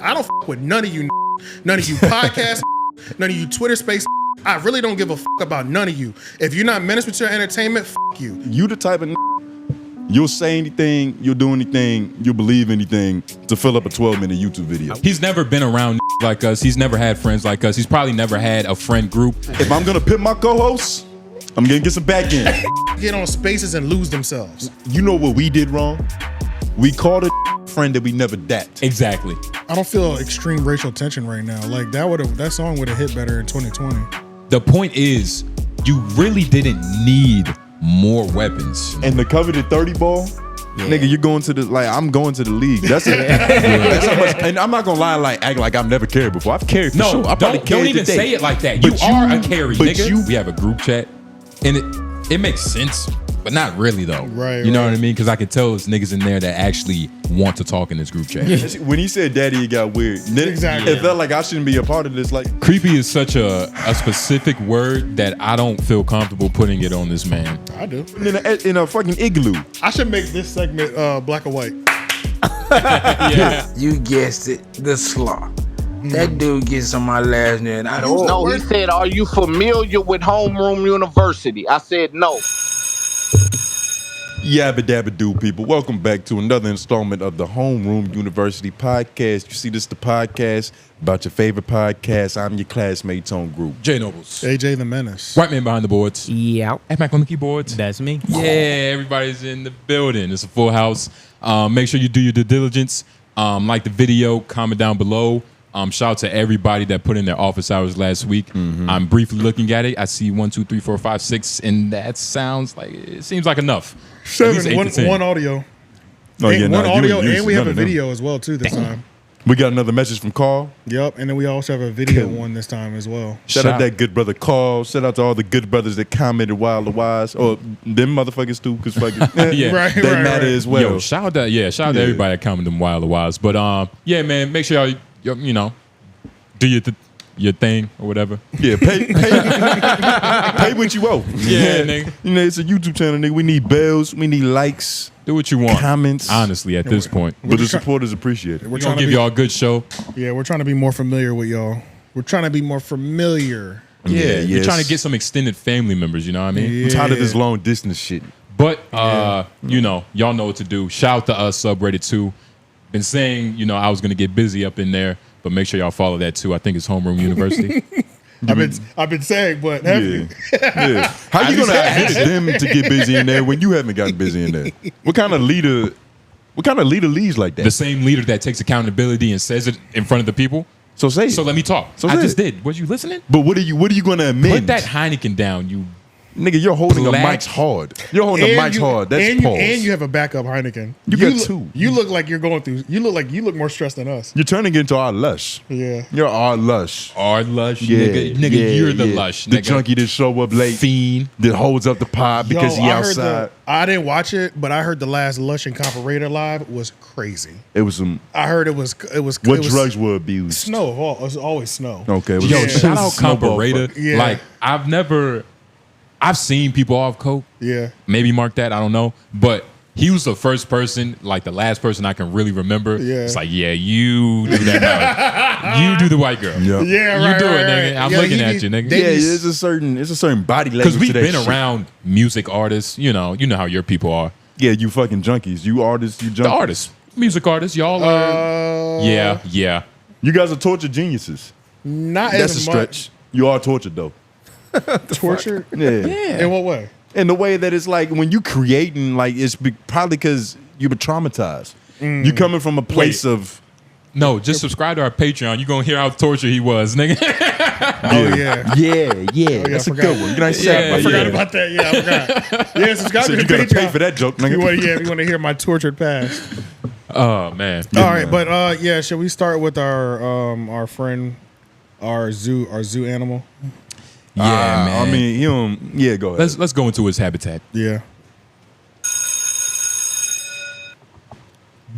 I don't fuck with none of you. None of you podcast. None of you Twitter space. I really don't give a fuck about none of you. If you're not Menace Material Entertainment, fuck you. You the type of you'll say anything, you'll do anything, you'll believe anything to fill up a 12-minute YouTube video. He's never been around like us. He's never had friends like us. He's probably never had a friend group. If I'm gonna pit my co-hosts, I'm gonna get some back end. Get on spaces and lose themselves. You know what we did wrong? We called a friend that we never dat. Exactly. I don't feel extreme racial tension right now. Like that song would have hit better in 2020. The point is, you really didn't need more weapons. And the coveted 30 ball, nigga, you're going to the I'm going to the league. That's it. That's how much. And I'm not gonna lie, act like I've never carried before. I've carried for sure. I probably don't even today. say it like that. But you are a carry, but nigga. We have a group chat, and it makes sense, but not really though. Right. You know what I mean? Because I can tell there's niggas in there that actually want to talk in this group chat. When he said daddy, it got weird. Exactly. It felt like I shouldn't be a part of this. Like, creepy is such a specific word that I don't feel comfortable putting it on this man. I do. In a fucking igloo. I should make this segment black or white. Yeah. You guessed it, the Sloth. That dude gets on my last name. No, he said, "Are you familiar with Homeroom University?" I said, "No." Yabba dabba do, people. Welcome back to another installment of the Homeroom University podcast. You see, this is the podcast about your favorite podcast. I'm your classmates on group. J Nobles. AJ the Menace. White man behind the boards. Yeah. F Mac on the keyboards. That's me. Yeah, everybody's in the building. It's a full house. Make sure you do your due diligence. Like the video, comment down below. Shout out to everybody that put in their office hours last week. I'm briefly looking at it. I see 1, 2, 3, 4, 5, 6, and that seems like enough. 7, one audio. Oh, and yeah, one audio, you and we have a none of them. video as well too this time. We got another message from Carl. Yep, and then we also have a video one this time as well. Shout out that good brother Carl. Shout out to all the good brothers that commented Wild Wise. Or them motherfuckers too, because fucking Yeah. Right, they matter as well. Yo, shout out to everybody that commented them wild wise. But yeah, man, make sure y'all you know do your thing or whatever. Yeah, pay what you owe. Yeah, nigga. You know, it's a YouTube channel, nigga. We need bells, we need likes, Do what you want. comments. Honestly, at this point, But the support is appreciated. We're we're trying gonna to give be, y'all a good show. yeah, we're trying to be more familiar with y'all. We're trying to be more familiar. Yeah, we're yes. trying to get some extended family members. You know what I mean? I'm tired of this long distance shit. But you know, y'all know what to do. Shout out to us, subreddit 2. Been saying, you know, I was gonna get busy up in there, but make sure y'all follow that too. I think it's Homeroom University. I've been saying, but have you? Yeah. How you gonna ask them to get busy in there when you haven't gotten busy in there? What kind of leader leads like that? The same leader that takes accountability and says it in front of the people. So say it. So let me talk. So I say just it. did. Was you listening? But what are you gonna amend? Put that Heineken down, you. Nigga, you're holding Black. a mic's hard. You're holding a mic's hard. That's and pause. and you have a backup Heineken. You got look, two. You look like you're going through. You look more stressed than us. You're turning into our lush. Yeah. You're our lush. Our lush, Yeah, nigga, you're the lush, The nigga. junkie that show up late, Fiend. that holds up the pod because Yo, he I heard outside. I didn't watch it, but I heard the last Lush and Comparator live was crazy. It was some. I heard it was. What it was drugs were abused? Snow. It was always snow. Okay. It was Yo, Yeah. shout out Snowball Comparator. fuck. Yeah. Like, I've seen people off coke. Yeah. Maybe mark that. I don't know. But he was the first person, like the last person I can really remember. Yeah. It's like, yeah, you do that. You do the white girl. Yeah. Yeah, You right, do it, right, nigga. right. I'm Yeah, looking he at be- you, nigga. they Yeah, be- it's a certain body language. Because we've to that been shit. around music artists. You know how your people are. Yeah, you fucking junkies. You artists. You junkies. The artists, music artists, y'all are. Yeah. You guys are torture geniuses. Not That's a as stretch. You are tortured though. much torture. Yeah. In what way? In the way that it's like when you creating, like it's probably because you've been traumatized. You coming from a place of. No, just subscribe to our Patreon. You're going to hear how tortured he was, nigga. Oh yeah. Yeah. That's I a forgot. good one. You know, Yeah, I forgot yeah. about that. Yeah, I forgot. Yeah, subscribe So to you the gotta Patreon. pay for that joke, nigga. If you want to hear my tortured past. Oh, man. All right, but yeah, should we start with our friend, our zoo animal? Yeah, man. I mean, you don't. Yeah, go ahead. Let's go into his habitat. Yeah.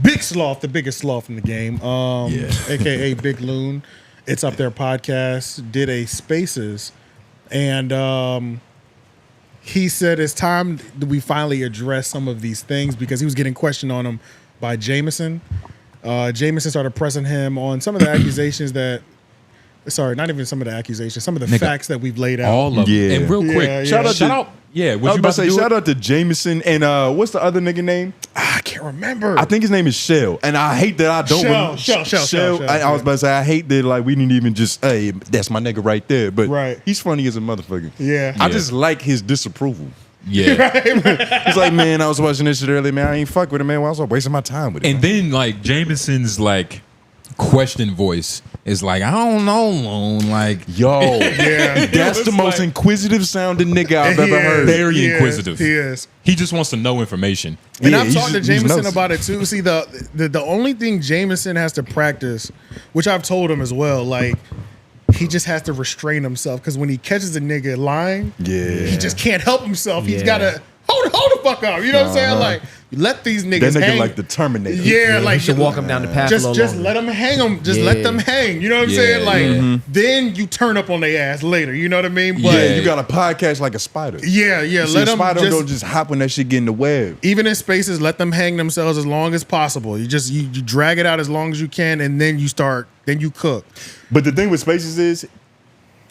Big Sloth, the biggest sloth in the game, aka Big Loon. It's Up There podcast did a Spaces, and he said it's time that we finally address some of these things because he was getting questioned on them by Jameson. Jameson started pressing him on some of the accusations that. Sorry, not even some of the accusations. Some of the facts that we've laid out. All of them. Yeah. And real quick, Yeah, shout yeah. out. Yeah, I what was you about to say, do shout out to Jameson and what's the other nigga name? I can't remember. I think his name is Shell, and I hate that I don't. Shell. I was about to say I hate that like we didn't even just hey that's my nigga right there, but Right. he's funny as a motherfucker. Yeah. I just like his disapproval. Yeah. It's like man, I was watching this shit earlier, man. I ain't fuck with him, man. Why was I wasting my time with him? And then like Jameson's like question voice is like, I don't know, Loon. Like, yo, Yeah. that's the most inquisitive sounding nigga I've ever heard. Very inquisitive. He is. He just wants to know information. And Yeah, I've talked to he's Jameson nosy. about it too. See, the only thing Jameson has to practice, which I've told him as well, like he just has to restrain himself because when he catches a nigga lying, he just can't help himself. He's gotta hold the fuck up. You know what I'm saying? Like let these niggas That nigga hang. like the Terminator. Yeah, like You should walk him down the path a little just longer. let them hang them. Just let them hang. You know what I'm Yeah, saying? Like yeah. then you turn up on their ass later. You know what I mean? But Yeah, you got a podcast like a spider. yeah. You see Let a them spider just, don't just hop when that shit get in the web. even in spaces, let them hang themselves as long as possible. You just you drag it out as long as you can, and then you cook. But the thing with spaces is,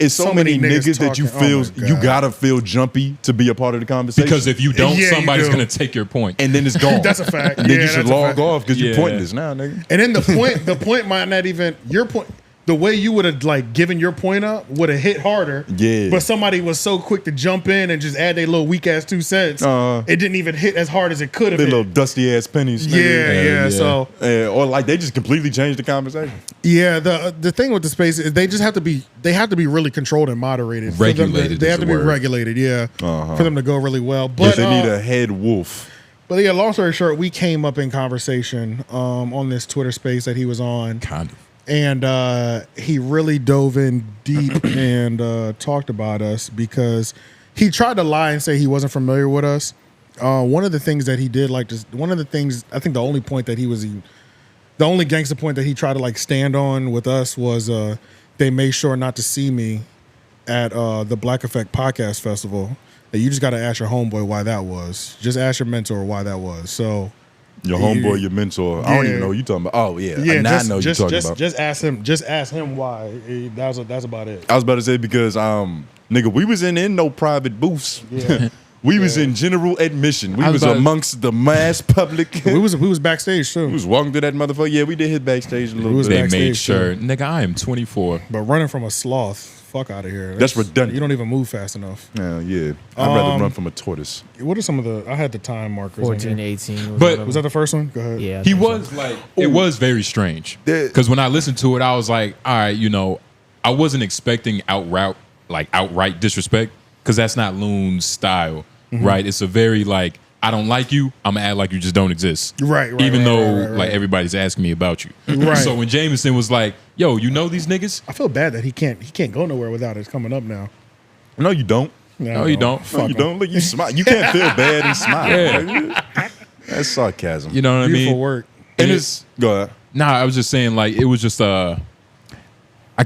it's so, So many many niggas niggas that you talking. Oh feel my you God. gotta feel jumpy to be a part of the conversation. Because if you don't, Yeah, you somebody's do. gonna take your point. and then it's gone. That's a fact. Then Yeah, you should that's a log fact. off because Yeah. you're pointless now, nigga. And then the point might not even your point. The way you would have like given your point up would have hit harder. Yeah. But somebody was so quick to jump in and just add their little weak ass 2 cents. It didn't even hit as hard as it could have. They little dusty ass pennies. Yeah, nigga. yeah. So Or like they just completely changed the conversation. yeah, the thing with the space is they just have to be really controlled and moderated. For them to- Regulated they is have the to be word. regulated. Yeah, for them to go really well. But But they need a head wolf. But yeah, long story short, we came up in conversation on this Twitter space that he was on. Kind of. And he really dove in deep and talked about us because he tried to lie and say he wasn't familiar with us. One of the things that he did, like, one of the things, I think the only point that the only gangster point that he tried to like stand on with us was they made sure not to see me at the Black Effect Podcast Festival. And you just got to ask your homeboy why that was. Just ask your mentor why that was. So. Your homeboy, your mentor. I don't even know what you talking about. Oh yeah, Yeah, now I know what you talking about. Just ask him. Just ask him why. That's about it. I was about to say because nigga, we was in no private booths. Yeah. We was in general admission. We I was was about- amongst the mass public. we was backstage too. We was walking through that motherfucker. Yeah, we did hit backstage a little was bit. They backstage, made sure, nigga, I am 24. But running from a sloth, fuck out of here. That's redundant. You don't even move fast enough. Yeah. I'd rather run from a tortoise. What are some of the? I had the time markers. 14, on here. 18. But- Was that the first one? Go ahead. Yeah. I He think so. was like, it was very strange. Yeah. Because when I listened to it, I was like, all right, you know, I wasn't expecting outright disrespect because that's not Loon's style, right? It's a very like, I don't like you, I'm gonna act like you just don't exist. Right, Even right, though right, right. like everybody's asking me about you. Right. So when Jameson was like, yo, you know these niggas? I feel bad that he can't go nowhere without it. It's coming up now. No, you don't. No, you don't. No, Fuck you him. don't. Look, you smile. You can't feel bad and smile. Yeah. That's sarcasm. You know what Beautiful I mean? work. and it's go ahead. Nah, I was just saying, like, it was just I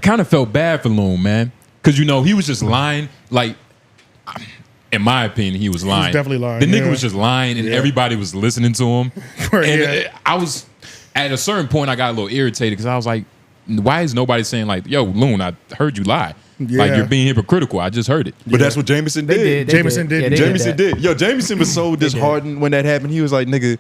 kind of felt bad for Loon, man. Because, you know, he was just lying. Like, in my opinion, he was lying. definitely lying, The nigga yeah. was just lying, and Yeah. everybody was listening to him. Right, And yeah. I was, at a certain point, I got a little irritated because I was like, why is nobody saying, like, yo, Loon, I heard you lie. Like, Yeah. you're being hypocritical. I just heard it. But that's what Jameson They did. did. They Jameson did. Yeah, they Jameson that. did. Yo, Jameson was so disheartened when that happened. He was like, nigga,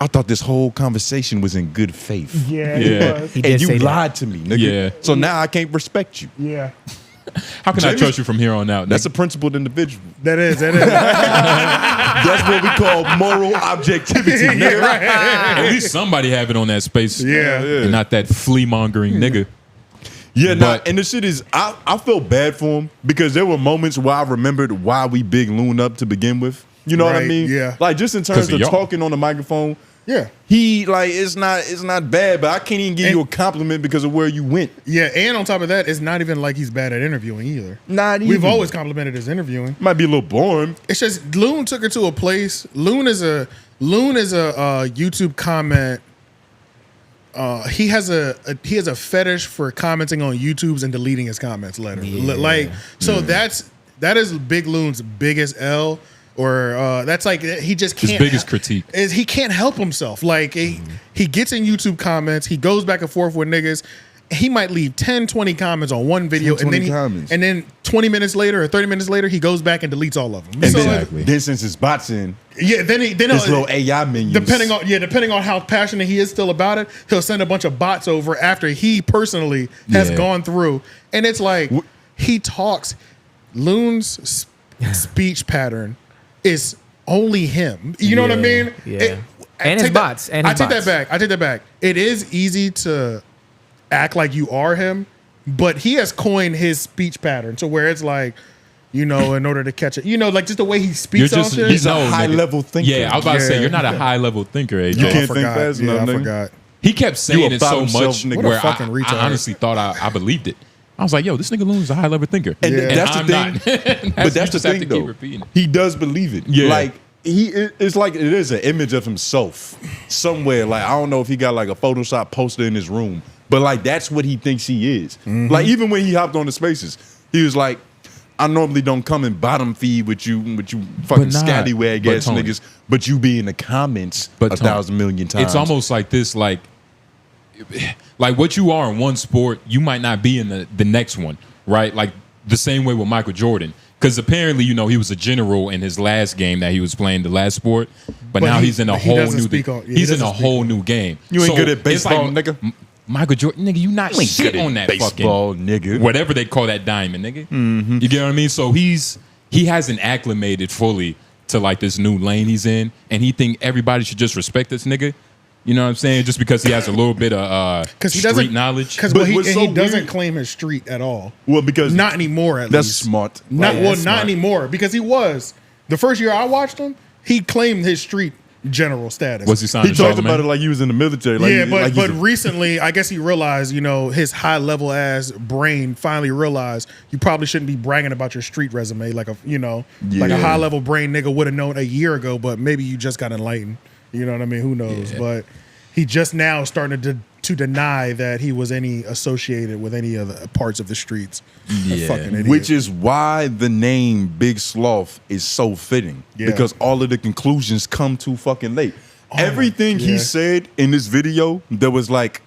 I thought this whole conversation was in good faith. Yeah. Yeah. He was. He did And you say that. lied to me, nigga. Yeah. So now I can't respect you. Yeah. How can I Jameson- trust you from here on out? That's a nigga? principled individual. That is. That's what we call moral objectivity, nigga. At least somebody have it on that space. Yeah. And not that flea mongering nigga. Yeah, nah, But- and the shit is, I felt bad for him because there were moments where I remembered why we big Loon up to begin with. You know what I Right, mean? yeah. Like just in 'Cause terms of of y'all. talking on the microphone, Yeah. he like it's not bad, but I can't even give you a And- compliment because of where you went. Yeah. And on top of that, it's not even like he's bad at interviewing either. Not even. We've always complimented his interviewing. Might be a little boring. It's just Loon took it to a place. Loon is a YouTube comment. He has a fetish for commenting on YouTubes and deleting his comments later. Yeah. Like so that is Big Loon's biggest L. or that's like he just can't. His biggest critique is he can't help himself. Like he gets in YouTube comments, he goes back and forth with niggas. He might leave 10, 20 comments on one video, 10, 20 comments. and then 20 minutes later or 30 minutes later, he goes back and deletes all of them. And So, then since his bots in, then his little AI minions. depending on how passionate he is still about it, he'll send a bunch of bots over after he personally has gone through. And it's like he talks. Loon's speech pattern is only him. You know what I mean? Yeah. And his bots. I take that back. It is easy to act like you are him, but he has coined his speech pattern to where it's like, in order to catch it, like just the way he speaks on shit. He's a high level thinker. Yeah, I was about to say, you're not a high level thinker, AJ. You can't think fast enough, I nigga. forgot. He kept saying it so much nigga. where fucking I retard. honestly thought I believed it. I was like, yo, this nigga Loon's a high level thinker. And that's I'm the thing. not. But that's the thing, though. He does believe it. Yeah. Like, it's like it is an image of himself somewhere. Like, I don't know if he got like a Photoshop poster in his room, but like that's what he thinks he is. Like, even when he hopped on the Spaces, he was like, I normally don't come and bottom feed with you fucking scallywag ass niggas, but you be in the comments 1,000 million times. It's almost like this, like what you are in one sport, you might not be in the next one, right? Like the same way with Michael Jordan. Because apparently, he was a general in his last game that he was playing, the last sport. But now he's in a whole new he's in a whole new game. You ain't good at baseball, nigga. Michael Jordan, nigga, you not shit on that baseball, fucking nigga. Whatever they call that diamond, nigga. You get what I mean? So he hasn't acclimated fully to like this new lane he's in, and he think everybody should just respect this nigga. You know what I'm saying? Just because he has a little bit of street knowledge. Because he doesn't claim his street at all. Well, because not anymore. At that's least smart. Not That's not smart. anymore. Because he was the first year I watched him. He claimed his street general status. Was he signed? He talked about it like he was in the military. Like, but recently, I guess he realized, his high level ass brain finally realized you probably shouldn't be bragging about your street resume like a like a high level brain nigga would have known a year ago. But maybe you just got enlightened. You know what I mean? Who knows? Yeah. But he just now started to deny that he was any associated with any of the parts of the streets. Yeah. Fucking idiot. Which is why the name Big Sloth is so fitting. Yeah. Because all of the conclusions come too fucking late. Everything he said in this video that was like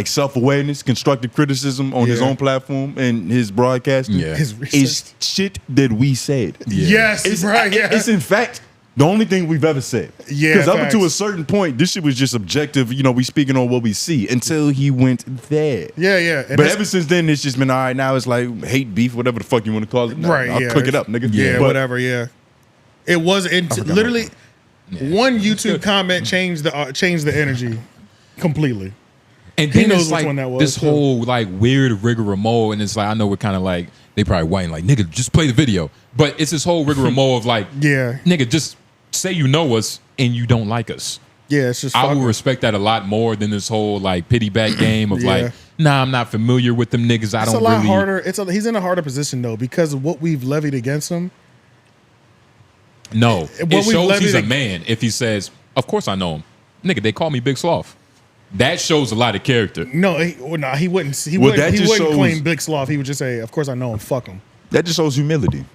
self-awareness, constructive criticism on his own platform and his broadcasting is shit that we said. Yes, It's, right. Yeah. it's in fact the only thing we've ever said. Yeah, Because up facts. until a certain point, this shit was just objective. We speaking on what we see until he went there. Yeah. And But ever since then, it's just been all right. Now it's like hate beef, whatever the fuck you want to call it. Right, I'll cook it up, nigga. Yeah, But whatever. Yeah, it was literally one YouTube comment changed the energy completely. And then He knows it's which like one that was, this too. whole like weird rigmarole, and it's like I know we're kind of like they probably whining like nigga just play the video, but it's this whole rigmarole of like nigga just say you know us and you don't like us. Yeah, it's just I will respect that a lot more than this whole like pity back game of like nah, I'm not familiar with them niggas. I It's don't a lot really harder. He's in a harder position though because of what we've levied against him. No, What it we shows he's a levied- man if he says, "Of course I know him, nigga." They call me Big Sloth. That shows a lot of character. No, he wouldn't. He Well, wouldn't. that He just wouldn't shows- claim Big Sloth. He would just say, "Of course I know him. Fuck him." that just shows humility.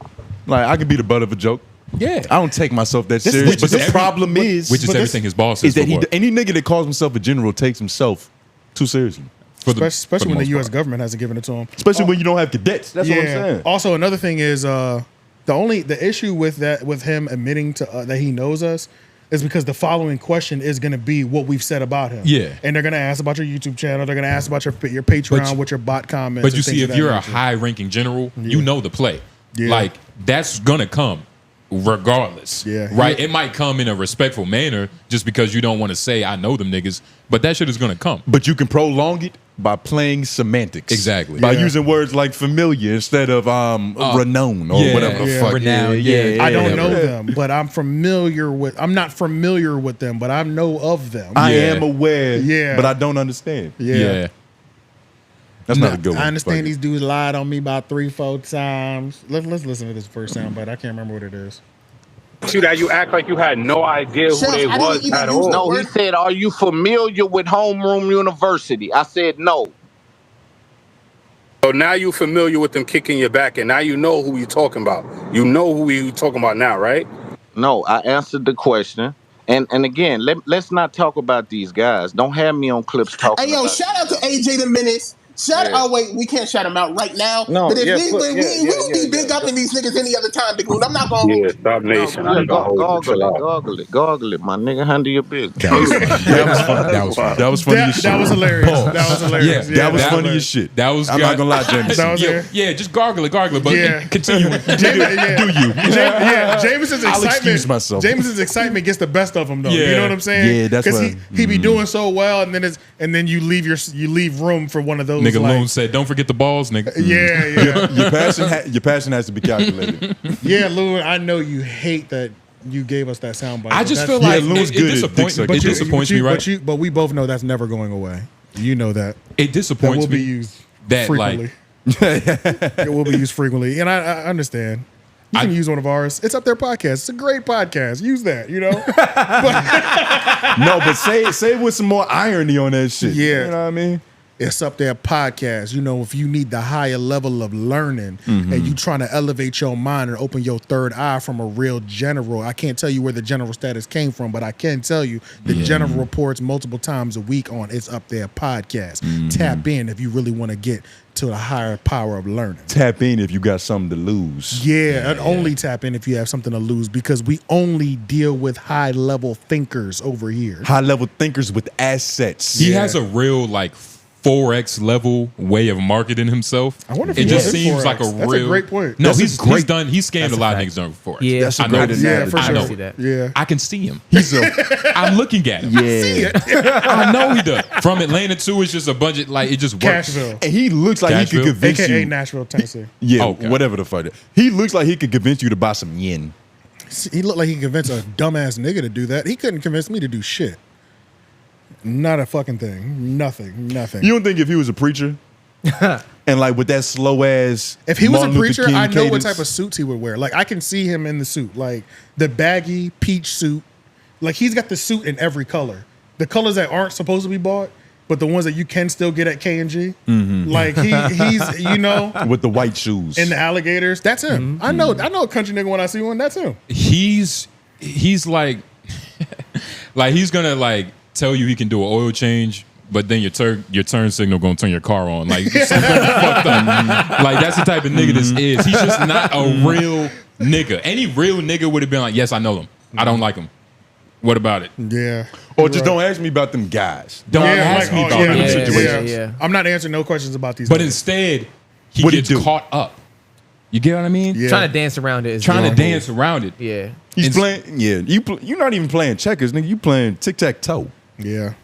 Like, I could be the butt of a joke. Yeah, I don't take myself that serious. which But is the problem is, which is but everything his boss is that for. any nigga that calls himself a general takes himself too seriously. Especially when the most U.S. part. government hasn't given it to him. Especially when you don't have cadets. That's what I'm saying. Also, another thing is the issue with him admitting to that he knows us is because the following question is going to be what we've said about him. Yeah. And they're going to ask about your YouTube channel. They're going to ask about your Patreon with your bot comments. But you and see, things if of that you're a nature. high-ranking general, you know the play. Yeah. Like that's gonna come, regardless. Yeah. Right. It might come in a respectful manner, just because you don't want to say I know them niggas. But that shit is gonna come. But you can prolong it by playing semantics. Exactly. By Yeah. using words like familiar instead of renown or yeah, whatever the yeah. fuck. Renown, yeah. I don't know Yeah. them, but I'm not familiar with them, but I know of them. I Yeah. am aware, Yeah. but I don't understand. Yeah. That's not a good one. I understand Fuck these dudes lied on me about 3-4 times. Let's listen to this first sound bite. I can't remember what it is. You that you act like you had no idea who they was at all. No, he said, "Are you familiar with Homeroom University?" I said, "No." So now you familiar with them kicking your back, and now you know who you talking about. You know who you talking about now, right? No, I answered the question. And again, let's not talk about these guys. Don't have me on clips talking. Hey, yo, about shout out to AJ the Menace. Oh, wait, we can't shout him out right now. No, but if yeah, we will be big up in these niggas any other time, Big Moon. I'm not going to Yeah, stop nation. I ain't gonna hold you. Chill out. Gargle it, my nigga. Handle your business. That was funny as shit. That was hilarious. That was hilarious. That was funny as shit. That was. I'm not gonna lie, Jameson. Yeah, just gargle it. But continue. Do you? Jameson's I'll excitement. excuse myself. Jameson's excitement gets the best of him, though. Yeah. You know what I'm saying? Yeah, that's because what. he be doing so well, and then you leave room for one of those. Nigga like, Loon said, "Don't forget the balls, nigga." Yeah. Your passion has to be calculated. Yeah, Loon. I know you hate that you gave us that soundbite. I just feel like Loon's it disappoints me, right? But we both know that's never going away. You know that. It disappoints That will me. be used that, frequently. It will be used frequently, and I understand. You can use one of ours. It's Up There podcast. It's a great podcast. Use that, you know. No, but say it with some more irony on that shit. Yeah. You know what I mean? It's Up There podcast. You know, if you need the higher level of learning and you trying to elevate your mind and open your third eye from a real general, I can't tell you where the general status came from, but I can tell you the general reports multiple times a week on It's Up There podcast. Tap in if you really want to get to the higher power of learning. Tap in if you got something to lose. Yeah, and only tap in if you have something to lose, because we only deal with high level thinkers over here. High level thinkers with assets. He has a real 4X level way of marketing himself. I wonder if it he just is seems 4X. like a That's real. a great point. No, That's he's scammed a lot of fact. niggas during 4X. Yeah, That's a I know. great Yeah, for I sure. know. See that. Yeah. I can see him. I'm looking at him. Yeah. I know he does. From Atlanta to it's just a bunch of it just works. Cashville, And he looks like he Nashville? could convince aka you. Nashville, Tennessee. Yeah, Okay. whatever the fuck. He looks like he could convince you to buy some yen. He looked like he convinced a dumbass nigga to do that. He couldn't convince me to do shit. Not a fucking thing. Nothing. You don't think if he was a preacher and with that slow ass, If he was a Martin Luther preacher, King I know what cadence- type of suits he would wear. Like, I can see him in the suit, like the baggy peach suit. Like, he's got the suit in every color. The colors that aren't supposed to be bought, but the ones that you can still get at K&G. Like, he's, you know, with the white shoes in the alligators. That's him. I know a country nigga when I see one. That's him. He's like he's gonna tell you he can do an oil change, but then your turn signal gonna turn your car on. Like something fucked up. Like that's the type of nigga this is. He's just not a real nigga. Any real nigga would have been like, yes, I know them. I don't like them. What about it? Yeah. Or just don't ask me about them guys. Don't ask me about them situations. Yeah. I'm not answering no questions about these. But niggas. instead, he What'd he gets do? caught up. You get what I mean? Yeah. Trying to dance around it. Is Trying to wrong dance move. around it. Yeah. He's playing. Yeah, you're not even playing checkers, nigga. You playing tic tac toe. Yeah.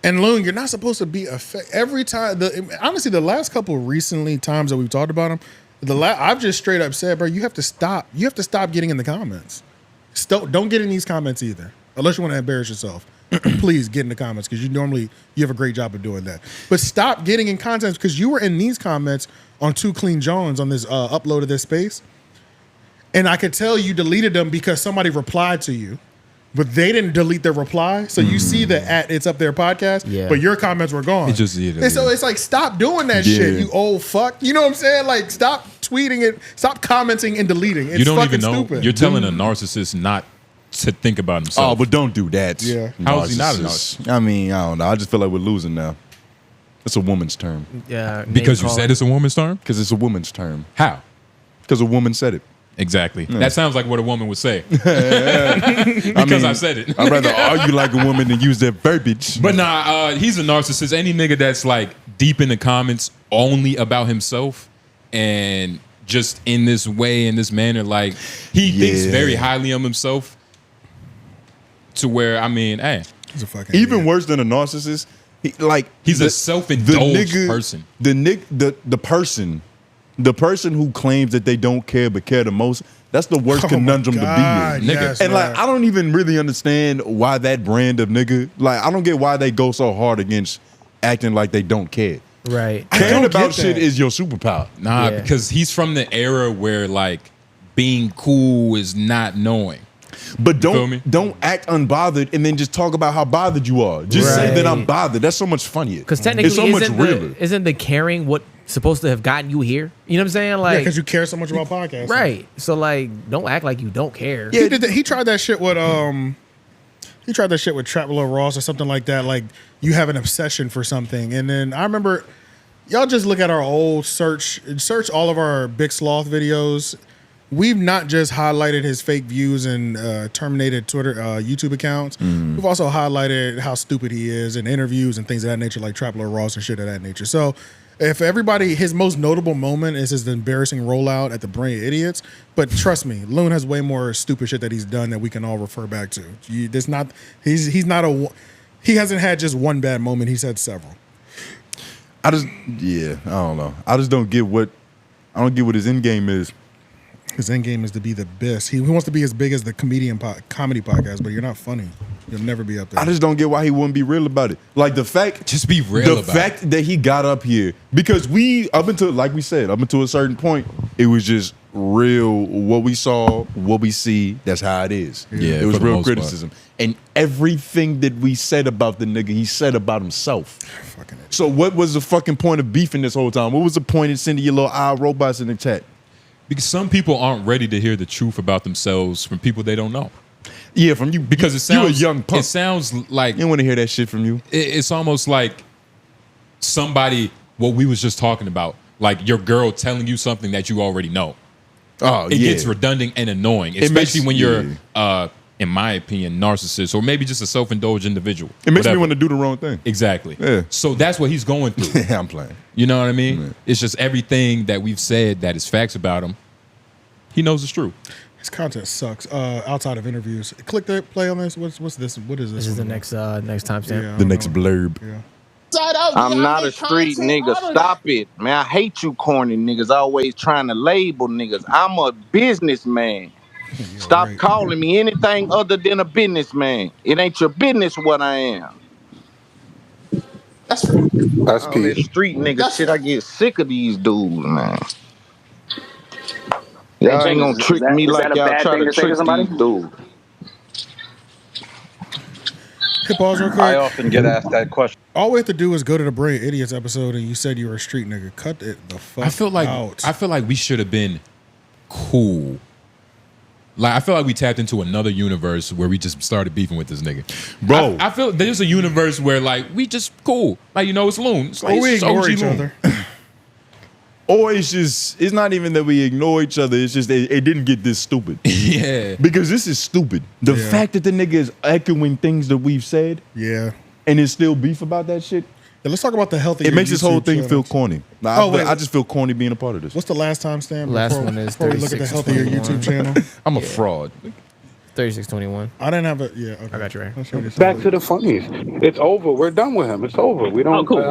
And Loon, you're not supposed to be every time. Honestly, the last couple of recently times that we've talked about him, I've just straight up said, bro, you have to stop. You have to stop getting in the comments. Don't get in these comments either, unless you want to embarrass yourself. Please get in the comments, because you have a great job of doing that. But stop getting in comments, because you were in these comments on Two Clean Jones on this upload of this space, and I could tell you deleted them because somebody replied to you. But they didn't delete their reply, so you see that It's Up There podcast. Yeah. But your comments were gone. It just and so it's like, stop doing that shit, you old fuck. You know what I'm saying? Like, stop tweeting it, stop commenting and deleting. It's You don't fucking even know. stupid. You're telling a narcissist not to think about himself. Oh, but don't do that. Yeah. How is he not a narcissist? I mean, I don't know. I just feel like we're losing now. It's a woman's term. Yeah. because you said it's a woman's term? Because it's a woman's term. How? Because a woman said it. Exactly. That sounds like what a woman would say. I said it. I'd rather argue like a woman than use that verbiage. But nah, he's a narcissist. Any nigga that's deep in the comments only about himself and just in this way, in this manner, he thinks very highly of himself to where, I mean, hey. He's a fucking Even idiot. worse than a narcissist, He's a self-indulged person. The person who claims that they don't care but care the most, that's the worst conundrum to be in. Nigga. Yes, And man. I don't even really understand why that brand of nigga, I don't get why they go so hard against acting like they don't care. Right. Caring don't about get shit that. is your superpower. Nah, Yeah. because he's from the era where being cool is not knowing. But feel me? don't act unbothered and then just talk about how bothered you are. Just say that I'm Right. bothered. That's so much funnier. Because technically, it's so much realer. isn't the caring what supposed to have gotten you here? You know what I'm saying? Like, because you care so much about podcasts, right? So like, don't act like you don't care. Yeah, he tried that shit with he tried that shit with Trap Lil Ross or something like that. Like you have an obsession for something, and then I remember y'all just look at our old search all of our Big Sloth videos. We've not just highlighted his fake views and terminated Twitter, YouTube accounts. We've also highlighted how stupid he is in interviews and things of that nature, like Trap Lil Ross and shit of that nature. So if everybody, his most notable moment is his embarrassing rollout at the Brilliant Idiots. But trust me, Loon has way more stupid shit that he's done that we can all refer back to. He hasn't had just one bad moment. He's had several. I don't know. I don't get what his end game is. His end game is to be the best. He wants to be as big as the comedy podcast, but you're not funny. You'll never be up there. I just don't get why he wouldn't be real about it. Like the fact, just be real. The fact that he got up here, because up until a certain point, it was just real. What we saw, what we see, that's how it is. Yeah, it was real criticism, and everything that we said about the nigga, he said about himself. So what was the fucking point of beefing this whole time? What was the point of sending your little robots in the chat? Because some people aren't ready to hear the truth about themselves from people they don't know. Yeah, from you, because it sounds you a young punk. It sounds like you don't want to hear that shit from you. It's almost like somebody, what we was just talking about, like your girl telling you something that you already know. Oh, it gets redundant and annoying, especially when you're, in my opinion, narcissist or maybe just a self-indulged individual. It makes me want to do the wrong thing. Exactly. Yeah. So that's what he's going through. Yeah, I'm playing. You know what I mean? Yeah. It's just everything that we've said that is facts about him. He knows it's true. His content sucks. Outside of interviews, click the play on this. What's this? What is this? This is the next timestamp. Yeah, the next blurb. Yeah. I'm not a street nigga. Stop it, man. I hate you corny niggas always trying to label niggas. I'm a businessman. Stop calling me anything other than a businessman. It ain't your business what I am. That's This street nigga shit. I get sick of these dudes, man. Y'all ain't gonna trick me like y'all try to trick these dudes. Hey, pause real quick. I often get asked that question. All we have to do is go to the Brilliant Idiots episode, and you said you were a street nigga. Cut it the fuck out. I feel like we should have been cool. Like I feel like we tapped into another universe where we just started beefing with this nigga, bro. I feel there's a universe where like we just cool. Like it's Loon. It's like, we it's ignore OG each Loon. other. Or it's not even that we ignore each other. It's just it didn't get this stupid. Yeah. Because this is stupid. The fact that the nigga is echoing things that we've said. Yeah. And it's still beef about that shit. Yeah, let's talk about the healthy. It makes this whole thing feel corny. I just feel corny being a part of this. What's the last time stamp? Last one is before we look at the healthier 36:21. YouTube channel. I'm a fraud. 36:21. I didn't have it. Yeah, okay. I got you right. Back to the funnies. It's over. We're done with him. It's over. We don't. Oh, cool.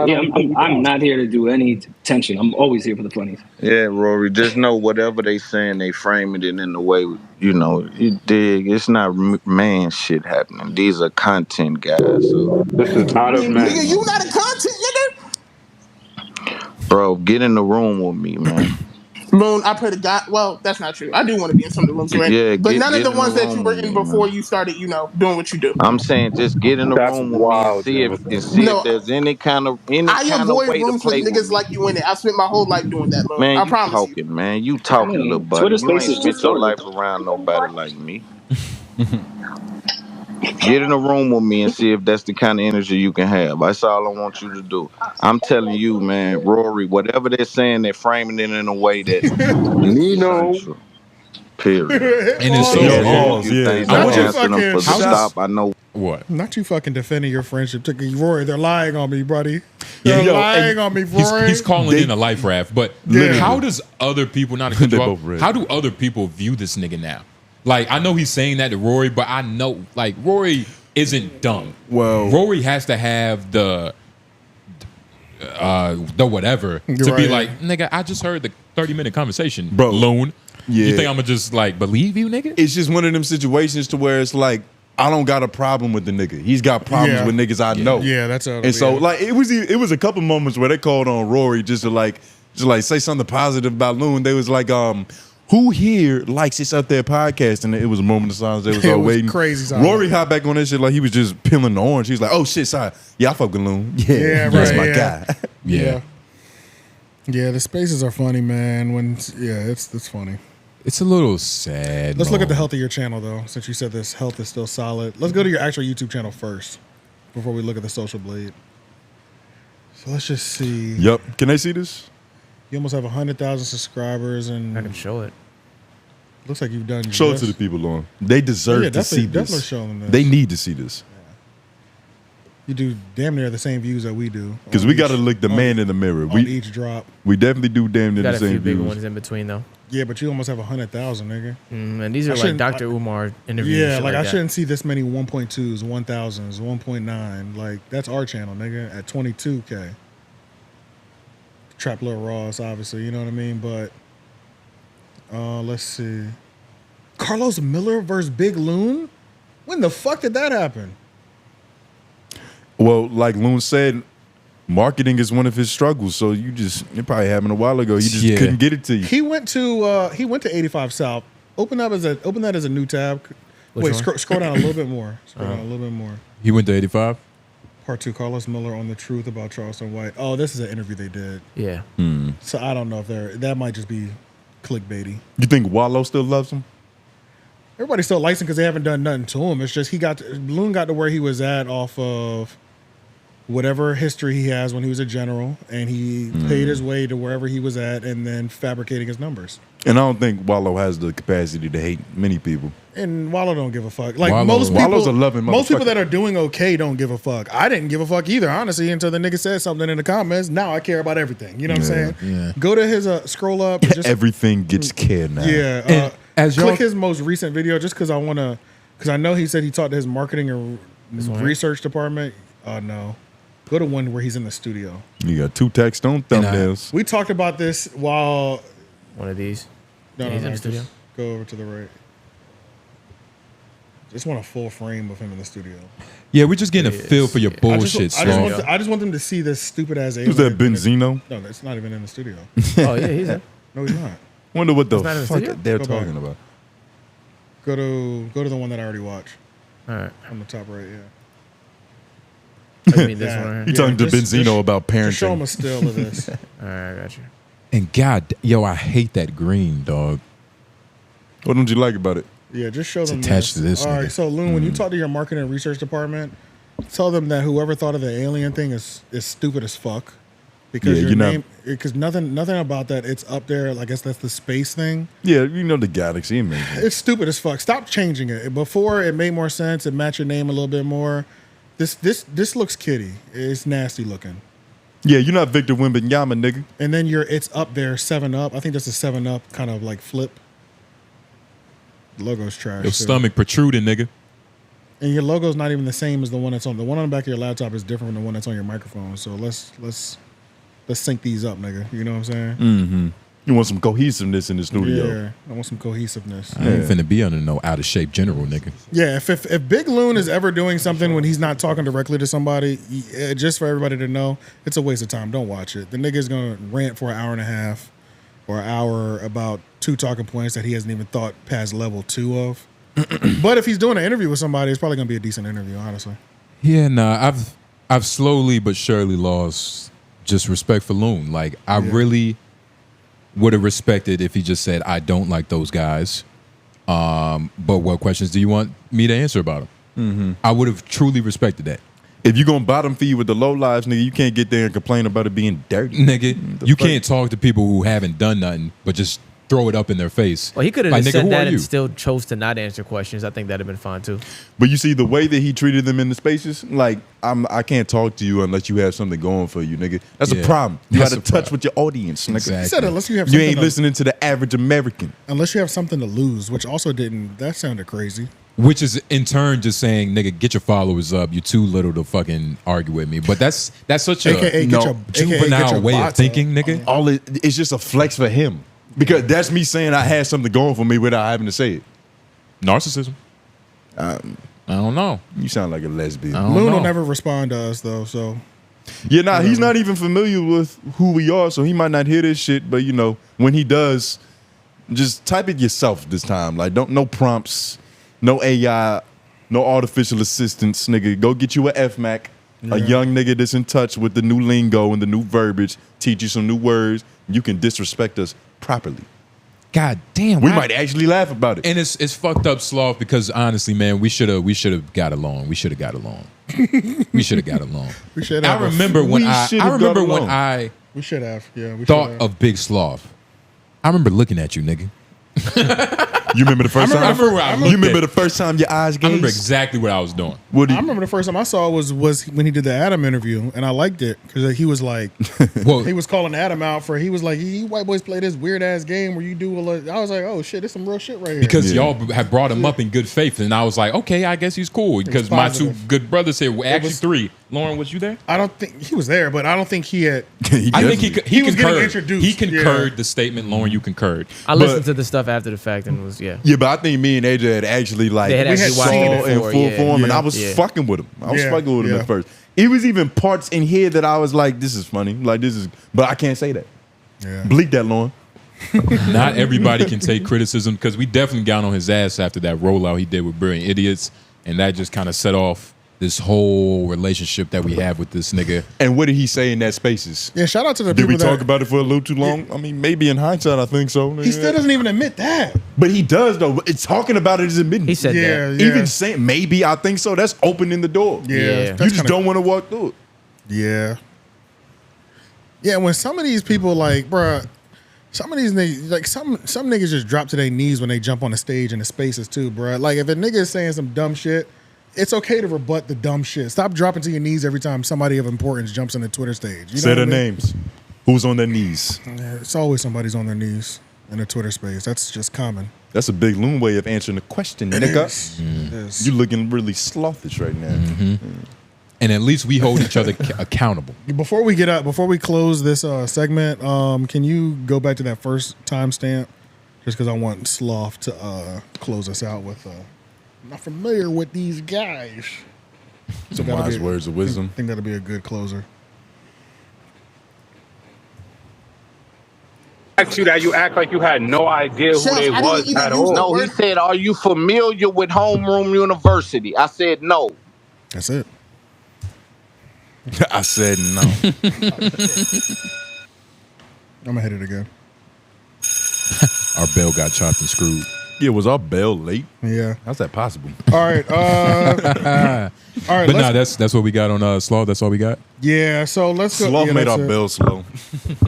I'm not here to do any tension. I'm always here for the funnies. Yeah, Rory, just know whatever they saying, they framing it in the way, you dig. It's not man shit happening. These are content guys. So. This is out of man. Nigga, you not a content nigga? Bro, get in the room with me, man. Loon, I pray to God. Well, that's not true. I do want to be in some of the rooms, right? Yeah, but none of the in ones the that you room were with in me, before man. you started, doing what you do. I'm saying just get in the room with me and see if there's any kind of way rooms to play with niggas like you in it. I spent my whole life doing that, Loon. Man, I you promise talking, man. You talking, little buddy. Twitter You ain't Spaces spent just your started. life around nobody like me. Get in the room with me and see if that's the kind of energy you can have. That's all I want you to do. I'm telling you, man, Rory, whatever they're saying, they're framing it in a way that Nino. Period. And it's so weird. Stop. I know what. Not you fucking defending your friendship. Rory, they're lying on me, buddy. They're lying on me, Rory. He's calling in a life raft. But how does other people, not to cut you off, how do other people view this nigga now? Like, I know he's saying that to Rory, but I know, like, Rory isn't dumb. Well, Rory has to have the whatever to be like, nigga, I just heard the 30-minute conversation, bro. Loon. Yeah. You think I'm gonna just like believe you, nigga? It's just one of them situations to where it's like, I don't got a problem with the nigga. He's got problems with niggas I know. Yeah, that's how. And so like it was a couple moments where they called on Rory just to say something positive about Loon. They was like, who here likes this out there podcast? And it was a moment of silence. They was all waiting. Crazy silence. Rory hopped back on that shit like he was just peeling the orange. He's like, oh shit, sorry. Yeah, I fuck with Loon. Yeah, that's my guy. Yeah. Yeah, the spaces are funny, man. It's funny. It's a little sad. Let's look at the health of your channel, though, since you said this health is still solid. Let's go to your actual YouTube channel first before we look at the social blade. So let's just see. Yep. Can they see this? You almost have 100,000 subscribers, and I can show it. Looks like you've done. Show it to the people, Lauren. They deserve to see this. Definitely show them this. They need to see this. You do damn near the same views that we do. Because we got to look the man in the mirror. On each drop. We definitely do damn near Got the a few same big views. ones in between though. Yeah, but you almost have 100,000, nigga. And these are like Dr. Umar interviews. Yeah, shit like I that. shouldn't see this many 1.2s, 1,000s, 1.9. Like that's our channel, nigga, at 22K. Trap Lil Ross, obviously, you know what I mean? But let's see. Carlos Miller versus Big Loon? When the fuck did that happen? Well, like Loon said, marketing is one of his struggles. So it probably happened a while ago. He just couldn't get it to you. He went to 85 South. Open that as a new tab. Wait, scroll down a little bit more. Scroll down a little bit more. He went to 85? Part 2, Carlos Miller on the truth about Charleston White. Oh, this is an interview they did. Yeah. So I don't know if that might just be clickbaity. You think Wallow still loves him? Everybody still likes him because they haven't done nothing to him. It's just Loon got to where he was at off of whatever history he has when he was a general, and he paid his way to wherever he was at and then fabricating his numbers. And I don't think Wallow has the capacity to hate many people. And Wallow don't give a fuck. Like Wallow's a loving most people motherfucker. that are doing okay don't give a fuck. I didn't give a fuck either, honestly, until the nigga said something in the comments. Now I care about everything. You know what I'm saying? Yeah. Go to his scroll up. And just, Everything gets cared now. Yeah. as click his most recent video just because I know he said he talked to his marketing and research department. No. Go to one where he's in the studio. You got 2 text on thumbnails. We talked about this while One of these. No, he's in the just studio. go over to the right. Just want a full frame of him in the studio. Yeah, we're just getting a feel for your bullshit, Sloth. I just want them to see this stupid ass alien. Who's that, Benzino? No, it's not even in the studio. Oh yeah, he's in. No, he's not. Wonder what the He's not in the fuck studio? they're Go talking back. about. Go to the one that I already watched. All right. On the top right, yeah. I mean this one right here. You talking to Benzino about parenting? Just show him a still of this. All right, I got you. And God, yo, I hate that green, dog. What don't you like about it? Yeah, just show them attached to this All nigga. right, so Loon, when you talk to your marketing and research department, tell them that whoever thought of the alien thing is stupid as fuck. Because Yeah, your you're not- name, because nothing about that. It's up there. I guess that's the space thing. Yeah, you know the galaxy. Amazing. It's stupid as fuck. Stop changing it. Before it made more sense. It matched your name a little bit more. This looks kiddie. It's nasty looking. Yeah, you're not Victor Wembanyama, nigga. And then it's up there 7-Up. I think that's a 7-Up kind of like flip. The logo's trash. Your too. stomach protruding, nigga. And your logo's not even the same as the one that's on the one on the back of your laptop is different from the one that's on your microphone. So let's sync these up, nigga. You know what I'm saying? Mm-hmm. You want some cohesiveness in the studio. Yeah, I want some cohesiveness. I ain't finna be under no out of shape general, nigga. Yeah, if Big Loon is ever doing something when he's not talking directly to somebody, just for everybody to know, it's a waste of time. Don't watch it. The nigga's gonna rant for an hour and a half or an hour about 2 talking points that he hasn't even thought past level 2 of. But if he's doing an interview with somebody, it's probably gonna be a decent interview, honestly. Yeah, nah, I've slowly but surely lost just respect for Loon. Like I really would have respected if he just said, I don't like those guys. But what questions do you want me to answer about them? Mm-hmm. I would have truly respected that. If you're gonna bottom feed with the low lives, nigga, you can't get there and complain about it being dirty. Nigga, you can't talk to people who haven't done nothing, but just throw it up in their face. Well, he could have like, just nigga, said who that are you? and still chose to not answer questions. I think that'd have been fine too. But you see the way that he treated them in the spaces, like I can't talk to you unless you have something going for you, nigga. That's a problem. You That's got to a touch problem. with your audience, nigga. Exactly. He said unless you have You something ain't to- listening to the average American. Unless you have something to lose, which also didn't. That sounded crazy. Which is in turn just saying, nigga, get your followers up. You're too little to fucking argue with me. But that's such a AKA, get your juvenile way of bots thinking, up. nigga. It's just a flex for him. Because that's me saying I had something going for me without having to say it. Narcissism. I don't know. You sound like a lesbian. Loon will never respond to us though, so Yeah, nah, he's not even familiar with who we are, so he might not hear this shit. But you know, when he does, just type it yourself this time. Like, no prompts, no AI, no artificial assistance, nigga. Go get you a FMAC A young nigga that's in touch with the new lingo and the new verbiage, teach you some new words. You can disrespect us properly. God damn. We might actually laugh about it. And it's fucked up, Sloth, because honestly, man, we should have got along. We should have got along. We should have got along. We should have. I remember when I We should have. Yeah. We thought should have. of Big Sloth. I remember looking at you, nigga. You remember the first time? You remember the first time your eyes gazed? I remember exactly what I was doing. I remember the first time I saw was when he did the Adam interview, and I liked it because he was like, well, he was calling Adam out for. He was like, "You white boys play this weird ass game where you do a lot." I was like, "Oh shit, there's some real shit right here." Because y'all have brought him up in good faith, and I was like, "Okay, I guess he's cool." Because my two good brothers said, well, actually three. Lauren, was you there? I don't think he was there, but I don't think he had. I think he was concurred. getting introduced. He concurred the statement. Lauren, you concurred. I listened to the stuff after the fact and was Yeah, but I think me and AJ had actually like They had actually saw watched it in before, full yeah. form, and Yeah. I was fucking with him. I was fucking with him Yeah. at first. It was even parts in here that I was like, "This is funny." Like this is, but I can't say that. Yeah. Bleep that, Lauren. Not everybody can take criticism because we definitely got on his ass after that rollout he did with Brilliant Idiots, and that just kind of set off this whole relationship that we have with this nigga. And what did he say in that Spaces? Yeah, shout out to the Did people we talk that, about it for a little too long? I mean, maybe in hindsight, I think so. He still doesn't even admit that. But he does though. It's talking about it is admitting. He said that. Yeah. Even saying maybe I think so. That's opening the door. Yeah, Yeah. that's You just kinda- don't want to walk through it. Yeah. Yeah, when some of these people like, bruh, some of these niggas, like some niggas just drop to their knees when they jump on the stage in the Spaces too, bruh. Like if a nigga is saying some dumb shit, it's okay to rebut the dumb shit. Stop dropping to your knees every time somebody of importance jumps on the Twitter stage. You know Say what their I mean? names. Who's on their knees? Yeah, it's always somebody's on their knees in the Twitter space. That's just common. That's a big loon way of answering the question, nigga. It is. You looking really slothish right now. And at least we hold each other accountable. Before we close this segment, can you go back to that first timestamp? Just because I want Sloth to close us out with. I'm not familiar with these guys. So that'll Wise be- words of wisdom. I think that'll be a good closer. Asked you that, you act like you had no idea who Chef, they I didn't was even at use all. No, he said, "Are you familiar with Homeroom University?" I said, "No." That's it. I said no. I'm gonna hit it again. Our bell got chopped and screwed. Yeah, was our bell late? Yeah. How's that possible? All right. All right. But nah, that's what we got on Sloth. That's all we got. Yeah. So let's go. Sloth yeah, made that's our it. bell slow.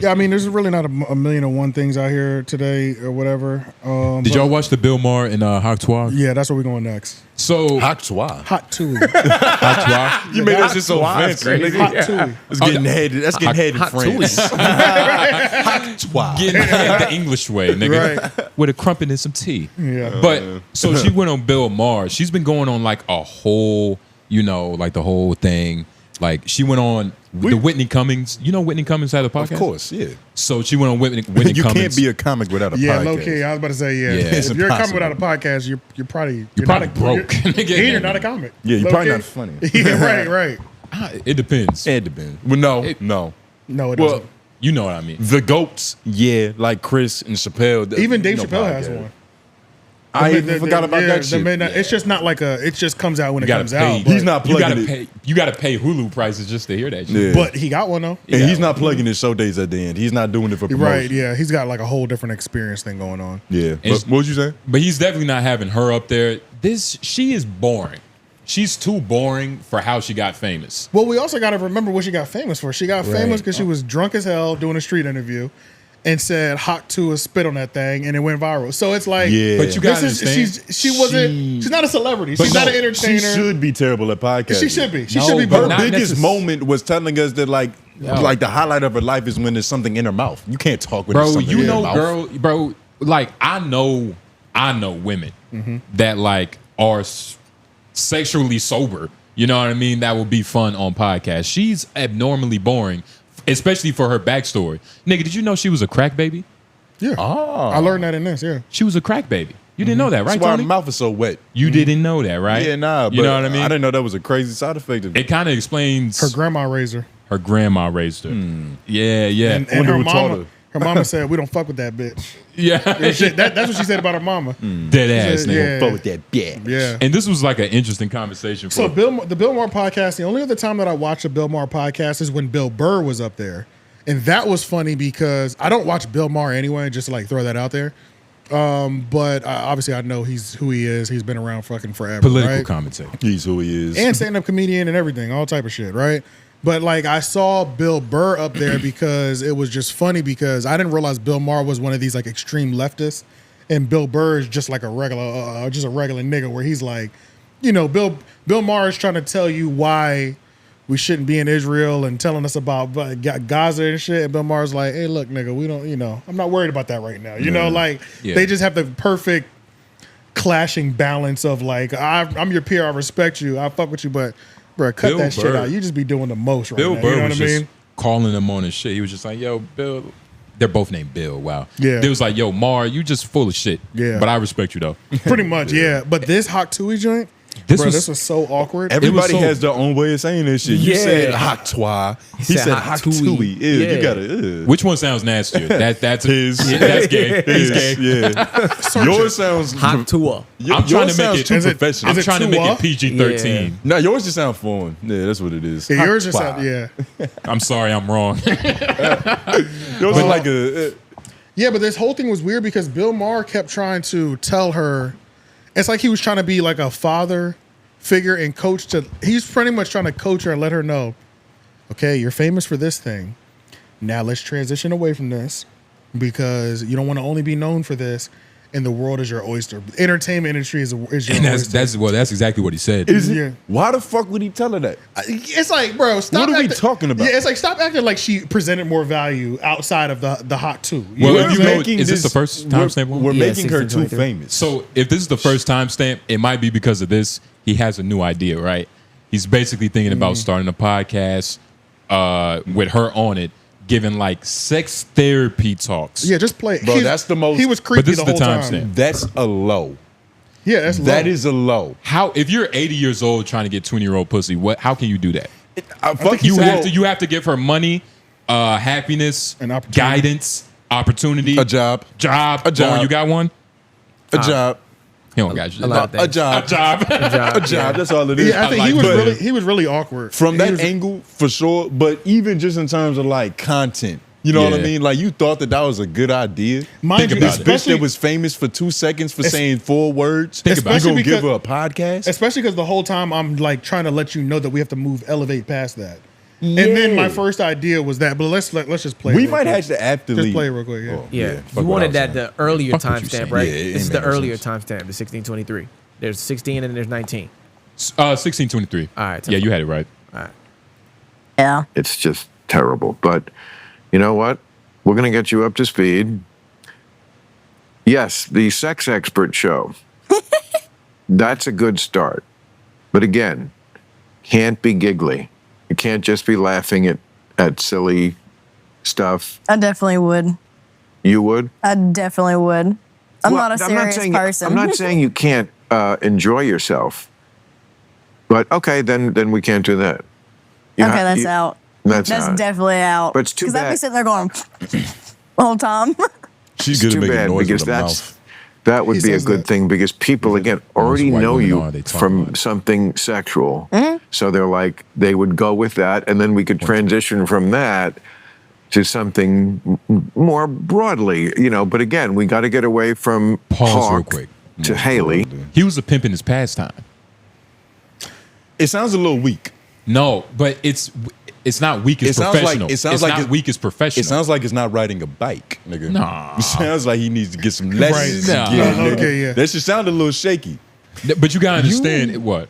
Yeah. I mean, there's really not a million and one things out here today or whatever. Did but- y'all watch the Bill Maher and 𝙼𝙾𝚃? Yeah, that's where we're going next. So Hot Hot Tui. 𝙼𝙃. You made us just so fancy. crazy. Hot Tui. It's getting headed. That's getting headed Hot France. Getting it the English way, nigga. Right. With a crumpet and some tea. Yeah. But so she went on Bill Maher. She's been going on like a whole, like the whole thing. Like she went on the Whitney Cummings. You know Whitney Cummings had a podcast? Of course, yeah. So she went on Whitney You Cummings. can't be a comic without a Yeah, podcast. low key. I was about to say, yeah. Yeah. If It's you're coming impossible. without a podcast, you're probably probably not broke. You're not a comic. Yeah, you're Low probably key. not funny. Yeah, right. It depends. It depends. Well, no. No, it Well, doesn't. You know what I mean. the goats, yeah, like Chris and Chappelle. Even Dave no Chappelle has podcast. one. I even forgot about that shit. It's just not like it just comes out when it You gotta comes pay. out. but- He's not You plugging gotta it. pay. You gotta pay Hulu prices just to hear that shit. Yeah. But he got one though. And he's not plugging his show days at the end. He's not doing it for promotion. Right, yeah. He's got like a whole different experience thing going on. Yeah. And- What was you saying? But he's definitely not having her up there. She is boring. She's too boring for how she got famous. Well, we also got to remember what she got famous for. She got famous Right. because she was drunk as hell doing a street interview and said hot to a spit on that thing and it went viral. So it's like, Yeah. But you this gotta is, understand. she's not a celebrity. But She's not no, an entertainer. She should be terrible at podcasting. She should be. She No, should be. but Her both. not biggest necess- moment was telling us that like the highlight of her life is when there's something in her mouth. You can't talk with something in your mouth. bro, like I know women that like are sexually sober. You know what I mean? That would be fun on podcasts. She's abnormally boring, especially for her backstory. Nigga, did you know she was a crack baby? Yeah. I learned that in this, yeah. She was a crack baby. You didn't know that, right, That's why her Tony? mouth is so wet. You didn't know that, right? Yeah, nah. You but know what I mean? I didn't know that was a crazy side effect of it. It kind of explains Her grandma raised her. her grandma raised her. Yeah, yeah. And wonder her who taught mama, Her mama said, "We don't fuck with that bitch." Yeah. That's what she said about her mama. Dead ass said, nigga. yeah. Fuck with that bitch. Yeah. And this was like an interesting conversation. So the Bill Maher podcast, the only other time that I watched a Bill Maher podcast is when Bill Burr was up there. And that was funny because I don't watch Bill Maher anyway, just to like throw that out there. But obviously I know he's who he is. He's been around fucking forever. Political right? commentary. He's who he is. And stand-up comedian and everything, all type of shit, right? But like I saw Bill Burr up there because it was just funny because I didn't realize Bill Maher was one of these like extreme leftists, and Bill Burr is just like a regular, just a regular nigga where he's like, you know, Bill Maher is trying to tell you why we shouldn't be in Israel and telling us about Gaza and shit. And Bill Maher's like, hey, look, nigga, we don't, you know, I'm not worried about that right now. You know, like they just have the perfect clashing balance of like, I'm your peer, I respect you, I fuck with you, but bro, cut Bill that shit Burr. out. You just be doing the most right Bill now. Burr You know was what I just mean? calling him on his shit. He was just like, yo, Bill. They're both named Bill. Wow. Yeah. They was like, yo, Maher, you just full of shit. Yeah. But I respect you though. Pretty much, yeah. But this 𝙿𝙾𝚃 joint, this was so awkward. Everybody so- has their own way of saying this shit. You Yeah. said 𝙿𝙾𝚃. He said 𝙿𝙾𝚃. Yeah. You gotta. Which one sounds nastier? That's His. Yeah, that's gay. He's gay. Yeah. Yours sounds. 𝙿𝙃. I'm trying to make it too Is it- professional. I'm is it trying to make it Tua? PG-13. No, yours just sound foreign. Yeah, that's what it is. Yeah, yours just 𝙿𝙃. sound, yeah. I'm sorry, I'm wrong. Yours is like a. Yeah, but this whole thing was weird because Bill Maher kept trying to tell her, it's like he was trying to be like a father figure and coach to, he's pretty much trying to coach her and let her know, okay, you're famous for this thing. Now let's transition away from this because you don't want to only be known for this and the world is your oyster. Entertainment industry is your And oyster. that's exactly what he said. Is it? Yeah. Why the fuck would he tell her that? It's like, bro, stop. What are we talking about? Yeah, it's like stop acting like she presented more value outside of the 𝙿𝙃. Well, We're if you know, making is this the first timestamp one? We're Yeah, making her too 1623. famous. So if this is the first timestamp, it might be because of this. He has a new idea, right? He's basically thinking about starting a podcast with her on it, giving like sex therapy talks. Yeah, just play. Bro, that's the most- He was creepy But this the is the whole time. timestamp. That's a low. Yeah, that's That low. is a low. How if you're 80 years old trying to get 20-year-old pussy, how can you do that? Fuck You said- you have to give her money, happiness, An opportunity. guidance, opportunity, A job. A job. job. You got one? A job. He don't got you. a lot of A things. job. A job. A job. That's all it is. Yeah, I think I he like was that. he was really awkward From He that was- angle, for sure. But even just in terms of like content, you know what I Yeah. mean? Like you thought that was a good idea. Mind you, This bitch especially- that was famous for 2 seconds for saying 4 words. Think about it. You Especially gonna give because- her a podcast? especially because the whole time I'm like trying to let you know that we have to elevate past that. And then my first idea was that, but let's just play. it We real might quick. have to after just leave. play it real quick. Yeah. Oh, Yeah, fuck you what I wanted was that saying. the earlier Fuck what you timestamp, saying. right? Yeah, it This is ain't the making no earlier sense. timestamp, the 1623. There's 16 and there's 19. 1623. All right, Yeah, you had it right. All right. Yeah. It's just terrible. But you know what? We're going to get you up to speed. Yes, the sex expert show. That's a good start. But again, can't be giggly. You can't just be laughing at silly stuff. I definitely would. You would? I definitely would. I'm Well, not a serious person. I'm not saying you can't enjoy yourself. But okay, then we can't do that. You Okay, ha- that's you- out. That's That's out. definitely out. But it's too Because I'd be bad. sitting there going the whole time. She's It's good too at making bad noise because with her that's mouth. that would He be a says good that. thing because people again already white know women you are, they talk from about it. something sexual, so they're like they would go with that, and then we could transition from that to something more broadly, you know. But again, we got to get away from Pause real Hawk quick. to Haley. He was a pimp in his pastime. It sounds a little weak. No, but it's not weak as It sounds like- professional. it sounds it's like not it- weak as professional. It sounds like it's not riding a bike, nigga. Nah. It sounds like he needs to get some lessons. Right. again, Nah. nigga. Okay, yeah. That should sound a little shaky. But you gotta understand what.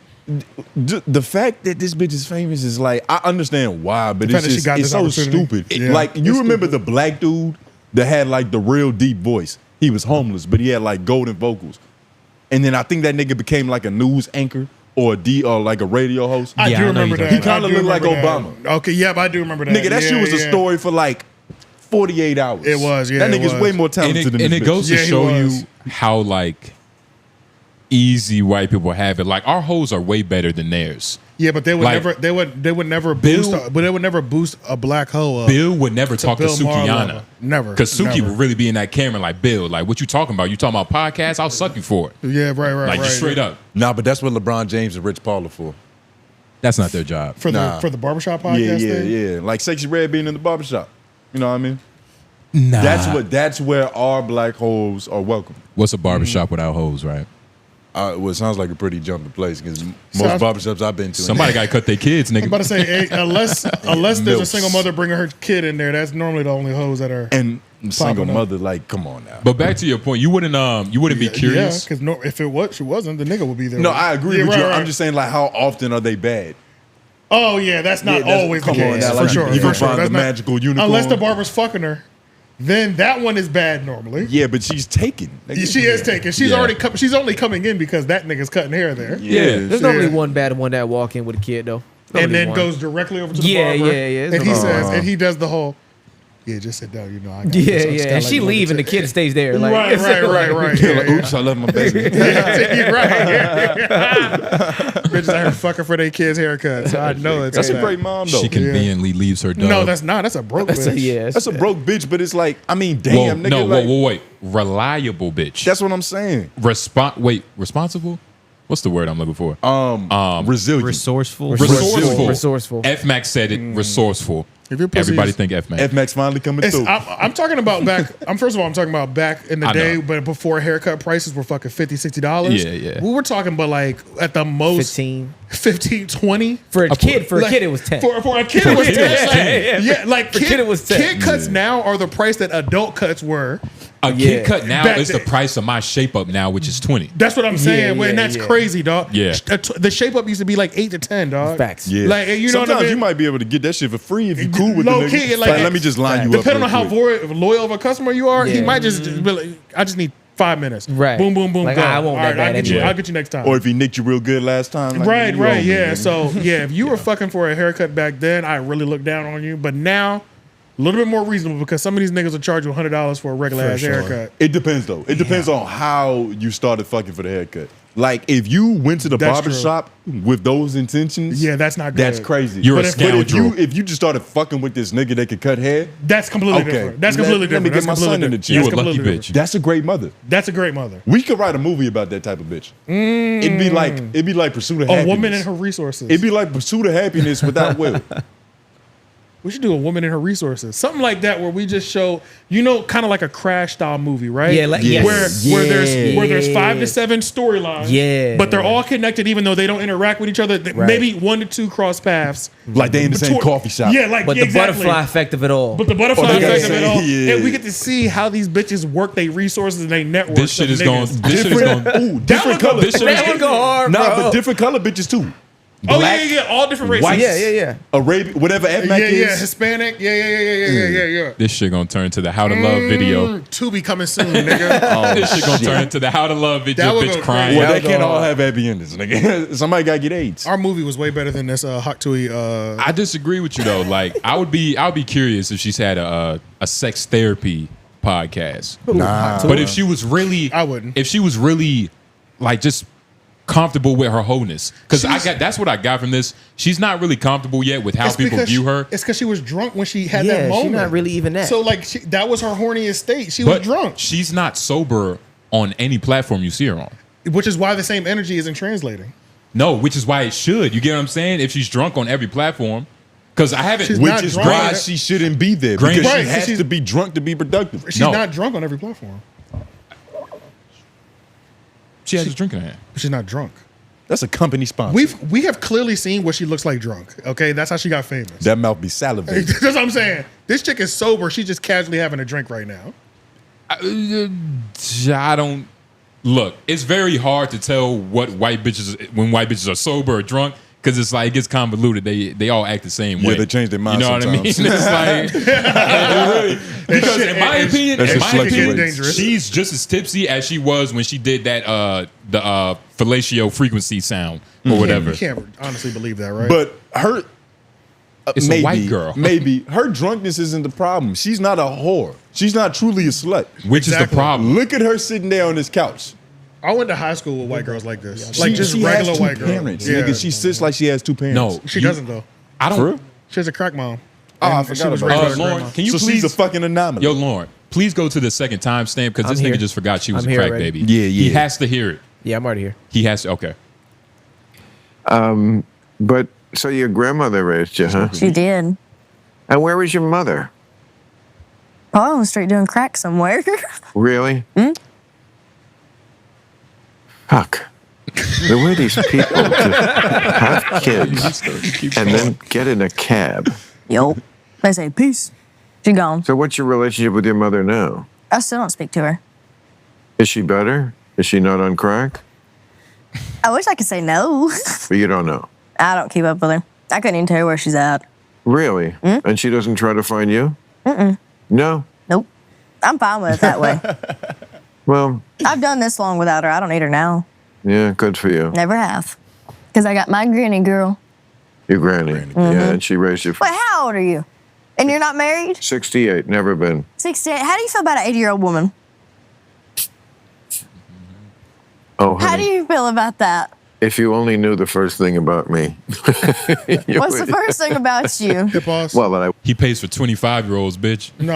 The fact that this bitch is famous is like, I understand why, but The it's fact that she just got it's this so opportunity. stupid. Yeah. Like, you It's remember stupid. the black dude that had like the real deep voice? He was homeless, but he had like golden vocals. And then I think that nigga became like a news anchor or like a radio host. I Yeah, do I know remember you that. don't. He kinda I do looked like remember Obama. that. Okay, yeah, but I do remember that. Nigga, that Yeah, shit was a yeah. story for like 48 hours. It was, yeah, That it nigga's was. way more And talented it, than and this it bitch. goes to Yeah, he show was. you how like easy white people have it. Like our hoes are way better than theirs. Yeah, but they would Like, never. They would never Bill- boost. But they would never boost a black hoe up. Bill would never talk to Bill Maher Sukiana. level. Never. Because Suki Never. would really be in that camera like, Bill, like, what you talking about? You talking about podcasts? I'll suck you for it. Yeah, right, Like, just straight up. Nah, but that's what LeBron James and Rich Paul are for. That's not their job. For Nah. the barbershop podcast thing. Yeah. Like Sexy Red being in the barbershop. You know what I mean? Nah. That's where our black hoes are welcome. What's a barbershop without hoes, right? Well, it sounds like a pretty jumping place because most Sounds- barbershops I've been to. Somebody got to cut their kids, nigga. I'm about to say, unless there's a Milfs. single mother bringing her kid in there, that's normally the only hoes that are. And single popping up. mother, like, come on now. But back to your point, you wouldn't be curious. Yeah, because if she wasn't, the nigga would be there. No, I agree Yeah, with right, you. right. I'm just saying, like, how often are they bad? Oh yeah, that's not Yeah, that's- always the come on case. now, For like, sure, you for can sure. find That's the not- magical unicorn. Unless the barber's fucking her, then that one is bad normally. Yeah, but she's taken. She is taken. She's Yeah. already she's only coming in because that nigga's cutting hair there. Yeah. There's normally one bad one that walk in with a kid though. And Normally then one. goes directly over to the Yeah, barber. yeah, yeah. And he says, and he does the whole, yeah, just sit down. You know, I got Yeah, this. I'm just yeah. kinda And she like, leave and the kid stays there. Like, right. Yeah, like, oops, I love my baby. You're right. Bitches out here fucking for their kids' haircuts. So I know it's That's a that. great mom, though. She conveniently leaves her dog. No, that's not. That's a broke That's a, bitch. yeah. That's a broke bitch, but it's like, I mean, damn, Whoa, nigga. no, like, wait. Reliable bitch. That's what I'm saying. Responsible? What's the word I'm looking for? Resilient. Resourceful. Resourceful. F-Max said it. Resourceful. If your pussy Everybody is- think F-Max. F-Max finally coming through. I'm talking about back. First of all, I'm talking about back in the I day, know. but before haircut prices were fucking $50, $60. Yeah. We were talking about like at the most 15, 20. For a kid, Like, it was 10. For a kid, it was 10. Yeah. Yeah, like For kid, it was 10. Kid cuts now are the price that adult cuts were. A kid cut now Back is the then. price of my shape up now, which is 20. That's what I'm saying, and that's yeah. crazy, dog. Yeah. The shape up used to be like 8 to 10, dog. Facts. Yeah. Like, you know Sometimes what I mean? you might be able to get that shit for free if you cool with Low the key, nigga. like, Let me just line you up. Depending on how real quick. loyal of a customer you are, he Yeah. might just be like, I just need 5 minutes. Right. Boom, boom, boom. Like, go. I won't that bad anyway. I'll get you next time. Or if he nicked you real good last time. Like, right, you owe me, yeah. nigga. So yeah, if you were fucking for a haircut back then, I really looked down on you. But now, a little bit more reasonable because some of these niggas will charge you $100 for a regular ass haircut. It depends though. It depends on how you started fucking for the haircut. Like if you went to the That's barber true. shop with those intentions, Yeah, that's not good. that's crazy. You're a But scoundrel. if you just started fucking with this nigga that could cut hair, That's completely Okay. different. That's Let- completely let me different. get That's my completely son in the different. gym. You That's a lucky completely bitch. different. that's a great mother. That's a great mother. We could write a movie about that type of bitch. It'd be like Pursuit of A Happiness. woman and her resources. It'd be like Pursuit of Happiness without Will. We should do a woman and her resources, something like that, where we just show, kind of like a Crash style movie, right? Yeah, like- Yes. where there's 5 to 7 storylines, Yeah. but they're all connected, even though they don't interact with each other. Maybe 1 to 2 cross paths, Like they in the same coffee shop. Yeah, like But the exactly. butterfly effect of it all. But the butterfly Oh, effect yeah, of it all, yeah. and we get to see how these bitches work their resources and their networks. This shit of is going. niggas. This shit is going. Ooh, different color. This shit is That would go hard, Nah, bro. but different color bitches too. Oh Black, yeah, all different races. white, yeah. Arabian, whatever ethnic yeah, is. Hispanic, yeah. This shit gonna turn to the How to Love video. To be coming soon, nigga. This shit gonna turn into the How to Love video. That would Bitch go crying. Well, Yeah, they can't go all on. have happy endings, nigga. Somebody gotta get AIDS. Our movie was way better than this 𝙿𝙾𝚃𝚃. I disagree with you though. Like I would be curious if she's had a sex therapy podcast. But if she was really, I wouldn't. If she was really like just comfortable with her wholeness, because that's what I got from this. She's not really comfortable yet with how people view her. It's because she was drunk when she had Yeah, that she moment. not really even that. So like that was her horniest state. She was But drunk, she's not sober on any platform you see her on. which is why the same energy isn't translating. No, which is why it should. You get what I'm saying? If she's drunk on every platform, because I haven't. She's Which not is drunk. why she shouldn't be there. Green- Because Right, she has she's- to be drunk to be productive. She's No. not drunk on every platform. She has a drink in her hand. She's not drunk. That's a company sponsor. We have clearly seen what she looks like drunk. Okay, that's how she got famous. That mouth be salivating. That's what I'm saying. This chick is sober. She's just casually having a drink right now. I don't look. It's very hard to tell when white bitches are sober or drunk, because it's like it gets convoluted. They all act the same way. Yeah, they change their mind You know what I mean? sometimes. It's like because in my opinion, That's just fluctuates. dangerous. she's just as tipsy as she was when she did that the fellatio frequency sound or whatever. You can't honestly believe that, right? But her, It's maybe, a white girl. maybe her drunkenness isn't the problem. She's not a whore. She's not truly a slut. Which is the Exactly. problem. Look at her sitting there on this couch. I went to high school with white girls like this, She- like just she regular has two white girls. parents, nigga. She sits like she has two parents. No, She doesn't though. I don't. For real? She has a crack mom. Oh, I And forgot she was about raised that. by her Lauren, grandma. can you So please? she's a fucking anomaly. Yo, Lauren, please go to the second timestamp because this I'm nigga here. just forgot she was I'm a here crack already. baby. Yeah, He yeah. has to hear it. Yeah, I'm already here. He has to. Okay. But so your grandmother raised you, huh? She did. And where was your mother? Oh, I was straight doing crack somewhere. Really? Fuck. The way these people just have kids and then get in a cab. Yup. They say, peace. She gone. So what's your relationship with your mother now? I still don't speak to her. Is she better? Is she not on crack? I wish I could say no. But you don't know. I don't keep up with her. I couldn't even tell you where she's at. Really? And she doesn't try to find you? No? Nope. I'm fine with it that way. Well, I've done this long without her. I don't need her now. yeah, good for you. Never have. Because I got my granny girl. Your granny. Yeah, and she raised you Wait, how old are you? And you're not married? 68, never been. 68. How do you feel about an 80-year-old woman? Oh, How do honey, you feel about that? if you only knew the first thing about me. You What's the would- first thing about you? Hip boss. Well, that I He pays for 25-year-olds, bitch. No.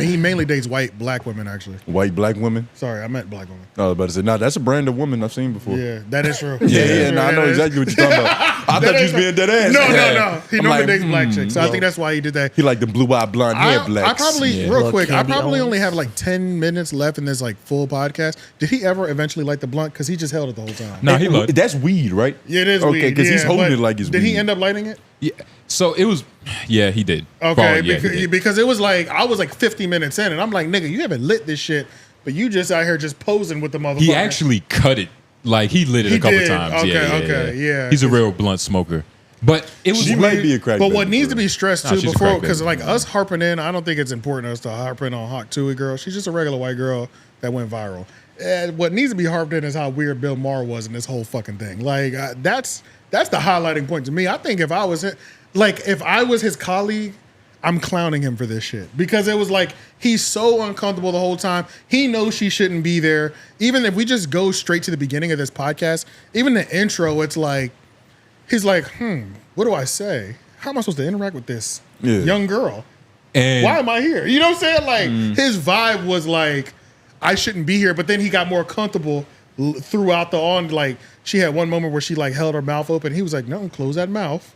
He mainly dates white black women. Actually, White black women. sorry, I meant black women. I was about to say, nah, that's a brand of woman I've seen before. Yeah, that is true. Yeah, no, I know exactly what you're talking about. I thought you was being dead ass. No. He I'm normally like, dates black chicks, so I think that's why he did that. He like the blue-eyed blonde hair I blacks. probably, Yeah. real Look, quick, I Candy probably Owens. only have like 10 minutes left in this like full podcast. Did he ever eventually light the blunt? Because he just held it the whole time. No, he looked. That's weed, right? Yeah, it is okay, weed. because he's yeah, holding but it like it's Did weed. he end up lighting it? Yeah. So it was. Yeah, he did. Okay, Yeah, he did. because it was like, I was like 50 minutes in, and I'm like, nigga, you haven't lit this shit, but you just out here just posing with the motherfucker. He actually cut it. Like he lit it He a couple did. times. Okay, yeah. He's a real blunt smoker. But it was She weird. might be a crack But baby what needs for to be real. stressed Nah, too she's a before, crack because baby. like us harping in, I don't think it's important us to harp in on Hot Tui girl. She's just a regular white girl that went viral. And what needs to be harped in is how weird Bill Maher was in this whole fucking thing. Like that's the highlighting point to me. I think if I was his colleague, I'm clowning him for this shit because it was like he's so uncomfortable the whole time. He knows she shouldn't be there. Even if we just go straight to the beginning of this podcast, even the intro, it's like he's like, what do I say? How am I supposed to interact with this young girl? And Why am I here? You know what I'm saying? Like his vibe was like, I shouldn't be here. But then he got more comfortable throughout the on. Like she had one moment where she like held her mouth open. He was like, no, close that mouth.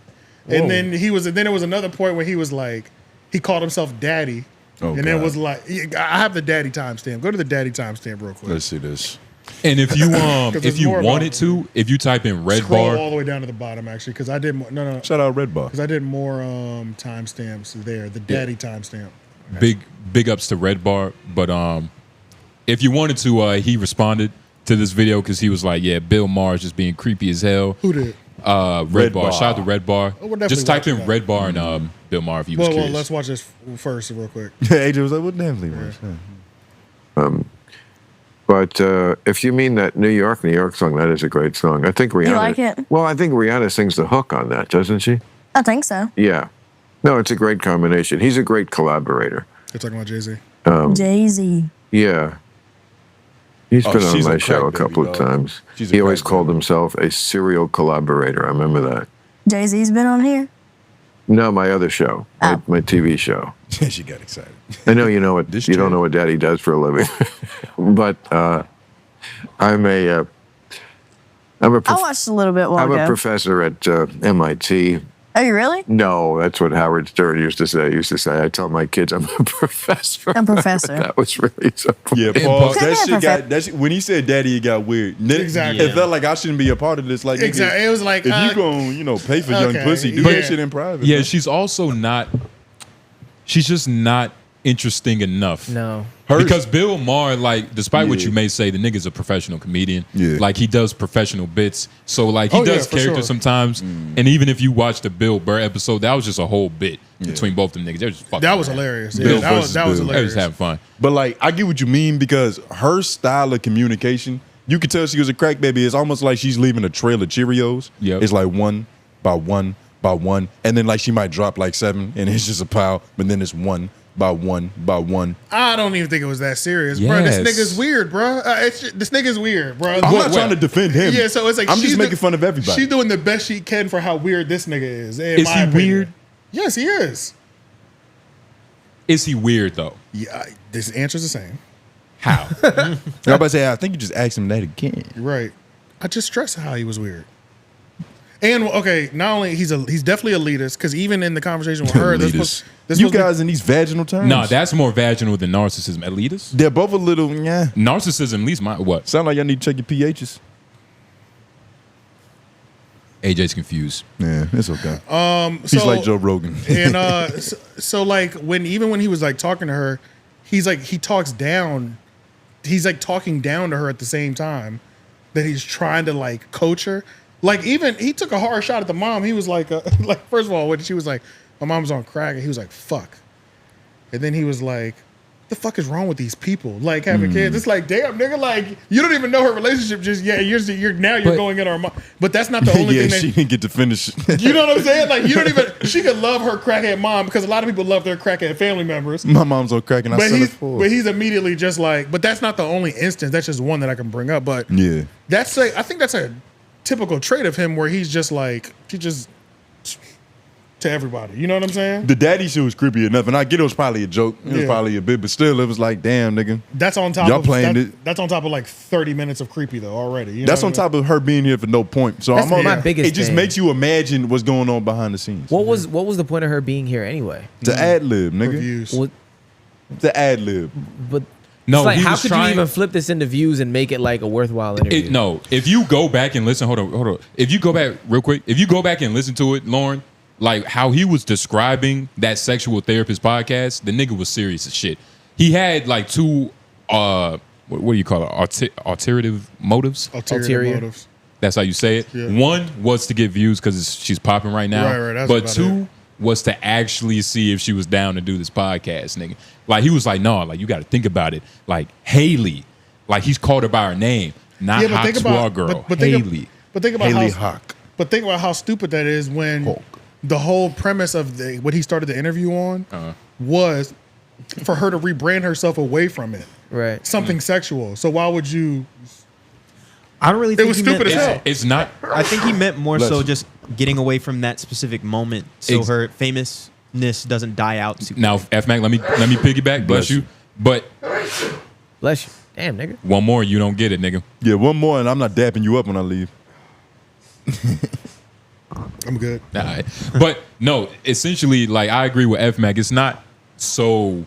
And then then it was another point where he was like, he called himself daddy. Oh, and then God. was like, I have the daddy timestamp. Go to the daddy timestamp real quick. Let's see this. And if you there's if you more wanted about- to, if you type in Red Scroll Bar, all the way down to the bottom actually, because I did more. No. Shout out Red Bar. Because I did more timestamps there. The daddy timestamp. big ups to Red Bar. But if you wanted to, he responded to this video because he was like, yeah, Bill Maher is just being creepy as hell. Who did? Red Bar. Shout out to Red Bar. Oh, we're definitely Just type watching in that. Red Bar and Bill Maher if you was Well, curious. let's watch this first real quick. AJ was like, what definitely was. But if you mean that New York song, that is a great song. I think Rihanna. like it? Well, I think Rihanna sings the hook on that, doesn't she? I think so. Yeah. No, it's a great combination. He's a great collaborator. They're talking about Jay-Z. Jay-Z. Yeah. He's Oh, been on she's my a show a crack baby, couple of dog. times. She's a He always crack called baby. himself a serial collaborator. I remember that. Jay-Z's been on here? No, my other show, my TV show. She got excited. I know you know what This you don't chick. know what Daddy does for a living, but I'm a I watched a little bit while I'm a ago. professor at MIT. Are you really? No, that's what Howard Stern used to say. He used to say, I tell my kids I'm a professor. A professor. That was really so funny. Yeah, pause. Could be That a shit perfect- got that shit, when he said daddy, it got weird. Exactly. It felt like I shouldn't be a part of this. Like, nigga, Exactly. It was like, if you gonna, pay for young okay, pussy, do yeah. that shit in private. yeah, man. she's also not. She's just not interesting enough. No. Because Bill Maher, like, despite what Yeah. you may say, the nigga's a professional comedian. Yeah. Like, he does professional bits. So, like, he Oh, yeah, does for characters sure. sometimes. And even if you watch the Bill Burr episode, that was just a whole bit between both them niggas. They were just fucking that was around. hilarious. Bill Yeah, that was versus that was Bill. They hilarious. was having fun. But like, I get what you mean because her style of communication, you could tell she was a crack baby. It's almost like she's leaving a trail of Cheerios. Yep. It's like one by one by one, and then like she might drop like 7, and it's just a pile. But then it's one by one. I don't even think it was that serious, bro. This nigga's weird, bro. This nigga's weird, bro. I'm not trying to defend him. Yeah, so it's like I'm just making fun of everybody. She's doing the best she can for how weird this nigga is. Is he weird? Yes, he is. Is he weird though? Yeah, this answer's the same. How? I'm about to say, I think you just asked him that again. Right. I just stressed how he was weird. And okay, not only he's definitely elitist because even in the conversation with her, this you guys in these vaginal terms? No, that's more vaginal than narcissism. Elitist? They're both a little, yeah. Narcissism, at least my what? Sound like y'all need to check your pHs. AJ's confused. Yeah, it's okay. He's like Joe Rogan. And so like when he was like talking to her, he's like he talks down. He's like talking down to her at the same time that he's trying to like coach her. Like even he took a hard shot at the mom. He was like first of all when she was like my mom's on crack and he was like fuck, and then he was like the fuck is wrong with these people like having kids. It's like damn nigga, like you don't even know her relationship just yet. You're going in our mom. But that's not the only thing. She didn't get to finish. You know what I'm saying? Like you don't even. She could love her crackhead mom because a lot of people love their crackhead family members. My mom's on crack and I sell it for. But he's immediately just like. But that's not the only instance. That's just one that I can bring up. But yeah, I think that's a typical trait of him where he's just like he just to everybody. You know what I'm saying? The daddy shit was creepy enough, and I get it was probably a joke. It was probably a bit, but still, it was like, damn, nigga. That's on top. Y'all playing it. That's on top of like 30 minutes of creepy though already. You That's know on top of her being here for no point. So That's I'm on my biggest It just thing. makes you imagine what's going on behind the scenes. What was the point of her being here anyway? To ad lib, nigga. Reviews. To ad lib. But No, it's like he how was could trying- you even flip this into views and make it like a worthwhile interview? No, if you go back and listen, hold on. If you go back real quick, if you go back and listen to it, Lauren, like how he was describing that sexual therapist podcast, the nigga was serious as shit. He had like two, what do you call it? Alternative motives? Ulterior motives. That's how you say it. Yeah. One was to get views because she's popping right now. Right, that's but about two it. was to actually see if she was down to do this podcast, nigga. Like he was like, no, like you got to think about it. Like Haley, like he's called her by her name, not Hawk Squaw Girl. Haley. But think about Haley how Hawk. But think about how stupid that is when the whole premise of what he started the interview on was for her to rebrand herself away from it. Right. Something sexual. So why would you? I don't really think was he stupid meant as hell. It's not. I think he meant more Bless so you. just getting away from that specific moment so her famousness doesn't die out. Super Now, F Mac, let me piggyback. Bless you. But Bless you. Damn, nigga. one more, you don't get it, nigga. Yeah, one more, and I'm not dapping you up when I leave. I'm good. All right. But no, essentially, like I agree with F Mac. It's not so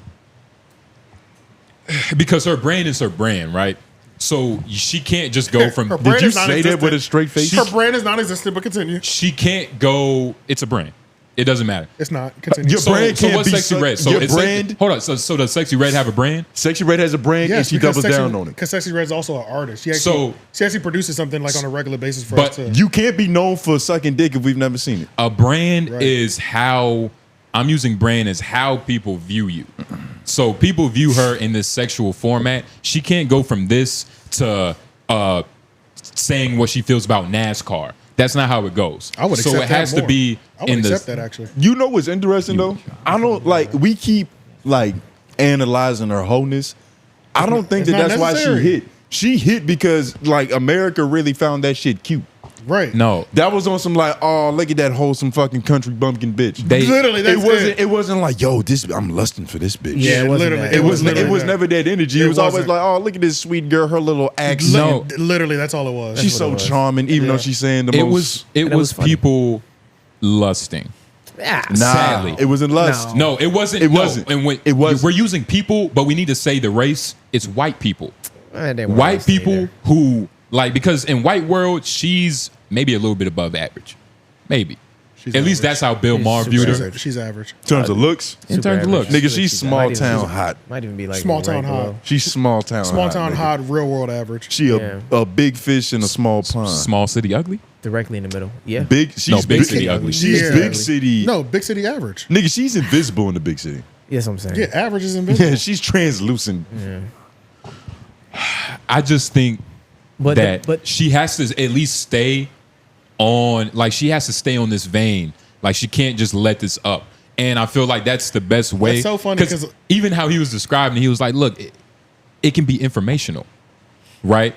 because her brand is her brand, right? So she can't just go from. Her brand Did you is say that non-existent. with a straight face? Her brand is non-existent, but continue. She can't go. It's a brand. It doesn't matter. It's not. Continue. Your brand so can't what's be Sexy so- Red? So your it's brand- hold on. So does Sexy Red have a brand? Sexy Red has a brand, and she doubles down on it. Because Sexy Red's also an artist. She actually produces something like on a regular basis for us too. You can't be known for sucking dick if we've never seen it. A brand is how I'm using brand as how people view you. So people view her in this sexual format. She can't go from this to saying what she feels about NASCAR. That's not how it goes. I would so accept it has that to more. be I would in the accept that actually. You know what's interesting though? I don't like we keep like analyzing her wholeness. I don't think it's that not that's why she necessary. hit. She hit because like America really found that shit cute. Right. No. That was on some like, oh, look at that wholesome fucking country bumpkin bitch. Literally, that's it wasn't like, yo, this I'm lusting for this bitch. Yeah, it wasn't literally. that. It was literally that. never that energy. It It was always wasn't. like, oh, look at this sweet girl, her little accent. No. Literally, that's all it was. She's so charming, even though she's saying the It most. was was funny. people lusting. Yeah. Nah, Sadly. it wasn't lust. No, it wasn't. It no. wasn't. And when It wasn't. we're using people, but we need to say the race. It's white people. I didn't want White to stay people there. who like because in white world she's maybe a little bit above average, maybe. She's At least average. that's how Bill Maher super viewed her. average. She's average. In terms of looks, In Super terms of average. looks, nigga, she's small town hot. Might even be like Small town right hot. below. She's small town Small hot. town nigga. hot, real world average. She Yeah. a big fish in a small pond. small city ugly. Directly in the middle. Yeah. Big. She's No, big city ugly. She's Yeah. big city. No, big city average. Nigga, she's invisible in the big city. Yes, I'm saying. Yeah, average is invisible. Yeah, she's translucent. I just think But that but she has to at least stay on. Like she has to stay on this vein. Like she can't just let this up. And I feel like that's the best way. That's so funny because even how he was describing, he was like, look, it can be informational, right?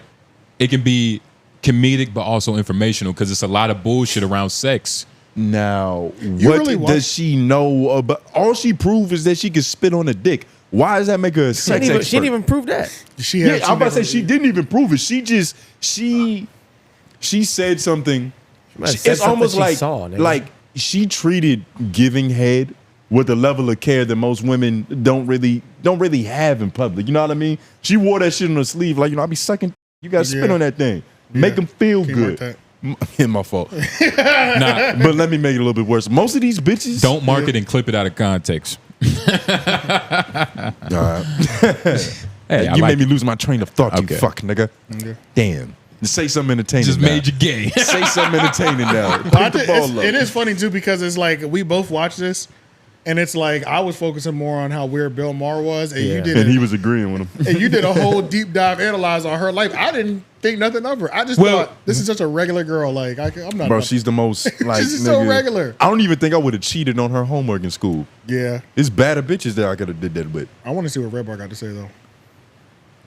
It can be comedic, but also informational because it's a lot of bullshit around sex. Now, You what really does she know about? All she proved is that she can spit on a dick. Why does that make her a sex expert? She didn't even prove that. I'm about to say she didn't even prove it. She said something. It's almost like she treated giving head with a level of care that most women don't really have in public. You know what I mean? She wore that shit on her sleeve, like, I be sucking. You got to spit on that thing. Make them feel good. My fault. Nah, but let me make it a little bit worse. Most of these bitches don't mark it and clip it out of context. All right. Hey, you made me lose my train of thought. You fuck nigga. Okay. Damn. Say something entertaining. Just now. made you gay. Say something entertaining now. But it is funny too because it's like we both watched this, and it's like I was focusing more on how weird Bill Maher was, and you did, and he was agreeing with him. And you did a whole deep dive analyze on her life. I didn't think nothing of her. I just thought this is just a regular girl. Like I'm not. Bro, she's the most like. She's so regular. I don't even think I would have cheated on her homework in school. Yeah, it's badder bitches that I could have did that with. I want to see what Red Bar got to say though.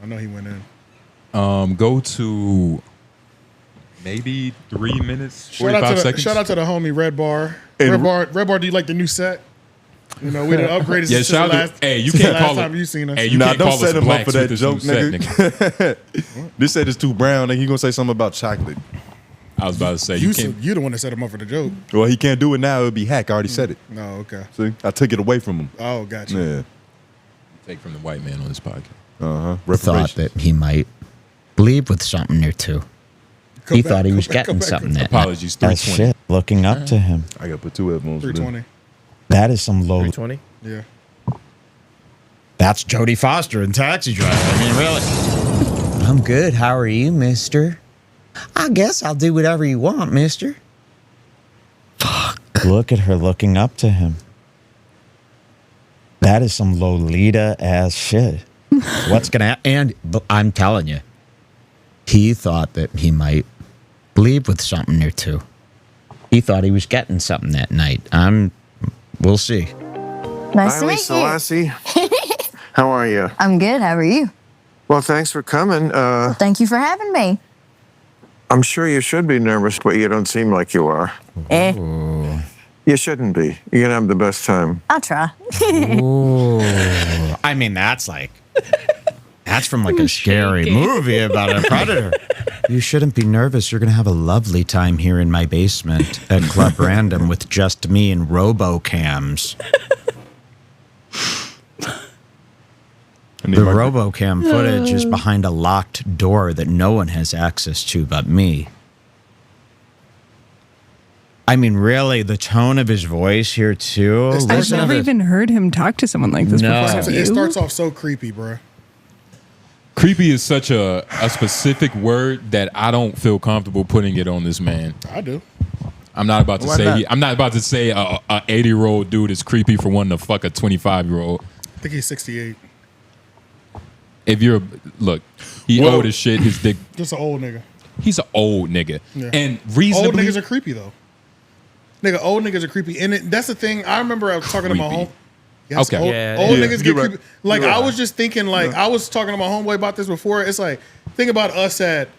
I know he went in. Go to maybe 3 minutes, 45 seconds. Shout out to the homie Red Bar. And Red Bar, do you like the new set? We done upgraded since the last. Hey, you can't call time it. you seen us. Hey, you can't don't call set us him up blacks for that with this joke, new set, nigga. This set is too brown. Nigga, he gonna say something about chocolate. I was about to say you the one that set him up for the joke. Well, he can't do it now. It'll be hack. I already said it. No, okay. See, I took it away from him. Oh, gotcha. Yeah. Take from the white man on this podcast. Thought that he might bleed with something or two. He thought he was getting something that Apologies, night. 320. Shit, looking up to him. I got to put 2 headphones. 320. That is some low. 320? Yeah. That's Jodie Foster in Taxi Driver. I mean, really. I'm good. How are you, mister? I guess I'll do whatever you want, mister. Fuck. Look at her looking up to him. That is some Lolita ass shit. What's gonna happen? And I'm telling you, he thought that he might bleed with something or two. He thought he was getting something that night. We'll see. Nice to meet you. Selassie. How are you? I'm good. How are you? Well, thanks for coming. Thank you for having me. I'm sure you should be nervous, but you don't seem like you are. You shouldn't be. You're gonna have the best time. I'll try. I mean, that's from like a scary movie about a predator. You shouldn't be nervous. You're going to have a lovely time here in my basement at Club Random with just me and RoboCams. The RoboCam footage is behind a locked door that no one has access to but me. I mean, really, the tone of his voice here, too. I've never even heard him talk to someone like this before. It starts off so creepy, bro. Creepy is such a specific word that I don't feel comfortable putting it on this man. I do. I'm not about to I'm not about to say a 80-year-old dude is creepy for wanting to fuck a 25-year-old. I think he's 68. If you're he old as shit. His dick. Just an old nigga. He's an old nigga, Yeah. and reasonably Old niggas are creepy though. Nigga, old niggas are creepy, and that's the thing. I remember I was talking to my home. Yes, Okay. Old niggas get creepy. Like I was just thinking, I was talking to my homeboy about this before. It's like, think about us at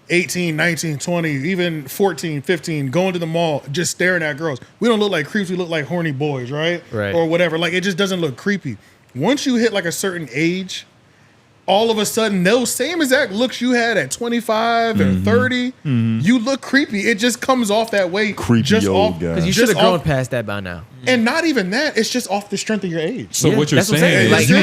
18, 19, 20, even 14, 15, going to the mall, just staring at girls. We don't look like creeps. We look like horny boys, right? Right. Or whatever. Like, it just doesn't look creepy. Once you hit like a certain age, all of a sudden, those same exact looks you had at 25 or 30, you look creepy. It just comes off that way. Creepy just old off, guy. Because you should have grown past that by now. And not even that. It's just off the strength of your age. So what you're that's what I'm saying saying. is, Like, you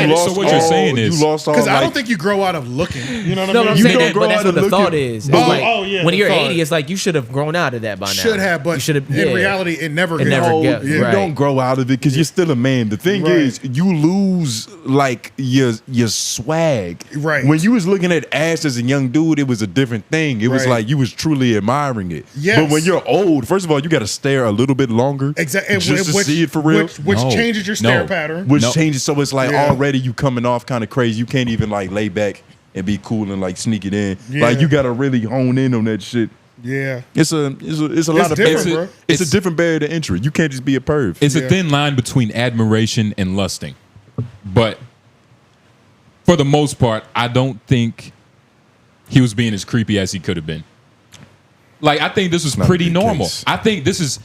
lost all. Because I don't think you grow out of looking. You know what No, I but mean? I'm You saying don't that, grow but that's out what of the thought looking. is. It's Oh, like, oh, yeah, when the you're thought. 80, it's like you should have grown out of that by now. Should have, but you should have. in reality, it never gets never old. gets- You Right. don't grow out of it because you're still a man. The thing Right. is, you lose like your swag. Right. When you was looking at ass as a young dude, it was a different thing. It was Right. like you was truly admiring it. Yes. But when you're old, first of all, you got to stare a little bit longer. Exactly. Just to see it for real. Which No. changes your stare No. pattern. Which changes, so it's like Yeah. already you coming off kind of crazy. You can't even like lay back and be cool and like sneak it in. Yeah. Like you got to really hone in on that shit. Yeah. It's a lot of different, it's a different barrier to entry. You can't just be a perv. It's a thin line between admiration and lusting. But for the most part, I don't think he was being as creepy as he could have been. Like, I think this was pretty normal. I think this is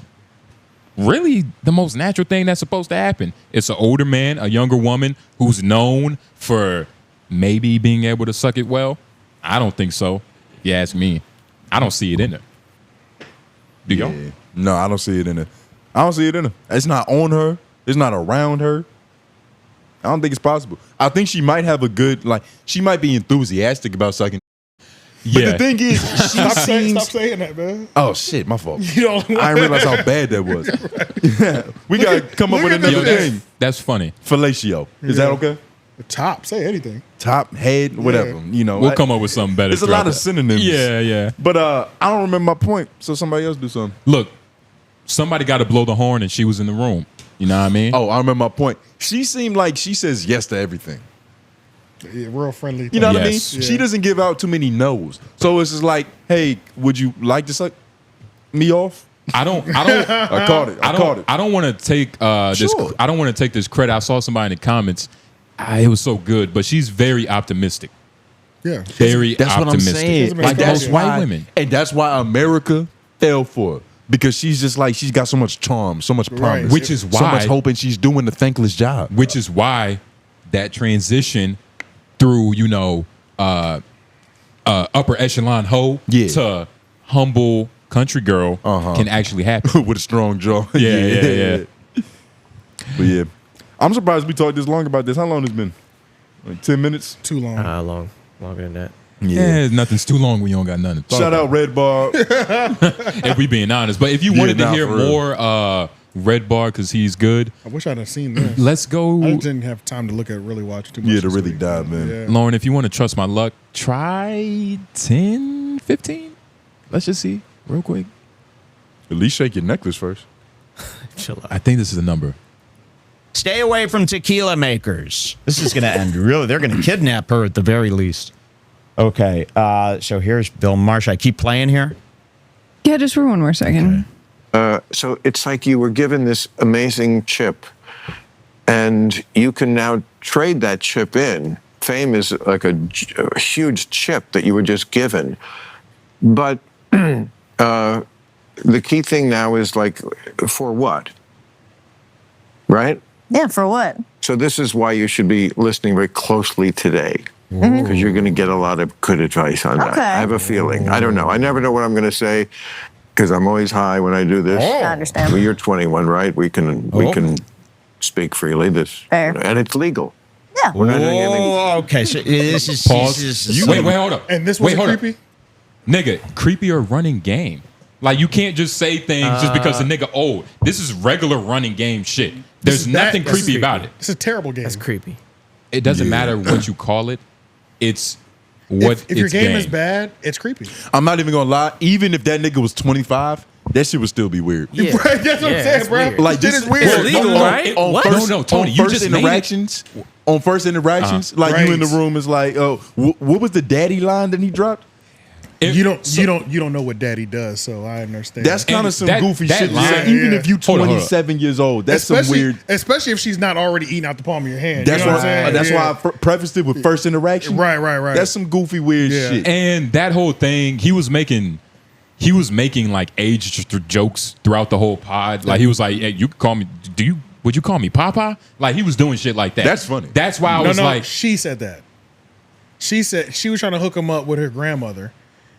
really the most natural thing that's supposed to happen. It's an older man, a younger woman who's known for maybe being able to suck it well. I don't think so. If you ask me, I don't see it in her. Do y'all? Yeah. No, I don't see it in her. I don't see it in her. It's not on her. It's not around her. I don't think it's possible. I think she might have a good, like, she might be enthusiastic about sucking. But the thing is, she Stop seems. saying that, man. Oh shit, my fault. You don't I didn't realize how bad that was. We gotta come up with another thing. That's funny. Fellatio. Is that okay? The top. Say anything. Top, head, whatever. Yeah. You know, We'll come up with something better. There's a lot of synonyms. Yeah, yeah. But I don't remember my point, so somebody else do something. Look, somebody got to blow the horn, and she was in the room. You know what I mean? Oh, I remember my point. She seemed like she says yes to everything. Yeah, real friendly. You know what I mean? Yes. Yeah. She doesn't give out too many no's. So it's just like, hey, would you like to suck me off? I don't. I caught it. I don't want to take this. Sure. I don't want to take this credit. I saw somebody in the comments. It was so good, but she's very optimistic. Yeah. Very That's optimistic. what I'm saying. Like that's most why, white women. And that's why America fell for her. Because she's just like, she's got so much charm, so much promise. Which is so much why- hope, and she's doing the thankless job. Which is why that transition through, you know, upper echelon hoe to humble country girl can actually happen. With a strong jaw. Yeah. But yeah. I'm surprised we talked this long about this. How long has it been? Like 10 minutes? Too long. Longer than that. Yeah, nothing's too long when you don't got nothing. to talk Shout about. out Red Bar. If we being honest. But if you wanted to hear more Red Bar because he's good, I wish I'd have seen this. let's go. I didn't have time to look at really watch too much. Yeah, to this really week. dive in. Yeah. Lauren, if you want to trust my luck, try 10, 15. Let's just see real quick. At least shake your necklace first. Chill out. I think this is the number. Stay away from tequila makers. This is going to end really. They're going to kidnap her at the very least. Okay, so here's Bill Marsh. I keep playing here. Yeah, just for one more second. So it's like you were given this amazing chip, and you can now trade that chip in. Fame is like a huge chip that you were just given. But the key thing now is like, for what? Right? Yeah, for what? So this is why you should be listening very closely today, because you're going to get a lot of good advice on that. Okay. I have a feeling. I don't know. I never know what I'm going to say, because I'm always high when I do this. I understand. Well, you're 21, right? We can speak freely. Fair. And it's legal. Yeah. We're not doing anything. Oh, okay. So this is Pause. Wait, hold up. And this was hold up. creepy? Nigga, creepy or running game. Like, you can't just say things just because the nigga old. This is regular running game shit. There's nothing creepy about it. It's a terrible game. That's creepy. It doesn't matter what you call it. It's what If your it's game is bad, it's creepy. I'm not even going to lie. Even if that nigga was 25, that shit would still be weird. Right, that's what I'm saying, bro. weird. Like, Shit this is weird. It's illegal, right? On What? first, No, Tony, on you first just made it. interactions, on first interactions, like you in the Right. room is like, oh, what was the daddy line that he dropped? You don't know what daddy does, so I understand. That's kind of some goofy that shit. to line- say, even Yeah. if you Hold on, 27 years old, that's some weird. Especially if she's not already eating out the palm of your hand. That's you know why. what I'm saying? That's Yeah. why I prefaced it with first interaction. Right. That's some goofy weird Yeah. shit. And that whole thing, he was making like age jokes throughout the whole pod. Like, he was like, hey, you can call me, would you call me Papa? Like, he was doing shit like that. That's funny. That's why I was like, she said that. She said she was trying to hook him up with her grandmother,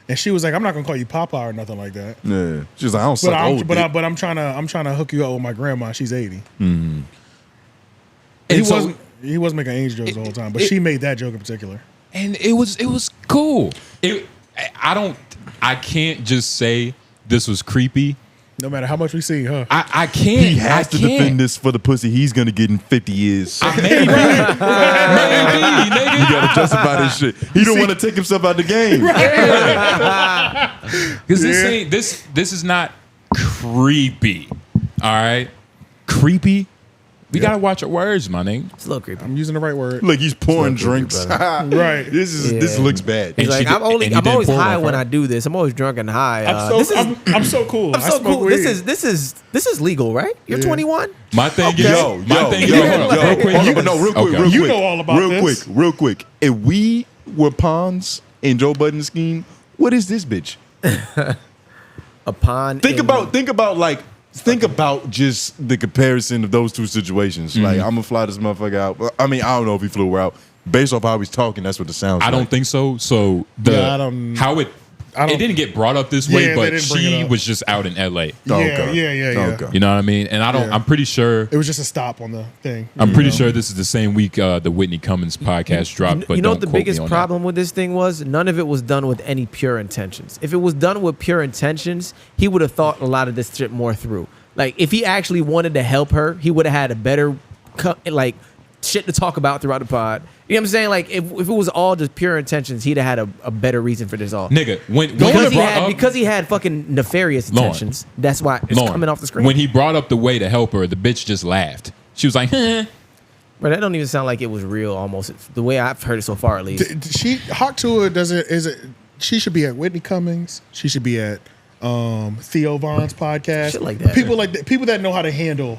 and she was like, "I'm not gonna call you Papa or nothing like that." Yeah, she's like, I don't suck old dick. But I'm trying to hook you up with my grandma. She's 80. Mm-hmm. He wasn't making age jokes the whole time, but she made that joke in particular. and it was cool. I can't just say this was creepy. No matter how much we see, huh? I can't. He has to defend this for the pussy he's gonna get in 50 years. Maybe, nigga. You gotta justify this shit. He don't want to take himself out the game. Because this is not creepy. All right, creepy. We gotta watch our words, my nigga. It's a little creepy. I'm using the right word. Look, he's pouring drinks. Right. This looks bad. He's like, I'm always high off when her. I do this. I'm always drunk and high. I'm so cool. I'm so cool. This is legal, right? You're 21. My thing is, Yo, real quick. all about this. Real quick. If we were pawns in Joe Budden's scheme, what is this bitch? A pawn. Think about just the comparison of those two situations. Like, I'm gonna fly this motherfucker out. I mean, I don't know if he flew her out. Based off how he's talking, that's what the sounds. I don't think so. So it didn't get brought up this way, they but didn't bring it she up. was just out in L.A. Yeah. You know what I mean? And I'm pretty sure It was just a stop on the thing. I'm pretty sure this is the same week the Whitney Cummings podcast dropped. But You know don't what the quote me biggest on problem with this thing was? None of it was done with any pure intentions. If it was done with pure intentions, he would have thought a lot of this shit more through. Like, if he actually wanted to help her, he would have had a better shit to talk about throughout the pod. You know what I'm saying? Like, if it was all just pure intentions, he'd have had a better reason for this all. Nigga, because he had fucking nefarious intentions. That's why it's coming off the screen. When he brought up the way to help her, the bitch just laughed. She was like, But that don't even sound like it was real. Almost the way I've heard it so far, at least. She should be at Whitney Cummings. She should be at Theo Von's podcast. Shit like that. People that know how to handle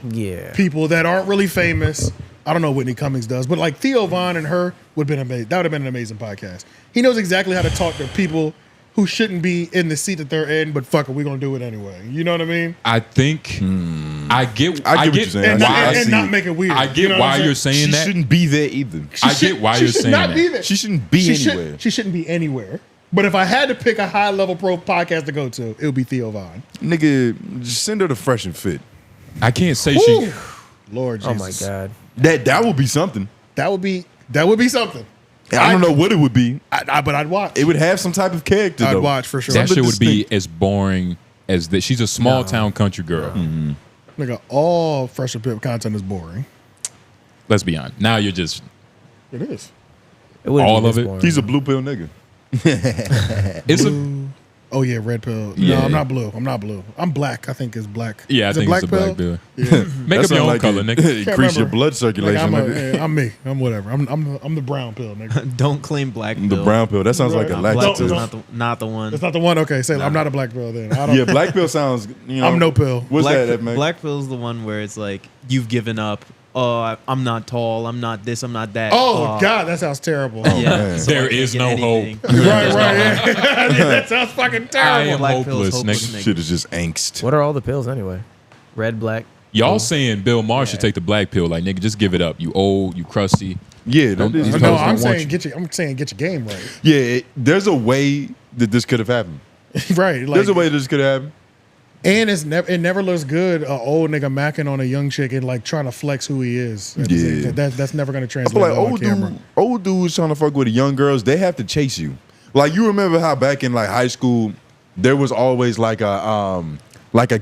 people that aren't really famous. I don't know what Whitney Cummings does, but like Theo Von and her would have been amazing. That would have been an amazing podcast. He knows exactly how to talk to people who shouldn't be in the seat that they're in, but fuck it, we're gonna do it anyway. You know what I mean? I think I get what you're saying. And not make it weird. I get why you're saying that. She shouldn't be there either. I get why you're saying not that. Be there. She shouldn't be anywhere. She shouldn't be anywhere. But if I had to pick a high level pro podcast to go to, it would be Theo Von. Nigga, just send her to Fresh and Fit. I can't say she. Lord Jesus. Oh my God. That would be something. That would be something. I don't know what it would be. But I'd watch. It would have some type of character. I'd though. watch for sure. That shit would be as boring as that. She's a small town country girl. Nigga, all Fresh and Pip content is boring. Let's be honest. Now you're just. It is. All of it. Boring. He's a blue pill nigga. It's Oh yeah, red pill. Yeah. No, I'm not blue. I'm black. I think it's black. Yeah, I is think black it's a black pill. Yeah. Make up your own color, nigga. Increase your blood circulation. I'm me. I'm whatever. I'm the brown pill, nigga. Don't claim black pill. The brown pill. That sounds like a Black laxative. pill's not the one. It's not the one. Okay, say I'm not a black pill then. I don't, Yeah, black pill sounds. You know, I'm no pill. What's black, that, man? Black pill's the one where it's like you've given up. Oh, I'm not tall. I'm not this. I'm not that. Oh God, that sounds terrible. Yeah, so There I can't is get no anything. hope. Right. Yeah, that sounds fucking I terrible. am Black pill's hopeless, hopeless, nigga. Shit is just angst. What are all the pills anyway? Red, black. Y'all saying Bill Maher should take the black pill? Like, nigga, just give it up. You old, you crusty. Yeah, Don't- that is- these No, folks I'm don't want saying get your game right. Yeah, there's a way that this could have happened. Right. Like, There's a way this could have happened. and it never looks good. An old nigga macking on a young chick and like trying to flex who he is. Yeah. That's never gonna I translate feel like well on camera. old dudes trying to fuck with the young girls, they have to chase you. Like, you remember how back in like high school, there was always like a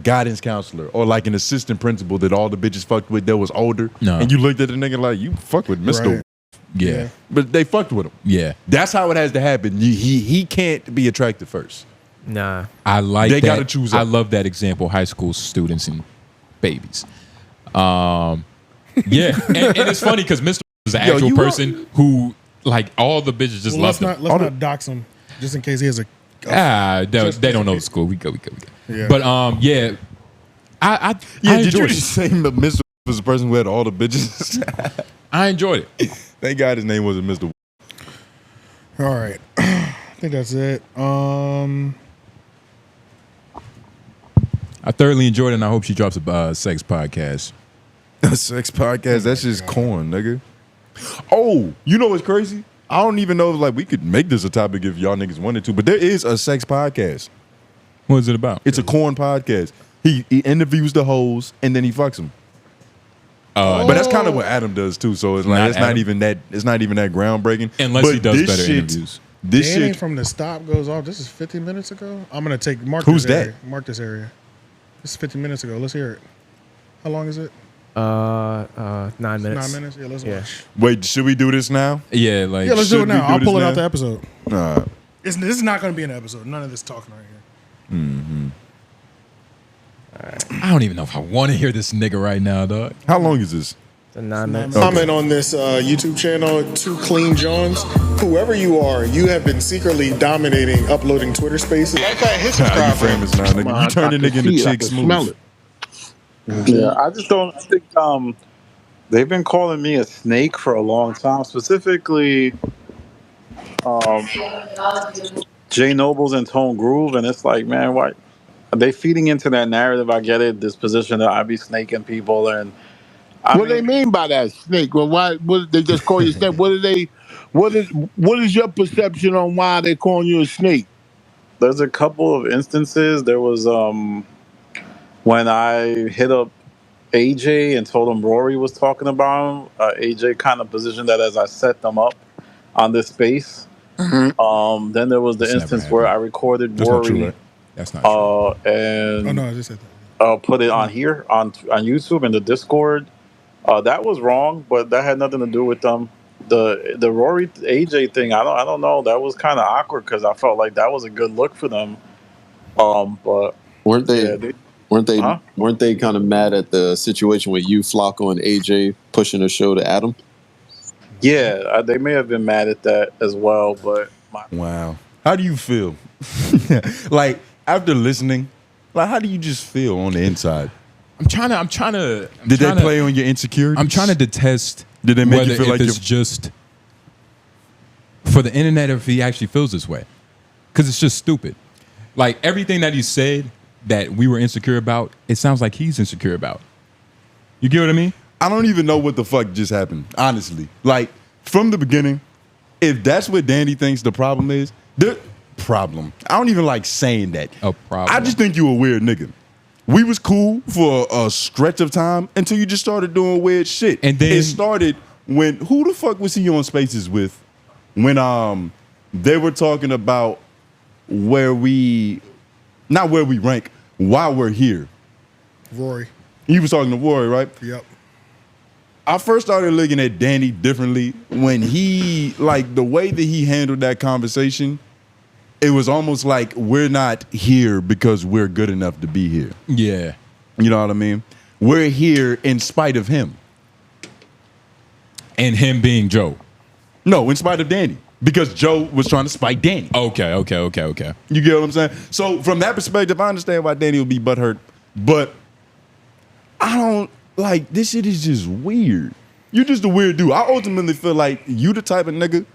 guidance counselor or like an assistant principal that all the bitches fucked with that was older. No. And you looked at the nigga like, you fuck with Mr. Right. Yeah. But they fucked with him. Yeah. That's how it has to happen. He can't be attractive first. Nah. I like They that. gotta choose I up. love that example, high school students and babies. Yeah. and it's funny because Mr. is an actual you person who, like, all the bitches just Well, love him. let's not dox him just in case he has a. They don't know the school. We go. Yeah. But yeah, I Did enjoyed you it. just say that Mr. was the person who had all the bitches? I enjoyed it. Thank God his name wasn't Mr. All right. I think that's it. I thoroughly enjoyed it, and I hope she drops a sex podcast. A sex podcast? That's just corn, nigga. Oh, you know what's crazy? I don't even know if like we could make this a topic if y'all niggas wanted to, but there is a sex podcast. What is it about? It's a corn podcast. He interviews the hoes and then he fucks them. But that's kind of what Adam does too. So it's like Not it's not even that groundbreaking. Unless but he does this better shit, interviews. This Danny shit. from the stop goes off. This is 15 minutes ago. I'm gonna take Who's this that? area. Mark this area. This is 15 minutes ago. Let's hear it. How long is it? 9 minutes. 9 minutes. Yeah, let's watch. Wait, should we do this now? Yeah, like Yeah, let's do it should we now. I'll this pull it now? out the episode. Nah. This is not gonna be an episode. None of this talking right here. Mm-hmm. I don't even know if I want to hear this nigga right now, dog. How long is this? Comment on this YouTube channel, Two Clean Johns. Whoever you are, you have been secretly dominating uploading Twitter Spaces. How you famous now, nigga? You turn the nigga into Chick Smooth. Yeah, I just don't think they've been calling me a snake for a long time. Specifically, Jay Nobles and Tone Groove, and it's like, man, why are they feeding into that narrative? I get it, this position that I be snaking people, and what do they mean by that, snake? Well, why? What they just call you snake? What do they? What is your perception on why they calling you a snake? There's a couple of instances. There was when I hit up AJ and told him Rory was talking about him. AJ kind of positioned that as I set them up on this space. Mm-hmm. Then there was the instance where I recorded That's Rory. not true, right? That's not true. And Oh no, I just said that. Put it on here on YouTube in the Discord. That was wrong, but that had nothing to do with them. The Rory AJ thing, I don't know. That was kind of awkward because I felt like that was a good look for them. But weren't they? Yeah, weren't they kind of mad at the situation with you, Flacco, and AJ pushing the show to Adam? Yeah, they may have been mad at that as well. But Wow, how do you feel? Like after listening, like how do you just feel on the inside? I'm trying to. Did they play on your insecurities? I'm trying to detest. Did they make whether you feel if like it's just for the internet, or if he actually feels this way, because it's just stupid. Like everything that he said that we were insecure about, it sounds like he's insecure about. You get what I mean? I don't even know what the fuck just happened, honestly. Like from the beginning, if that's what Danny thinks the problem is, the problem. I don't even like saying that. A problem. I just think you a weird nigga. We was cool for a stretch of time until you just started doing weird shit. And then it started when who the fuck was he on Spaces with? When they were talking about not where we rank, why we're here. Rory. He was talking to Rory, right? Yep. I first started looking at Danny differently when he, like, the way that he handled that conversation, it was almost like we're not here because we're good enough to be here. Yeah. You know what I mean? We're here in spite of him. And him being Joe. No, in spite of Danny. Because Joe was trying to spite Danny. Okay. You get what I'm saying? So from that perspective, I understand why Danny would be butthurt. But I don't, like, this shit is just weird. You're just a weird dude. I ultimately feel like you the type of nigga,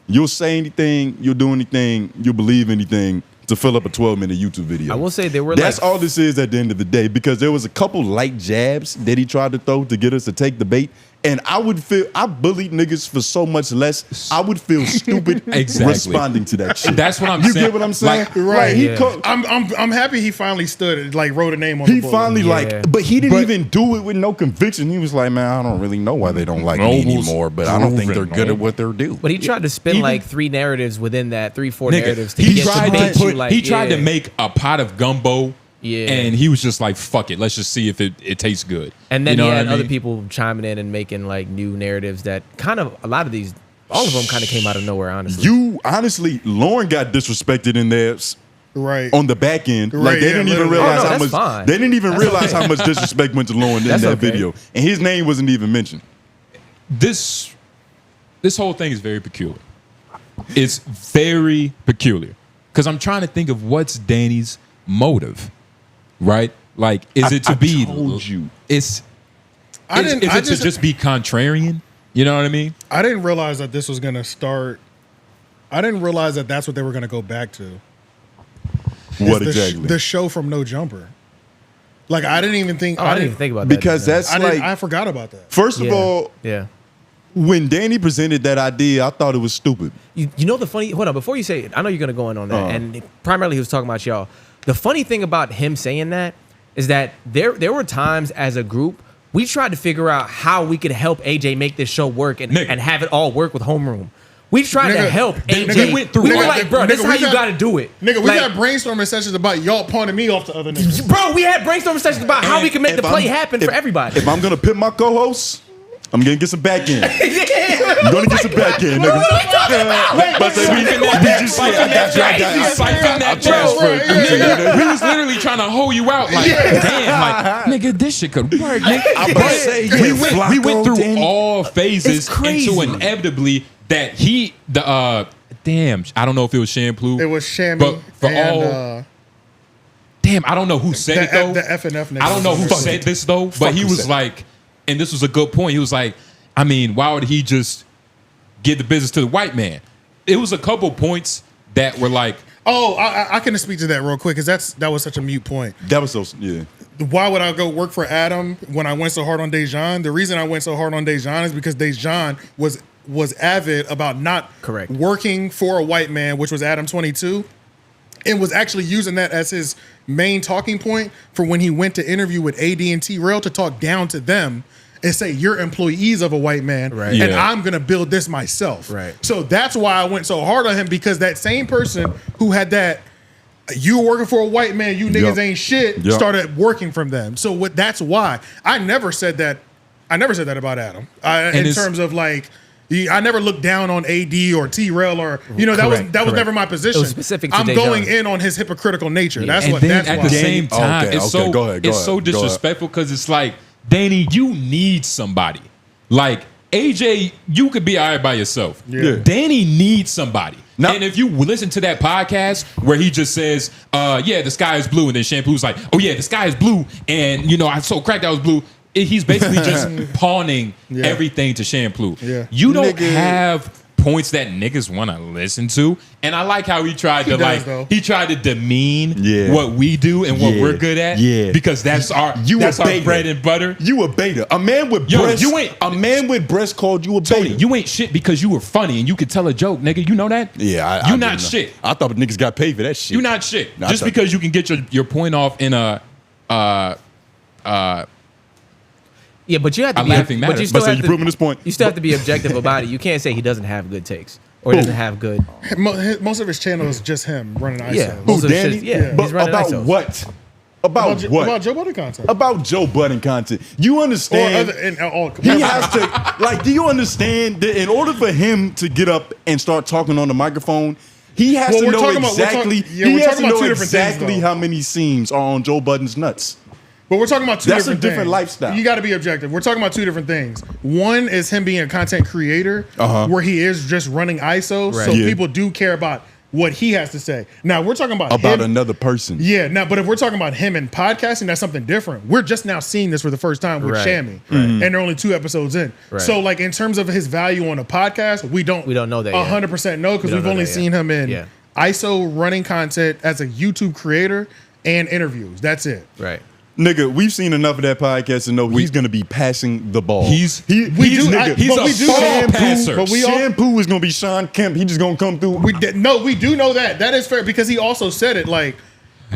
you'll say anything, you'll do anything, you'll believe anything to fill up a 12-minute YouTube video. I will say there were That's all this is at the end of the day, because there was a couple light jabs that he tried to throw to get us to take the bait. And I bullied niggas for so much less. I would feel stupid responding to that shit. That's what I'm saying. saying. You get what I'm saying? Like, right. Like, I'm happy he finally stood and like wrote a name on the He bullet. finally but he didn't even do it with no conviction. He was like, man, I don't really know why they don't like me anymore, but I don't think they're good at what they're doing. But he tried to spin like three narratives within that, four narratives to He get tried to make to you like. he tried to make a pot of gumbo. Yeah. And he was just like, fuck it. Let's just see if it tastes good. And then you know he what had I mean? other people chiming in and making like new narratives that kind of, a lot of these, all of them kind of came out of nowhere, honestly. Lauren got disrespected in there. Right. On the back end. Right, Like they didn't even realize how much fine. they didn't even That's realize okay. how much disrespect went to Lauren in that video. And his name wasn't even mentioned. This whole thing is very peculiar. It's very peculiar. Because I'm trying to think of what's Danny's motive. Right? Like, is it to be? Told you. Is it to just be contrarian? You know what I mean? I didn't realize that this was gonna start. I didn't realize that that's what they were gonna go back to. What the exactly? The show from No Jumper. Like I didn't even think. I didn't even think about because that. that's I forgot about that. First of all, when Danny presented that idea, I thought it was stupid. You know the funny, hold on, before you say it, I know you're going to go in on that. And primarily he was talking about y'all. The funny thing about him saying that is that there were times as a group, we tried to figure out how we could help AJ make this show work and have it all work with Homeroom. We tried to help AJ. We were like, bro, this is how you got to do it. Nigga, we had brainstorming sessions about y'all pointing me off to other niggas. Bro, we had brainstorming sessions about how we can make the play happen for everybody. If I'm going to pit my co-hosts, I'm gonna get some back end. I'm gonna get some back end, nigga. We was literally trying to hold you out, like, damn, like, nigga, this shit could work, nigga. I'm about to say, we went through all phases until inevitably that damn, I don't know if it was Shampoo. It was Shammy. But for and, all, damn, I don't know who said it though. The FNF nigga. I don't know who said this though, but he was like, and this was a good point. He was like, I mean, why would he just give the business to the white man? It was a couple points that were like, oh, I can speak to that real quick because that was such a mute point. That was so, yeah. Why would I go work for Adam when I went so hard on 𝙿𝙻𝙰𝚃? The reason I went so hard on 𝙿𝙻𝙰𝚃 is because 𝙿𝙻𝙰𝚃 was avid about not working for a white man, which was Adam 22, and was actually using that as his main talking point for when he went to interview with AD and 𝚑 to talk down to them and say, you're employees of a white man, and I'm going to build this myself. So that's why I went so hard on him, because that same person who had that, you were working for a white man, you niggas ain't shit, started working from them. So that's why. I never said that about Adam. In terms of like, I never looked down on AD or 𝚑 or, you know, that was never my position. It was specific to I'm 𝙿𝙻𝙃. going in on his hypocritical nature. That's and what. then That's at why. the same time, it's so ahead. disrespectful because it's like, Danny, you need somebody. Like AJ, you could be all right by yourself. Danny needs somebody. And if you listen to that podcast where he just says, yeah, the sky is blue, and then Shampoo's like, oh yeah, the sky is blue, and you know, I so cracked that was blue. He's basically just pawning everything to Shampoo. You don't have points that niggas want to listen to, and I like how he tried to demean what we do and what we're good at. Because that's our bread and butter. You a beta. A man with breast called you a beta. Tony, you ain't shit because you were funny and you could tell a joke, nigga. You know that? Yeah, you're not shit. I thought niggas got paid for that shit. You're not shit. Just because you can get your point off in a yeah, but you have to a be laughing matter. But you still have to, proving this point. You still have to be objective about it. You can't say he doesn't have good takes or doesn't have good. Most of his channel is just him running ISO. Yeah, most of his shit, yeah. But He's running about ISOs. what? About what? About Joe Budden content. About Joe Budden content. You understand? He has to, like, do you understand that in order for him to get up and start talking on the microphone, he has to know exactly. He has to know exactly how many seams are on Joe Budden's nuts. But we're talking about two That's different a different things. lifestyle. You got to be objective. We're talking about two different things. One is him being a content creator, where he is just running ISO, so people do care about what he has to say. Now we're talking about him, another person. Yeah. Now, but if we're talking about him and podcasting, that's something different. We're just now seeing this for the first time with Shammy, and they're only 2 episodes in. So, like, in terms of his value on a podcast, we don't know that 100% know, because we've only seen him in ISO running content as a YouTube creator and interviews. That's it. Right. Nigga, we've seen enough of that podcast to know he's gonna be passing the ball. He's a ball passer. But Shampoo is gonna be Sean Kemp. He just gonna come through. We do know that. That is fair, because he also said it like.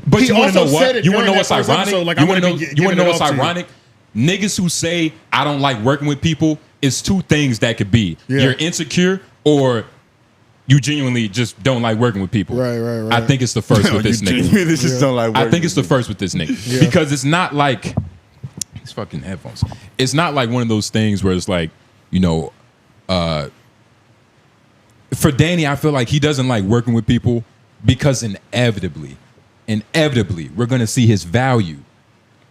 But he you want to know also said what? it You want to during know what's that first ironic? episode, like, You I want to wanna know? be You want to know giving what's it up to you. ironic? Niggas who say I don't like working with people is 2 things that could be. You're insecure, or you genuinely just don't like working with people. Right. I think it's the first with this nigga. Don't like I think it's the first with this nigga because it's not like these fucking headphones. It's not like one of those things where it's like, you know, for Danny, I feel like he doesn't like working with people because inevitably, we're gonna see his value.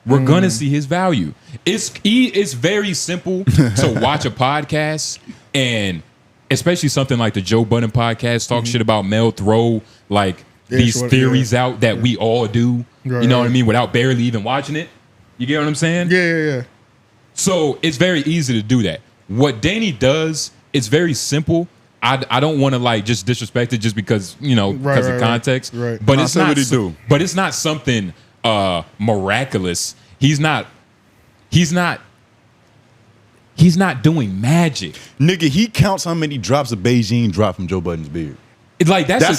We're gonna see his value. It's very simple to watch a podcast, and especially something like the Joe Budden podcast, talk shit about Mel, throw like these theories out that we all do. You know what I mean? Without barely even watching it. You get what I'm saying? Yeah. So it's very easy to do that. What Danny does, it's very simple. I don't want to like just disrespect it just because, you know, because of context. But it's not. But it's not something miraculous. He's not doing magic. Nigga, he counts how many drops of Beijing drop from Joe Budden's beard. Like that's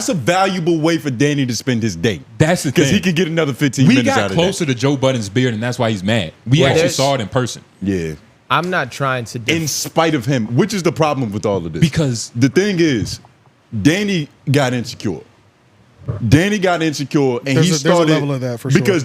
a valuable way for Danny to spend his day. That's the thing, because he could get another 15 minutes out of that. We got closer to Joe Budden's beard, and that's why he's mad. We actually saw it in person. Yeah, I'm not trying to. In spite of him, which is the problem with all of this? Because the thing is, Danny got insecure. Danny got insecure, and he started there's a level of that for sure. because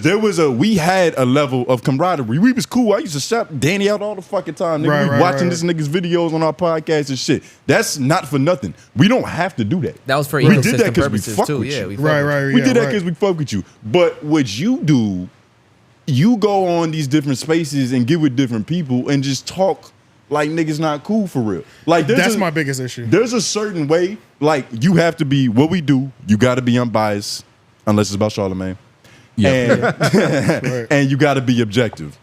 we had a level of camaraderie. We was cool. I used to shout Danny out all the fucking time. Nigga. We watching this nigga's videos on our podcast and shit. That's not for nothing. We don't have to do that. That was for we did that because we purposes fuck too. with Yeah, you. we We did that because we fuck with you. But what you do, you go on these different spaces and get with different people and just talk like niggas not cool for real. Like That's my biggest issue. There's a certain way, like you have to be what we do. You got to be unbiased, unless it's about Charlamagne. And, and you got to be objective.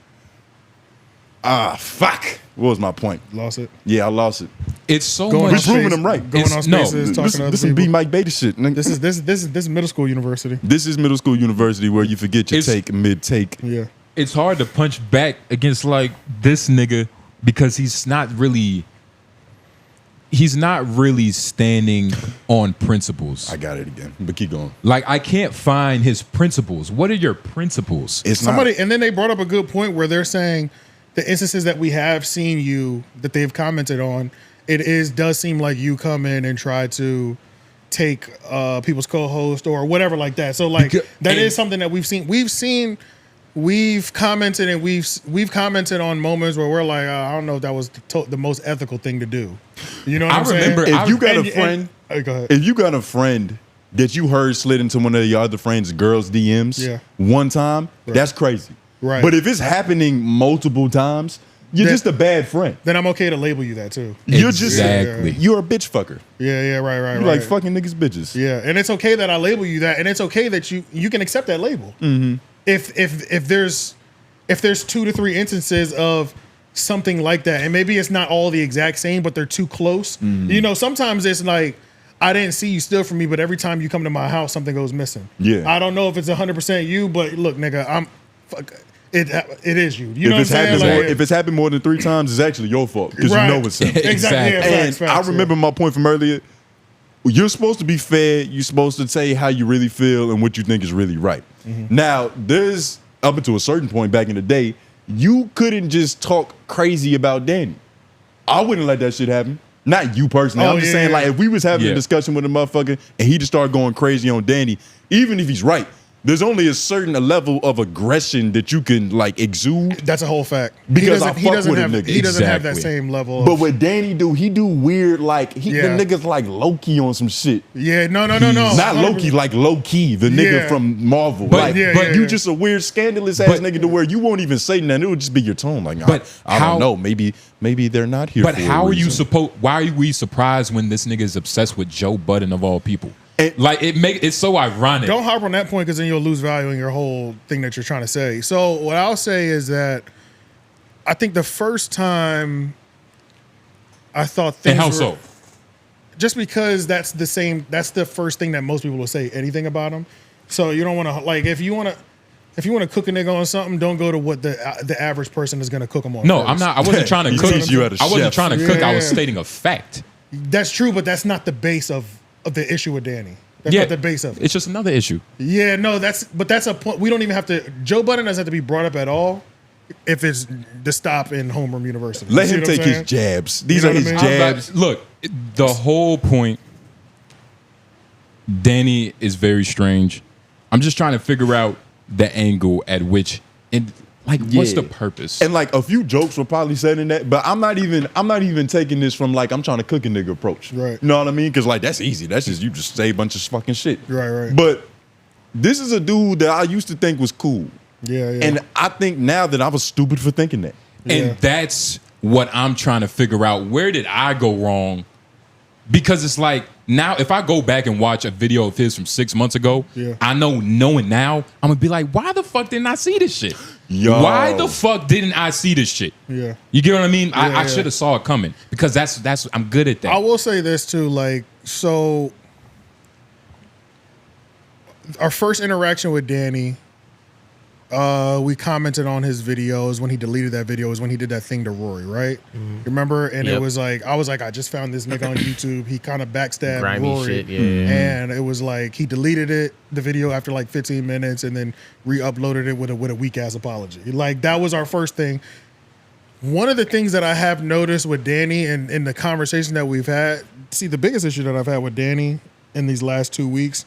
Fuck. What was my point? Lost it. Yeah, I lost it. It's so We're much. proving them right. Going on spaces, talking to other this is people. 𝙿𝙾𝚃𝚃 shit. Nigga. This is middle school university. This is middle school university where you forget your mid-take. Yeah. It's hard to punch back against like this nigga because he's not really standing on principles. I got it again, but keep going. Like I can't find his principles. What are your principles? And then they brought up a good point where they're saying the instances that we have seen you that they've commented on, does seem like you come in and try to take people's co-host or whatever like that. So like that is something that we've seen. We've commented and we've commented on moments where we're like, I don't know if that was the most ethical thing to do. You know what I'm saying? If you got a friend, go ahead. if you got a friend that you heard slid into one of your other friends' girls' DMs one time, that's crazy. Right. But if it's happening multiple times, you're just a bad friend. Then I'm okay to label you that too. You're you're a bitch fucker. Yeah, right. You like fucking niggas bitches. Yeah, and it's okay that I label you that, and it's okay that you can accept that label. Mm-hmm. If there's 2 to 3 instances of something like that, and maybe it's not all the exact same, but they're too close. Mm-hmm. You know, sometimes it's like, I didn't see you steal from me, but every time you come to my house, something goes missing. Yeah. I don't know if it's 100% you, but look, nigga, it is you. You know what I'm saying? If it's happened more than 3 times, it's actually your fault because you know it's him. Exactly. Yeah, And facts, I remember my point from earlier. You're supposed to be fair. You're supposed to say how you really feel and what you think is really right. Mm-hmm. Now, there's up until a certain point back in the day, you couldn't just talk crazy about Danny. I wouldn't let that shit happen. Not you personally. I'm just saying, like, if we was having a discussion with a motherfucker and he just started going crazy on Danny, even if he's right, there's only a certain level of aggression that you can like exude. That's a whole fact. Because I fuck with a nigga. He doesn't have that same level. But what Danny do, he do weird like the niggas like Loki on some shit. Yeah, no. Not 100%. Loki, like Low-Key, the nigga from Marvel. But you just a weird scandalous ass nigga to where you won't even say nothing. It would just be your tone. Like, I don't know. Maybe they're not here. But for how a are you reason. why are we surprised when this nigga is obsessed with Joe Budden of all people? It's so ironic. Don't harp on that point because then you'll lose value in your whole thing that you're trying to say. So what I'll say is that I think the first time I thought things And how were, so? Just because that's the first thing that most people will say anything about him. So you don't want to like if you want to cook a nigga on something, don't go to what the average person is going to cook him on. No, first. I wasn't trying to cook. I wasn't trying to cook. I was Yeah. stating a fact. That's true, but that's not the base of the issue with Danny. That's not the base of it. It's just another issue. Yeah, no, that's a point. We don't even have to. Joe Budden doesn't have to be brought up at all if it's the stop in Homeroom University. Let You see him what I'm take his saying? jabs. These You are know his what I mean? jabs. Look, the whole point. Danny is very strange. I'm just trying to figure out the angle at which, what's the purpose? And like a few jokes were probably said in that, but I'm not even taking this from like I'm trying to cook a nigga approach. Right. You know what I mean? Because like that's easy. That's just you just say a bunch of fucking shit. Right. But this is a dude that I used to think was cool. Yeah. And I think now that I was stupid for thinking that. And that's what I'm trying to figure out. Where did I go wrong? Because it's like now, if I go back and watch a video of his from 6 months ago, I knowing now, I'm gonna be like, why the fuck didn't I see this shit? Yo. Why the fuck didn't I see this shit? Yeah. You get what I mean? I Yeah. should have saw it coming because that's I'm good at that. I will say this too, like, so our first interaction with Danny, we commented on his videos when he deleted that video, was when he did that thing to Rory, right? Remember? And it was like, I was like, I just found this nigga on YouTube. He kind of backstabbed Grimy Rory. shit, yeah. And it was like, he deleted the video after like 15 minutes and then re-uploaded it with a weak ass apology. Like, that was our first thing. One of the things that I have noticed with Danny and in the conversation that we've had, see, the biggest issue that I've had with Danny in these last 2 weeks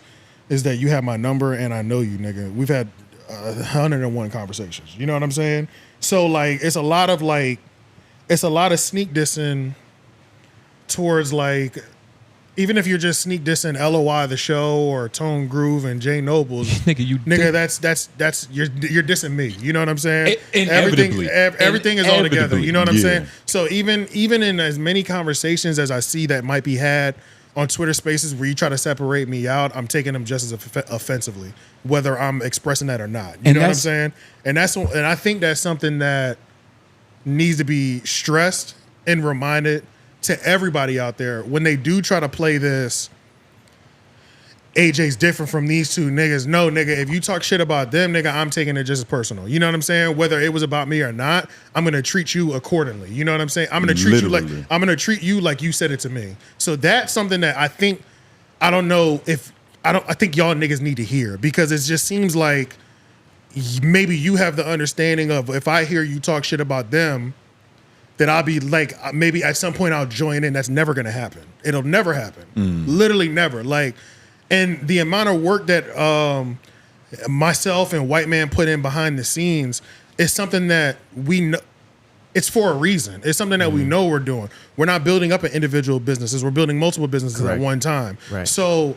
is that you have my number and I know you, nigga. We've had 101 conversations. You know what I'm saying? So like, it's a lot of sneak dissing towards like, even if you're just sneak dissing LOI the show or Tone Groove and Jay Nobles, nigga, that's you're dissing me. You know what I'm saying? Everything is all together. You know what I'm saying? So even in as many conversations as I see that might be had on Twitter Spaces where you try to separate me out, I'm taking them just as offensively, whether I'm expressing that or not. You know what I'm saying? And I think that's something that needs to be stressed and reminded to everybody out there when they do try to play this. AJ's different from these two niggas. No, nigga, if you talk shit about them, nigga, I'm taking it just as personal. You know what I'm saying? Whether it was about me or not, I'm gonna treat you accordingly. You know what I'm saying? I'm gonna treat you like you said it to me. So that's something that I think I think y'all niggas need to hear, because it just seems like maybe you have the understanding of, if I hear you talk shit about them, that I'll be like, maybe at some point I'll join in. That's never gonna happen. It'll never happen. Literally never. Like. And the amount of work that myself and White Man put in behind the scenes is something that we know. It's for a reason. It's something that we know we're doing. We're not building up an individual businesses. We're building multiple businesses at one time. Right. So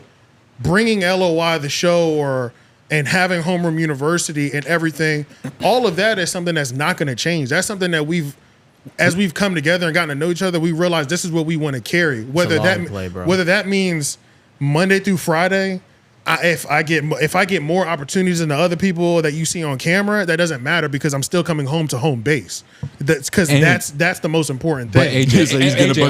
bringing LOI the show and having Homeroom University and everything, all of that is something that's not going to change. That's something that as we've come together and gotten to know each other, we realize this is what we want to carry. Whether that means Monday through Friday, if I get more opportunities than the other people that you see on camera, that doesn't matter, because I'm still coming home to home base. That's the most important thing. But AJ,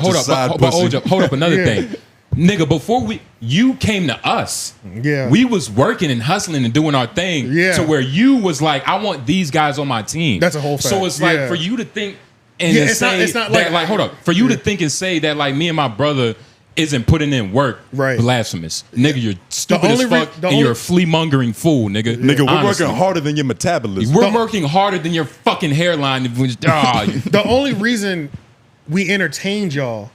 hold up, another thing. Nigga, before you came to us, we was working and hustling and doing our thing to where you was like, I want these guys on my team. That's a whole fact. So it's like for you to think and say that, hold up, for you to think and say that like me and my brother isn't putting in work, blasphemous. Nigga, you're stupid as fuck and you're a flea-mongering fool, nigga. Nigga, we're working harder than your metabolism. We're working harder than your fucking hairline. The only reason we entertained y'all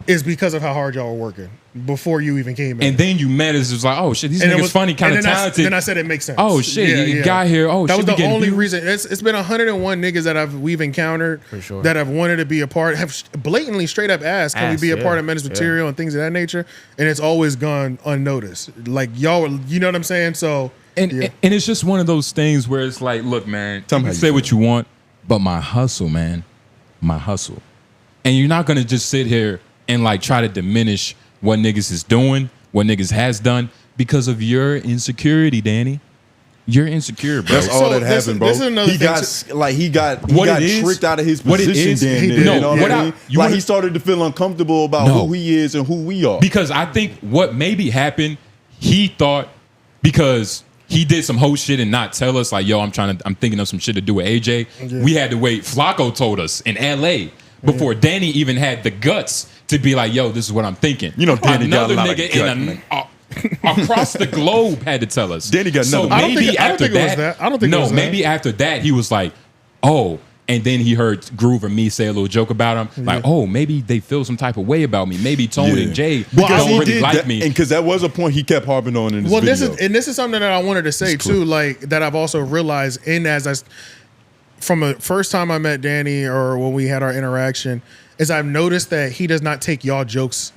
is because of how hard y'all were working before you even came in. And then you met us, it was like, oh shit, these niggas funny, kind of talented. Then I said it makes sense. Oh shit, you got here. Oh, that shit, was the only reason. It's been 101 niggas that we've encountered that have wanted to be a part, have blatantly straight up asked, can we be a part of Menace Material and things of that nature? And it's always gone unnoticed. Like y'all, you know what I'm saying? So and it's just one of those things where it's like, look, man, you can say what you want, but my hustle, man, my hustle. And you're not gonna just sit here and like try to diminish what niggas is doing, what niggas has done, because of your insecurity, Danny. You're insecure, bro. That's all that happened, bro. He got tricked out of his position. You know what I mean? He started to feel uncomfortable about who he is and who we are. Because I think what maybe happened, he thought because he did some whole shit and not tell us like, yo, I'm thinking of some shit to do with AJ. Yeah. We had to wait. Flacco told us in LA before Danny even had the guts to be like, yo, this is what I'm thinking. You know, Danny got a lot nigga of gut, across the globe had to tell us. Danny got nothing. I don't think it was that. Maybe after that he was like, oh, and then he heard Groove or me say a little joke about him, like, oh, maybe they feel some type of way about me. Maybe Tony and Jay don't really like me. And because that was a point he kept harping on in his video. This is something that I wanted to say too, like that I've also realized from the first time I met Danny or when we had our interaction, is I've noticed that he does not take y'all jokes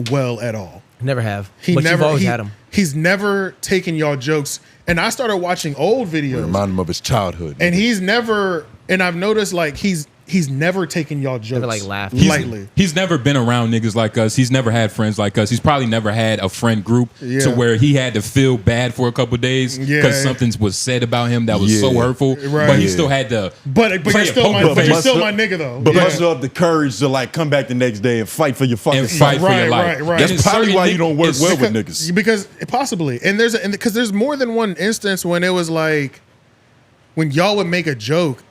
well at all. Never have. You've always had him. He's never taken y'all jokes. And I started watching old videos. Remind him of his childhood. And he's never, and I've noticed like he's never taken y'all jokes. Never like laughed lightly. He's never been around niggas like us. He's never had friends like us. He's probably never had a friend group to where he had to feel bad for a couple days because something was said about him that was so hurtful. Right. But he still had to. But you're still my nigga though. But muster up the courage to like come back the next day and fight for your fucking fight for your life. Right. That's probably why you don't work well with niggas. Because possibly, and there's more than one instance when it was like when y'all would make a joke.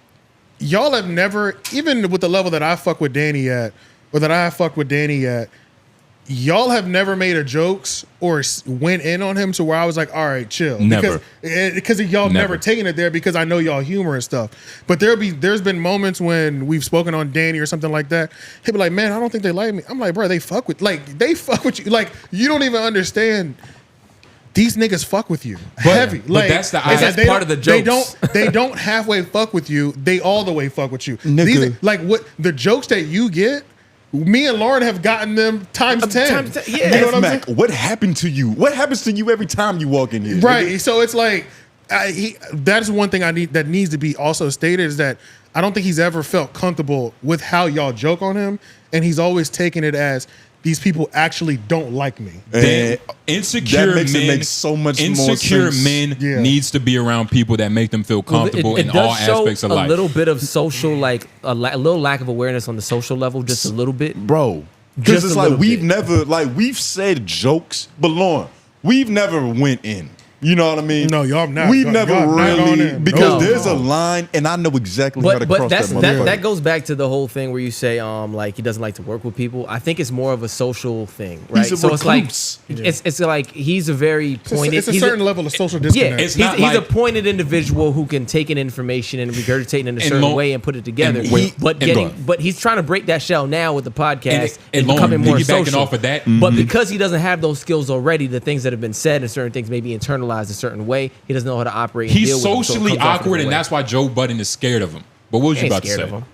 Y'all have never, even with the level that I fuck with Danny at, or that I fuck with Danny at, y'all have never made a jokes or went in on him to where I was like, all right, chill. Never. Because y'all never taken it there because I know y'all humor and stuff. But there's been moments when we've spoken on Danny or something like that. He'll be like, man, I don't think they like me. I'm like, bro, they fuck with you. Like, you don't even understand. these niggas fuck with you heavy. But that's the that's part of the jokes. They don't halfway fuck with you. They all the way fuck with you. Nigga. These, like what the jokes that you get, me and Lauren have gotten them times 10. Yeah. You know what I'm Mac, saying? what happened to you? What happens to you every time you walk in here? Right. nigga? So it's like that's one thing that needs to be also stated is that I don't think he's ever felt comfortable with how y'all joke on him, and he's always taken it as these people actually don't like me. Then insecure that makes men, it make so much more insecure sense. men needs to be around people that make them feel comfortable in all aspects of a life. little bit of social, like a little lack of awareness on the social level, just a little bit, bro. Because Just it's a like little we've bit. never we've said jokes, but Lauren, we've never went in. You know what I mean? No, y'all not. We've Y'all never not going really in. because No. there's a line, and I know exactly how to But cross that's that that, motherfucker. that goes back to the whole thing where you say like he doesn't like to work with people. I think it's more of a social thing, right? He's a So recluse. it's like he's a very pointed. It's a he's certain level of social Yeah, disconnect. It's he's not a like- pointed individual who can take in information and regurgitate it in a certain Lauren- way and put it together. and wait, but and getting, Lauren. but he's trying to break that shell now with the podcast and Lauren, becoming more piggybacking social. off of that, But because he doesn't have those skills already, the things that have been said and certain things may be internalized a certain way. He doesn't know how to operate. And he's deal with them, so it socially comes off a awkward, different and way. that's why Joe Budden is scared of him. But what was you Ain't about to scared say? of him.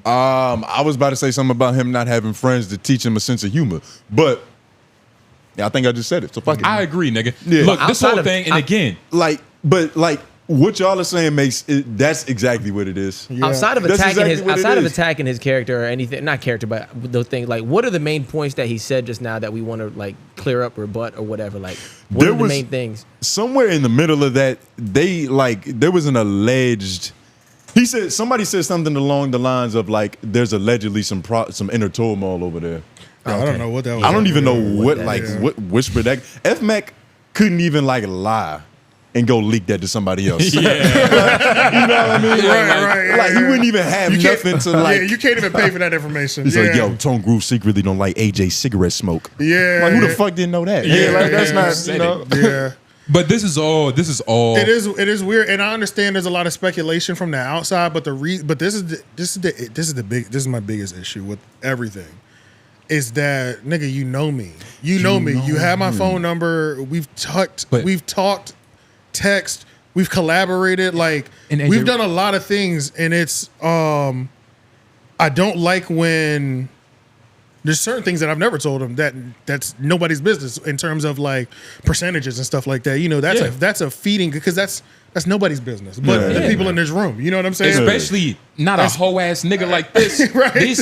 I was about to say something about him not having friends to teach him a sense of humor, but yeah, I think I just said it. So fuck it. I agree, nigga. Yeah. Look, this Outside whole of- thing, and again, but what y'all are saying makes it, that's exactly what it is. Yeah. Outside of That's attacking exactly what it is. attacking his character or anything, not character, but those things. Like, what are the main points that he said just now that we want to like clear up, rebut, or whatever? Like, what There are the was- main things? Somewhere in the middle of that, there was an alleged. Somebody said something along the lines of like, there's allegedly some inner turmoil over there. I don't know what that was. I don't even know what is. what whisper that. F Mac couldn't even like lie and go leak that to somebody else. You know what I mean? Like he wouldn't even have nothing to like. Yeah, you can't even pay for that information. He's yeah. like, yo, Tone Groove secretly don't like AJ cigarette smoke. Yeah. Like who the fuck didn't know that? Yeah, like that's yeah, not, Yeah. but this is all. It is weird, and I understand there's a lot of speculation from the outside, but this is my biggest issue with everything. Is that nigga? You know me. You know me. You have my phone number. We've talked, text. We've collaborated. Like And AJ, we've done a lot of things, and it's I don't like when there's certain things that I've never told him that's nobody's business in terms of like percentages and stuff like that. You know, that's a feeding because that's nobody's business, but the people in this room. You know what I'm saying? Especially not a hoe ass nigga like this. Right.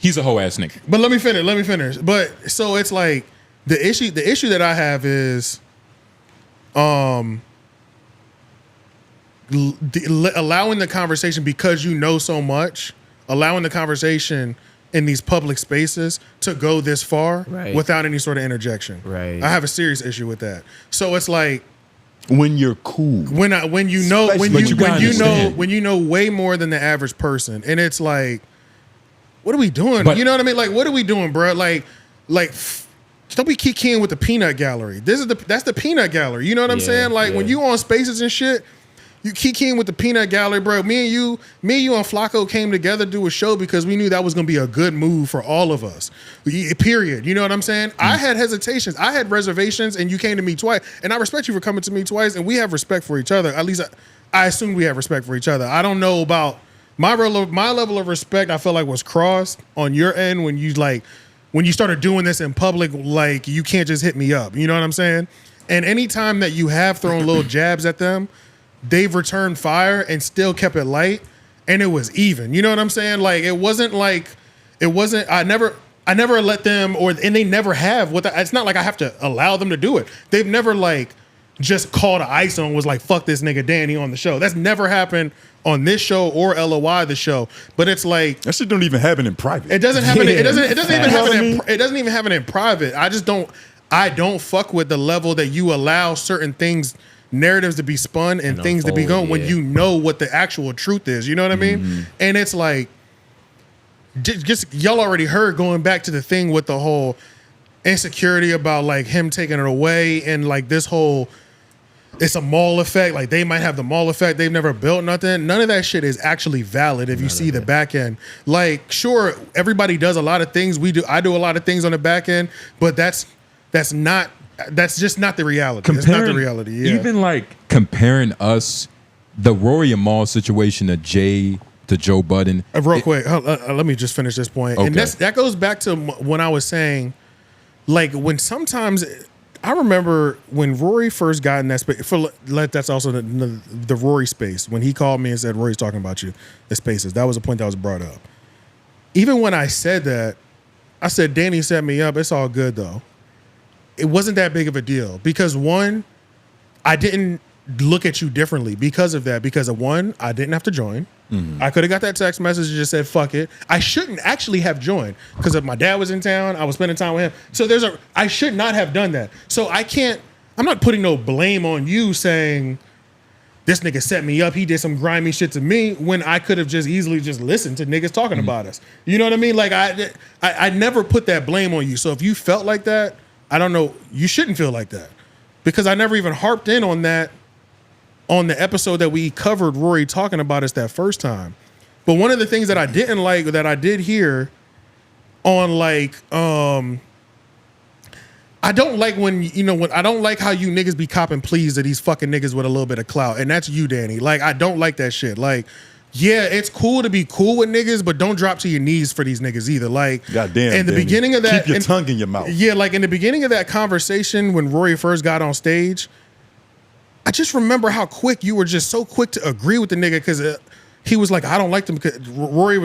He's a hoe ass nigga. But let me finish. But so it's like the issue that I have is allowing the conversation because you know so much, allowing the conversation in these public spaces to go this far without any sort of interjection. Right. I have a serious issue with that. So it's like when you're cool. When you know way more than the average person, and it's like, what are we doing? You know what I mean? Like, what are we doing, bro? Like, don't be kikiing with the peanut gallery. That's the peanut gallery. You know what I'm saying? Like when you on spaces and shit, you kikiing with the peanut gallery, bro. Me and you and Flacco came together to do a show because we knew that was gonna be a good move for all of us. Period. You know what I'm saying? I had hesitations, I had reservations, and you came to me twice. And I respect you for coming to me twice, and we have respect for each other. At least I assume we have respect for each other. I don't know about my level of respect. I feel like was crossed on your end when you started doing this in public. Like you can't just hit me up. You know what I'm saying? And anytime that you have thrown little jabs at them, they've returned fire and still kept it light, and it was even. You know what I'm saying? Like it wasn't. I never let them, and they never have. It's not like I have to allow them to do it. They've never like just called ice on was like fuck this nigga Danny on the show. That's never happened on this show or LOI the show. But it's like that shit don't even happen in private. It doesn't happen. It doesn't even happen. It doesn't even happen in private. I don't fuck with the level that you allow certain things, narratives to be spun and things to be going when you know what the actual truth is. You know what I mean? And it's like, just y'all already heard going back to the thing with the whole insecurity about like him taking it away and like this whole, it's a mall effect. Like they might have the mall effect. They've never built nothing. None of that shit is actually valid if you see the back end. Like, sure, everybody does a lot of things. I do a lot of things on the back end, but that's not that's just not the reality. It's not the reality. Yeah. Even like comparing us, the Rory and Mal situation to Joe Budden. Real quick, let me just finish this point. Okay. And that goes back to when I was saying, like, when sometimes I remember when Rory first got in that space. That's also the Rory space when he called me and said Rory's talking about you. The spaces. That was a point that was brought up. Even when I said that, I said Danny set me up. It's all good though. It wasn't that big of a deal because one, I didn't look at you differently because of that. Because of one, I didn't have to join. I could have got that text message and just said, fuck it. I shouldn't actually have joined because if my dad was in town, I was spending time with him. So I should not have done that. So I'm not putting no blame on you saying this nigga set me up. He did some grimy shit to me when I could have just easily just listened to niggas talking about us. You know what I mean? Like I never put that blame on you. So if you felt like that, I don't know, you shouldn't feel like that because I never even harped in on that on the episode that we covered Rory talking about us that first time. But one of the things that I didn't like that I did hear on like, I don't like when I don't like how you niggas be copping pleas to these fucking niggas with a little bit of clout. And that's you, Danny. Like, I don't like that shit. Like, yeah, it's cool to be cool with niggas, but don't drop to your knees for these niggas either. Like, goddamn, in the Danny. beginning of that, keep your tongue in your mouth. Yeah, like in the beginning of that conversation when Rory first got on stage, I just remember how quick you were just so quick to agree with the nigga because he was like, I don't like them because Rory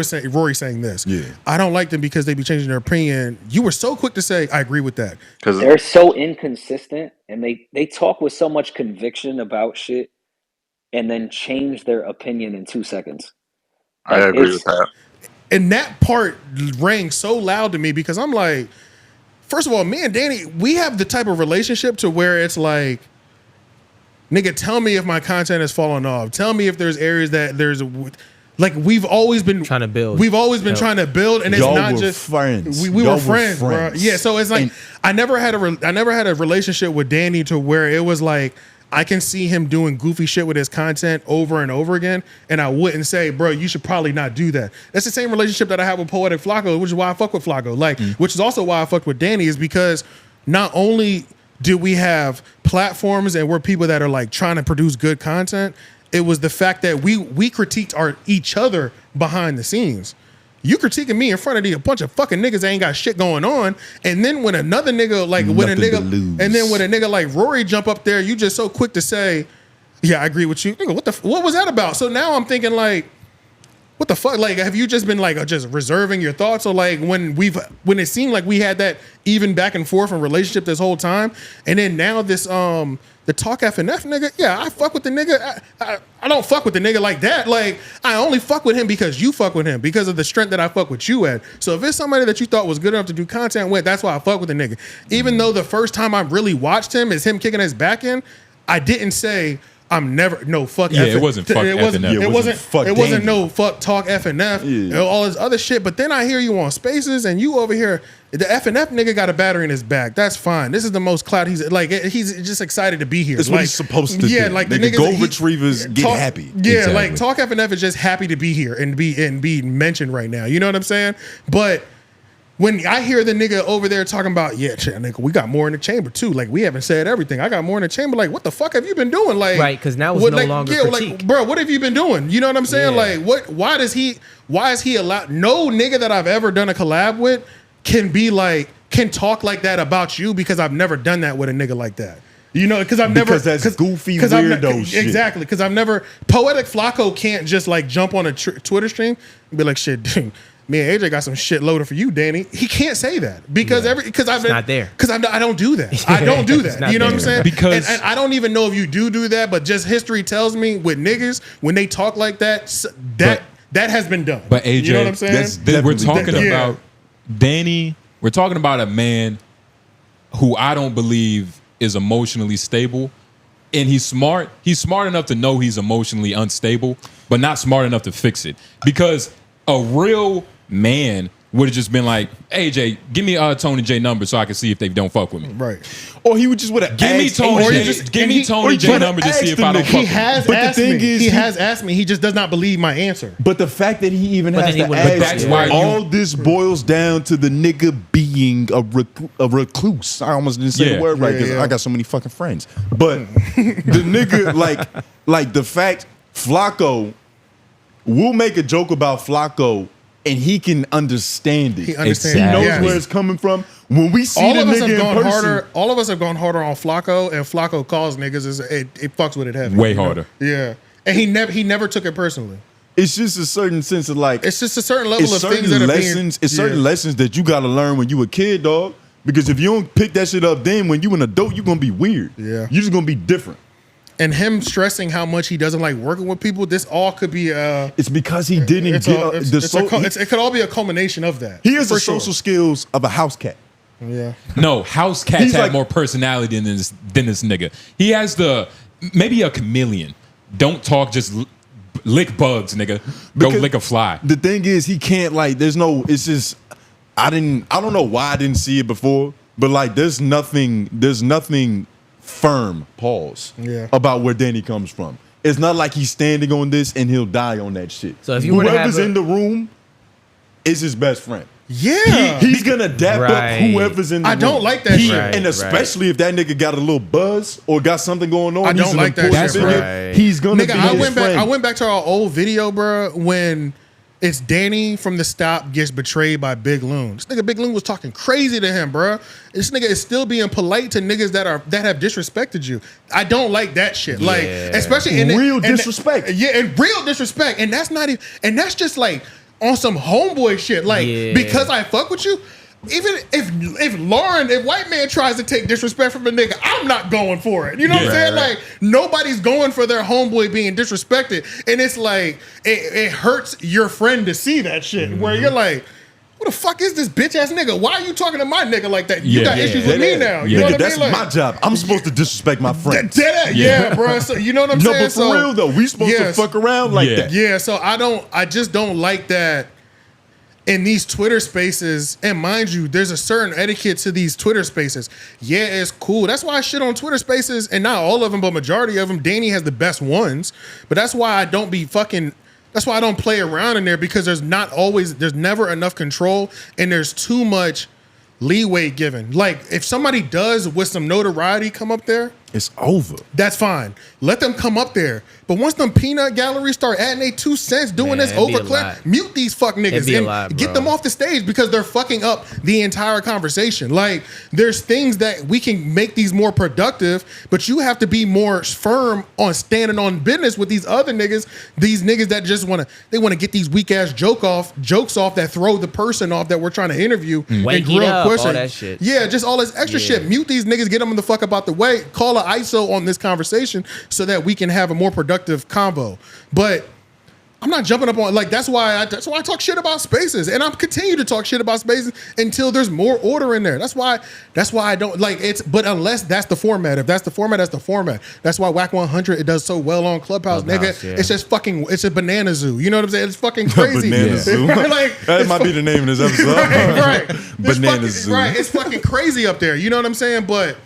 saying this. Yeah. I don't like them because they be changing their opinion. You were so quick to say, I agree with that. Because they're so inconsistent and they talk with so much conviction about shit and then change their opinion in 2 seconds. I agree with that. And that part rang so loud to me because I'm like, first of all, me and Danny, we have the type of relationship to where it's like, nigga, tell me if my content has fallen off. Tell me if there's areas that like we've always been trying to build. We've always been trying to build, and it's Y'all not were just friends. We Y'all were friends, bro. friends. Yeah, so it's like I never had a relationship with Danny to where it was like I can see him doing goofy shit with his content over and over again, and I wouldn't say, bro, you should probably not do that. That's the same relationship that I have with Poetic Flacco, which is why I fuck with Flacco. Like, which is also why I fucked with Danny, is because not only do we have platforms and we're people that are like trying to produce good content, it was the fact that we critiqued each other behind the scenes. You critiquing me in front of a bunch of fucking niggas that ain't got shit going on, and then when another nigga like when a nigga like Rory jump up there, you just so quick to say, yeah, I agree with you. Nigga, what was that about? So now I'm thinking like, what the fuck? Like, have you just been like just reserving your thoughts, or like when it seemed like we had that even back and forth in relationship this whole time, and then now this the Talk FNF nigga, yeah, I fuck with the nigga. I don't fuck with the nigga like that. Like, I only fuck with him because you fuck with him because of the strength that I fuck with you at. So if it's somebody that you thought was good enough to do content with, that's why I fuck with the nigga. Even though the first time I really watched him is him kicking his back in, I didn't say, I'm never fuck. Yeah, F- it wasn't fuck FNF. It wasn't no fuck Talk FNF and all this other shit. But then I hear you on Spaces and you over here. The FNF nigga got a battery in his back. That's fine. This is the most clout. He's just excited to be here. That's what he's supposed to do. Yeah, like the niggas, gold retrievers get happy. Yeah, Exactly. like Talk FNF is just happy to be here and be mentioned right now. You know what I'm saying? But when I hear the nigga over there talking about, yeah, nigga, we got more in the chamber too. Like, we haven't said everything. I got more in the chamber. Like, what the fuck have you been doing? Like, right, because now it's no longer critique. Like, bro, what have you been doing? You know what I'm saying? Yeah. Like, why is he allowed? No nigga that I've ever done a collab with can talk like that about you because I've never done that with a nigga like that. You know, because that's goofy weirdo shit. Exactly, because I've never. Poetic Flacco can't just like jump on a Twitter stream and be like, shit, dude, me and AJ got some shit loaded for you, Danny. He can't say that because I've not there. Because I don't do that. I don't do that. You know what I'm saying? Because and I don't even know if you do that, but just history tells me with niggas when they talk like that, that has been done. But AJ, you know what I'm saying? We're talking about Danny. We're talking about a man who I don't believe is emotionally stable. And he's smart. He's smart enough to know he's emotionally unstable, but not smart enough to fix it. Because a real man would have just been like, "Hey Jay, give me Tony J number so I can see if they don't fuck with me." Right. Or he would just would have Give me Tony J, give me Tony J number to see if I don't fuck with him. He has asked me. He just does not believe my answer. But the fact that he even But has then to he ask, wouldn't- But that's why all this boils down to the nigga being a recluse. I almost didn't say Yeah. the word right Yeah, because yeah. I got so many fucking friends. But the nigga, like the fact Flacco will make a joke about Flacco and he can understand it. He understands. He knows Yes. where it's coming from. When we see All the of us nigga have in gone person, harder. All of us have gone harder on Flacco, and Flacco calls niggas. It fucks with it heavy. Way you know? harder. Yeah, and he never took it personally. it's just a certain sense of like It's just a certain level it's of certain things that are lessons. being. It's certain lessons that you got to learn when you a kid, dog. Because if you don't pick that shit up, then when you an adult, you're gonna be weird. Yeah. You're just gonna be different. And him stressing how much he doesn't like working with people. This all could be. It's because he didn't It's get all- the it could all be a culmination of that. He has for the sure. social skills of a house cat. Yeah. No, house cats He's have like- more personality than this nigga. He has maybe a chameleon. Don't talk, just lick bugs, nigga. Go Because lick a fly. The thing is, he can't like. There's no. It's just. I don't know why I didn't see it before, but like, there's nothing firm. Pause. Yeah. About where Danny comes from. It's not like he's standing on this and he'll die on that shit. So if you were to have whoever's a- in the room is his best friend. Yeah. He's gonna dap up Right. whoever's in the room. I don't like that shit. And especially if that nigga got a little buzz or got something going on. I he's don't an like that important shit, figure, bro. He's gonna Nigga, be I his went friend. back. I went back to our old video, bro, when it's Danny from the stop gets betrayed by Big Loon. This nigga Big Loon was talking crazy to him, bro. This nigga is still being polite to niggas that have disrespected you. I don't like that shit. Like, especially in Real and disrespect. Yeah, and real disrespect. And that's not even. And that's just like on some homeboy shit. Like, because I fuck with you. Even if white man tries to take disrespect from a nigga, I'm not going for it. You know what I'm saying? Like, nobody's going for their homeboy being disrespected. And it's like, it hurts your friend to see that shit where you're like, who the fuck is this bitch ass nigga? Why are you talking to my nigga like that? You got issues with me now. You know Nigga, what I that's mean? Like, my job. I'm supposed to disrespect my friends. yeah, bro. So, you know what I'm No, saying? but for real though, we supposed to fuck around like that. Yeah, so I just don't like that in these Twitter spaces. And mind you, there's a certain etiquette to these Twitter spaces. Yeah, it's cool. That's why I shit on Twitter spaces, and not all of them, but majority of them. Danny has the best ones, but that's why I don't be fucking. That's why I don't play around in there, because there's never enough control, and there's too much leeway given. Like, if somebody does with some notoriety come up there, it's over. That's fine. Let them come up there. But once them peanut galleries start adding their 2 cents, doing this it'd be a overclap, lot. mute these fuck niggas It'd be a and lot, get bro. them off the stage, because they're fucking up the entire conversation. Like, there's things that we can make these more productive, but you have to be more firm on standing on business with these other niggas. These niggas that just want to get these weak ass jokes off that throw the person off that we're trying to interview Wake and grill it up, all question. that shit. Yeah, just all this extra shit. Mute these niggas, get them the fuck up out the way. Call an ISO on this conversation so that we can have a more productive convo. But I'm not jumping up on, like, that's why I talk shit about spaces, and I'm continue to talk shit about spaces until there's more order in there. That's why I don't like it's. But unless that's the format, if that's the format, that's the format. That's why Whack 100 it does so well on Clubhouse, nigga. yeah. It's just fucking. It's a banana zoo. You know what I'm saying? It's fucking crazy. Banana zoo. Like, That it's might be the name of this episode. right. Banana zoo. Right. It's fucking crazy up there. You know what I'm saying? But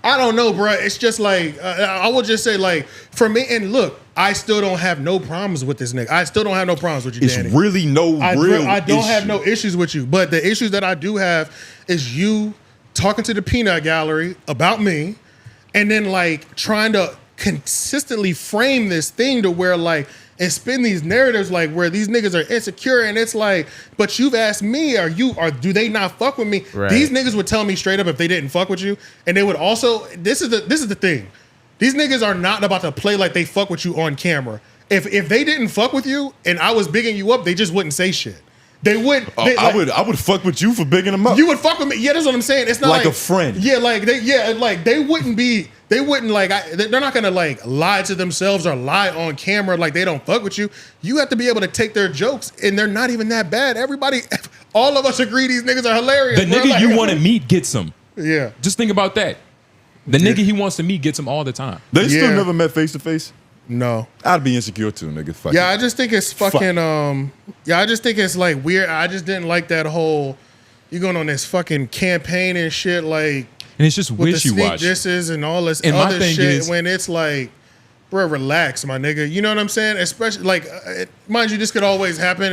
I don't know, bro. It's just like, I would just say, like, for me, and look, I still don't have no problems with this nigga. I still don't have no problems with you, It's Danny. really no I don't have issue. no issues with you. But the issues that I do have is you talking to the peanut gallery about me, and then, like, trying to consistently frame this thing to where, like, and spin these narratives like where these niggas are insecure, and it's like, but you've asked me, do they not fuck with me? Right. These niggas would tell me straight up if they didn't fuck with you, and they would also. This is the thing. These niggas are not about to play like they fuck with you on camera. If they didn't fuck with you and I was bigging you up, they just wouldn't say shit. They would. I would fuck with you for bigging them up. You would fuck with me. Yeah, that's what I'm saying. It's not Like a friend. Yeah, they wouldn't be. They wouldn't they're not gonna like lie to themselves or lie on camera like they don't fuck with you. You have to be able to take their jokes, and they're not even that bad. Everybody, all of us agree these niggas are hilarious. The bro. nigga Like, you want to meet gets him. Yeah. Just think about that. The nigga he wants to meet gets him all the time. They still never met face to face. No. I'd be insecure too, nigga. Fuck Yeah, it. I just think it's fucking yeah, I just think it's like weird. I just didn't like that whole you going on this fucking campaign and shit like and it's just with the sneak wishy-washy. disses and all this And my other thing shit is- when it's like bro, relax, my nigga. You know what I'm saying? Especially like mind you, this could always happen.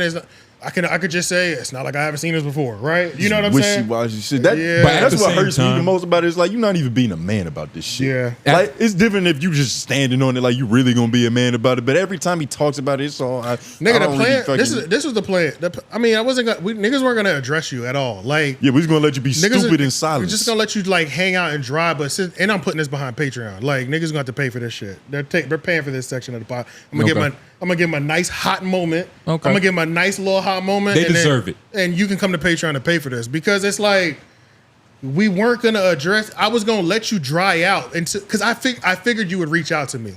I could just say it's not like I haven't seen this before, right? You know what I'm saying? Wishy-washy shit. That, Yeah. but But at that's the what same hurts me the time- most about it. Is like you're not even being a man about this shit. Yeah. Like it's different if you just standing on it like you really gonna be a man about it. But every time he talks about it, it's all Nigga, the plan. This was the plan. I mean, I wasn't. Niggas weren't gonna address you at all. Like, yeah, we're just gonna let you be stupid in silence. We're just gonna let you like hang out and dry. But and I'm putting this behind Patreon. Like, niggas gonna have to pay for this shit. They're paying for this section of the pod. I'm gonna give them a nice hot moment. Okay. I'm gonna give them a nice little hot moment. They deserve it. And you can come to Patreon to pay for this because it's like we weren't gonna address. I was gonna let you dry out, and because I figured you would reach out to me.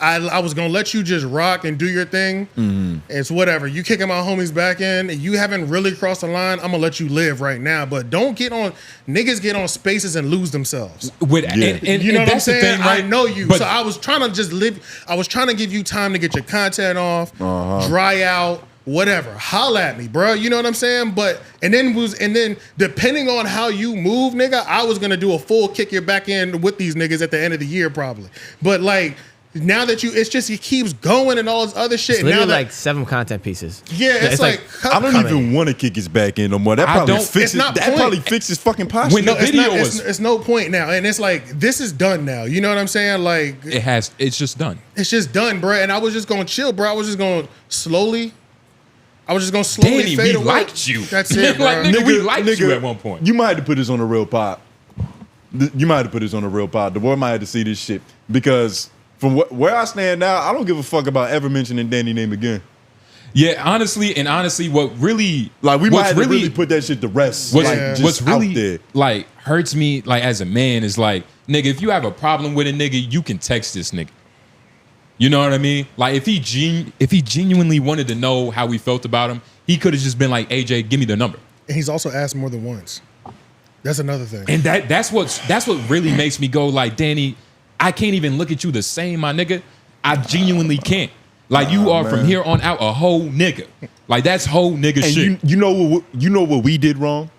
I was gonna let you just rock and do your thing. It's whatever. You kicking my homies back in. You haven't really crossed the line. I'm gonna let you live right now. But don't get on niggas on spaces and lose themselves. And you know what I'm that's the saying? thing, right? I know you. But- So I was trying to just live. I was trying to give you time to get your content off, dry out, whatever. Holla at me, bro. You know what I'm saying? But and then depending on how you move, nigga, I was gonna do a full kick your back in with these niggas at the end of the year probably. But like now that it's just he keeps going and all this other shit. It's Now literally that like 7 content pieces. yeah, it's like I don't even want to kick his back in no more. That probably fixes. That probably fixes fucking posture. No, it's no point now, and it's like this is done now. You know what I'm saying? Like it's just done. It's just done, bro. And I was just gonna chill, bro. I was just gonna slowly Danny, fade we away. liked you. That's it, bro. Like, nigga, we liked you at one point. You might have to put this on a real pod. You might have to put this on a real pod. The boy might have to see this shit because from where I stand now, I don't give a fuck about ever mentioning Danny's name again. Yeah, honestly, what really like we might have to really put that shit to rest. What's really like hurts me like as a man is like, nigga, if you have a problem with a nigga, you can text this nigga. You know what I mean? Like if he genuinely wanted to know how we felt about him, he could have just been like, AJ, give me the number. And he's also asked more than once. That's another thing. And that's what really makes me go like, Danny, I can't even look at you the same, my nigga. I genuinely can't. Like you are from here on out a whole nigga. Like that's whole nigga And shit. you know what we did wrong?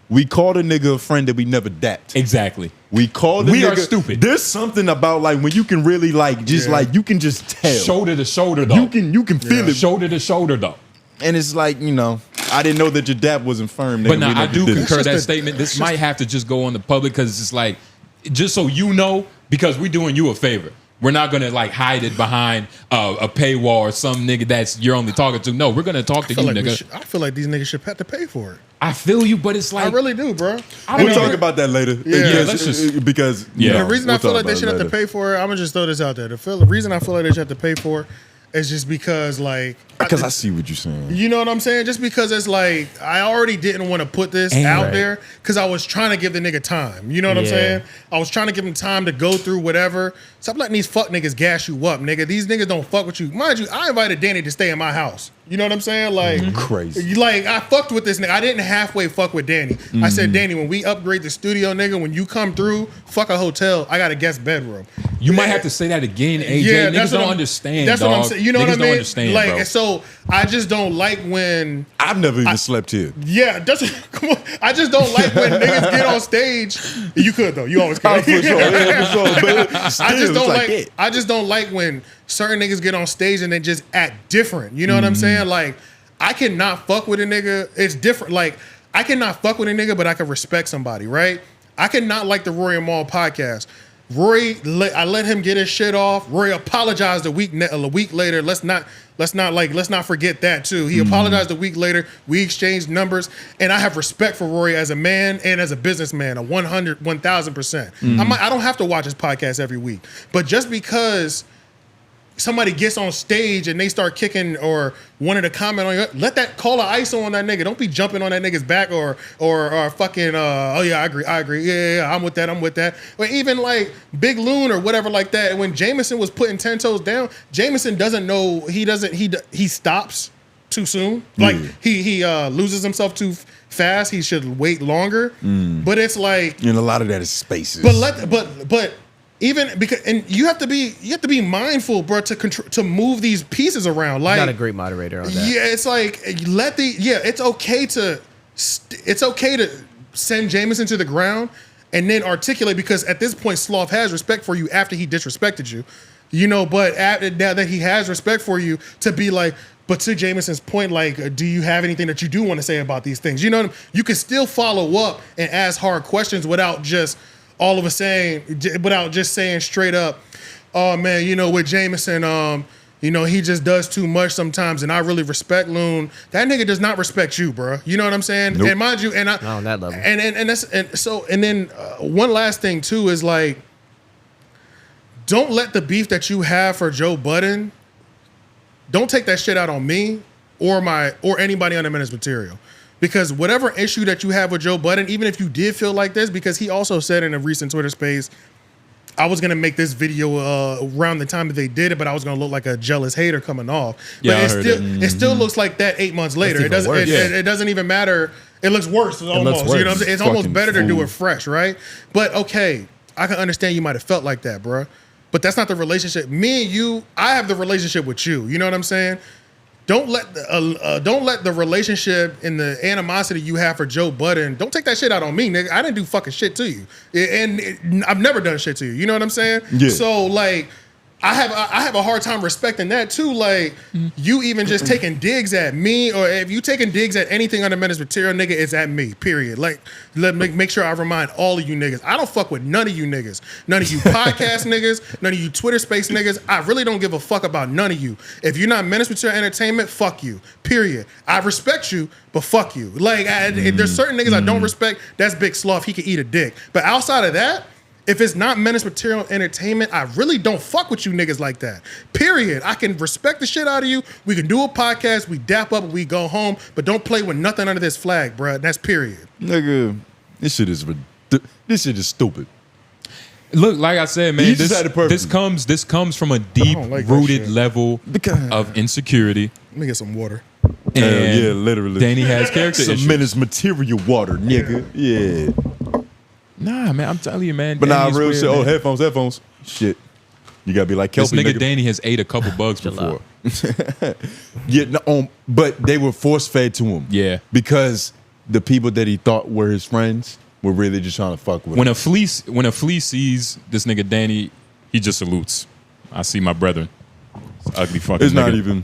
We called a nigga a friend that we never dapped. Exactly. We called a We nigga. are stupid. There's something about like when you can really like just like you can just tell. Shoulder to shoulder though. You can feel it. Shoulder to shoulder though. And it's like, you know, I didn't know that your dap wasn't firm. But now I do concur that statement. This might have to just go on the public because it's like, just so you know, because we're doing you a favor. We're not gonna like hide it behind a paywall or some nigga that's you're only talking to. No, we're gonna talk to you, nigga. I feel like these niggas should have to pay for it. I feel you, but it's like I really do, bro. We'll talk about that later. Yeah, Because the reason I feel like they should have to pay for it, I'm gonna just throw this out there. The reason I feel like they should have to pay for it is just because like because I see what you're saying. You know what I'm saying? Just because it's like I already didn't want to put this out there because I was trying to give the nigga time. You know what I'm saying? I was trying to give him time to go through whatever. Stop letting these fuck niggas gas you up, nigga. These niggas don't fuck with you. Mind you, I invited Danny to stay in my house. You know what I'm saying? Like crazy. Like I fucked with this nigga. I didn't halfway fuck with Danny. I said, Danny, when we upgrade the studio, nigga, when you come through, fuck a hotel. I got a guest bedroom. You might have to say that again, AJ. Yeah, Niggas don't understand. That's dog. what I'm saying. You know Niggas what I mean? don't understand, like, bro. so I just don't like when I've never even slept here. Yeah, that's come on. I just don't like when niggas get on stage. You could though. You always could. For sure. But I still, just don't it's like. it. I just don't like when certain niggas get on stage and they just act different. You know what I'm saying? Like I cannot fuck with a nigga. It's different. Like I cannot fuck with a nigga, but I can respect somebody, right? I cannot like the Rory and Maul podcast. Rory, I let him get his shit off. Rory apologized a week later. Let's not forget that too. He apologized a week later. We exchanged numbers, and I have respect for Rory as a man and as a businessman, 1,000%. I don't have to watch his podcast every week, but just because somebody gets on stage and they start kicking or wanted to comment on you, let that call an ISO on that nigga. Don't be jumping on that nigga's back or fucking oh yeah, I agree. Yeah, I'm with that. Or even like Big Loon or whatever like that. When Jameson was putting 10 toes down, Jameson doesn't know he stops too soon. Like he loses himself too fast. He should wait longer. But it's like and a lot of that is spaces. But even because, and you have to be mindful, bro, to move these pieces around. Like, not a great moderator on that. Yeah, it's like it's okay to send Jameson to the ground and then articulate, because at this point Sloth has respect for you after he disrespected you, you know. But now that he has respect for you, to be like, but to Jameson's point, like, do you have anything that you do want to say about these things? You know, you can still follow up and ask hard questions without just saying straight up, oh man, you know, with Jameson, you know, he just does too much sometimes, and I really respect Loon. That nigga does not respect you, bro. You know what I'm saying? Nope. And mind you, not on that level. And then one last thing too is like, don't let the beef that you have for Joe Budden, don't take that shit out on me or anybody on the Menace Material. Because whatever issue that you have with Joe Budden, even if you did feel like this, because he also said in a recent Twitter space, I was gonna make this video around the time that they did it, but I was gonna look like a jealous hater coming off. Yeah, But it still looks like that 8 months later. It doesn't. It doesn't even matter. It looks worse almost. You know what I'm saying? It's almost better to do it fresh, right? But okay, I can understand you might have felt like that, bro. But that's not the relationship. Me and you, I have the relationship with you. You know what I'm saying? Don't let the relationship and the animosity you have for Joe Budden, don't take that shit out on me, nigga. I didn't do fucking shit to you, and I've never done shit to you. You know what I'm saying? Yeah. So like, I have a hard time respecting that too. Like, you even just taking digs at me, or if you taking digs at anything on the Menace Material, nigga, it's at me. Period. Like, make sure I remind all of you niggas, I don't fuck with none of you niggas, none of you podcast niggas, none of you Twitter space niggas. I really don't give a fuck about none of you. If you're not Menace Material Entertainment, fuck you. Period. I respect you, but fuck you. Like, there's certain niggas I don't respect. That's Big Sloth. He can eat a dick. But outside of that, if it's not Menace Material Entertainment, I really don't fuck with you niggas like that. Period. I can respect the shit out of you. We can do a podcast. We dap up and we go home. But don't play with nothing under this flag, bruh. That's period. Nigga, this shit is stupid. Look, like I said, man, this comes from a deep rooted level of insecurity. Let me get some water. And yeah, literally. Danny has character Some issues. Menace Material water, nigga. Yeah. Nah, man, I'm telling you, man. But nah, Danny's real weird, shit. Oh, man. headphones. Shit. You gotta be like This Kelpie. nigga Danny has ate a couple bugs before. Yeah, no, but they were force fed to him. Yeah. Because the people that he thought were his friends were really just trying to fuck with him. When a flea sees this nigga Danny, he just salutes. I see my brethren. It's ugly fucking. It's not nigga. even.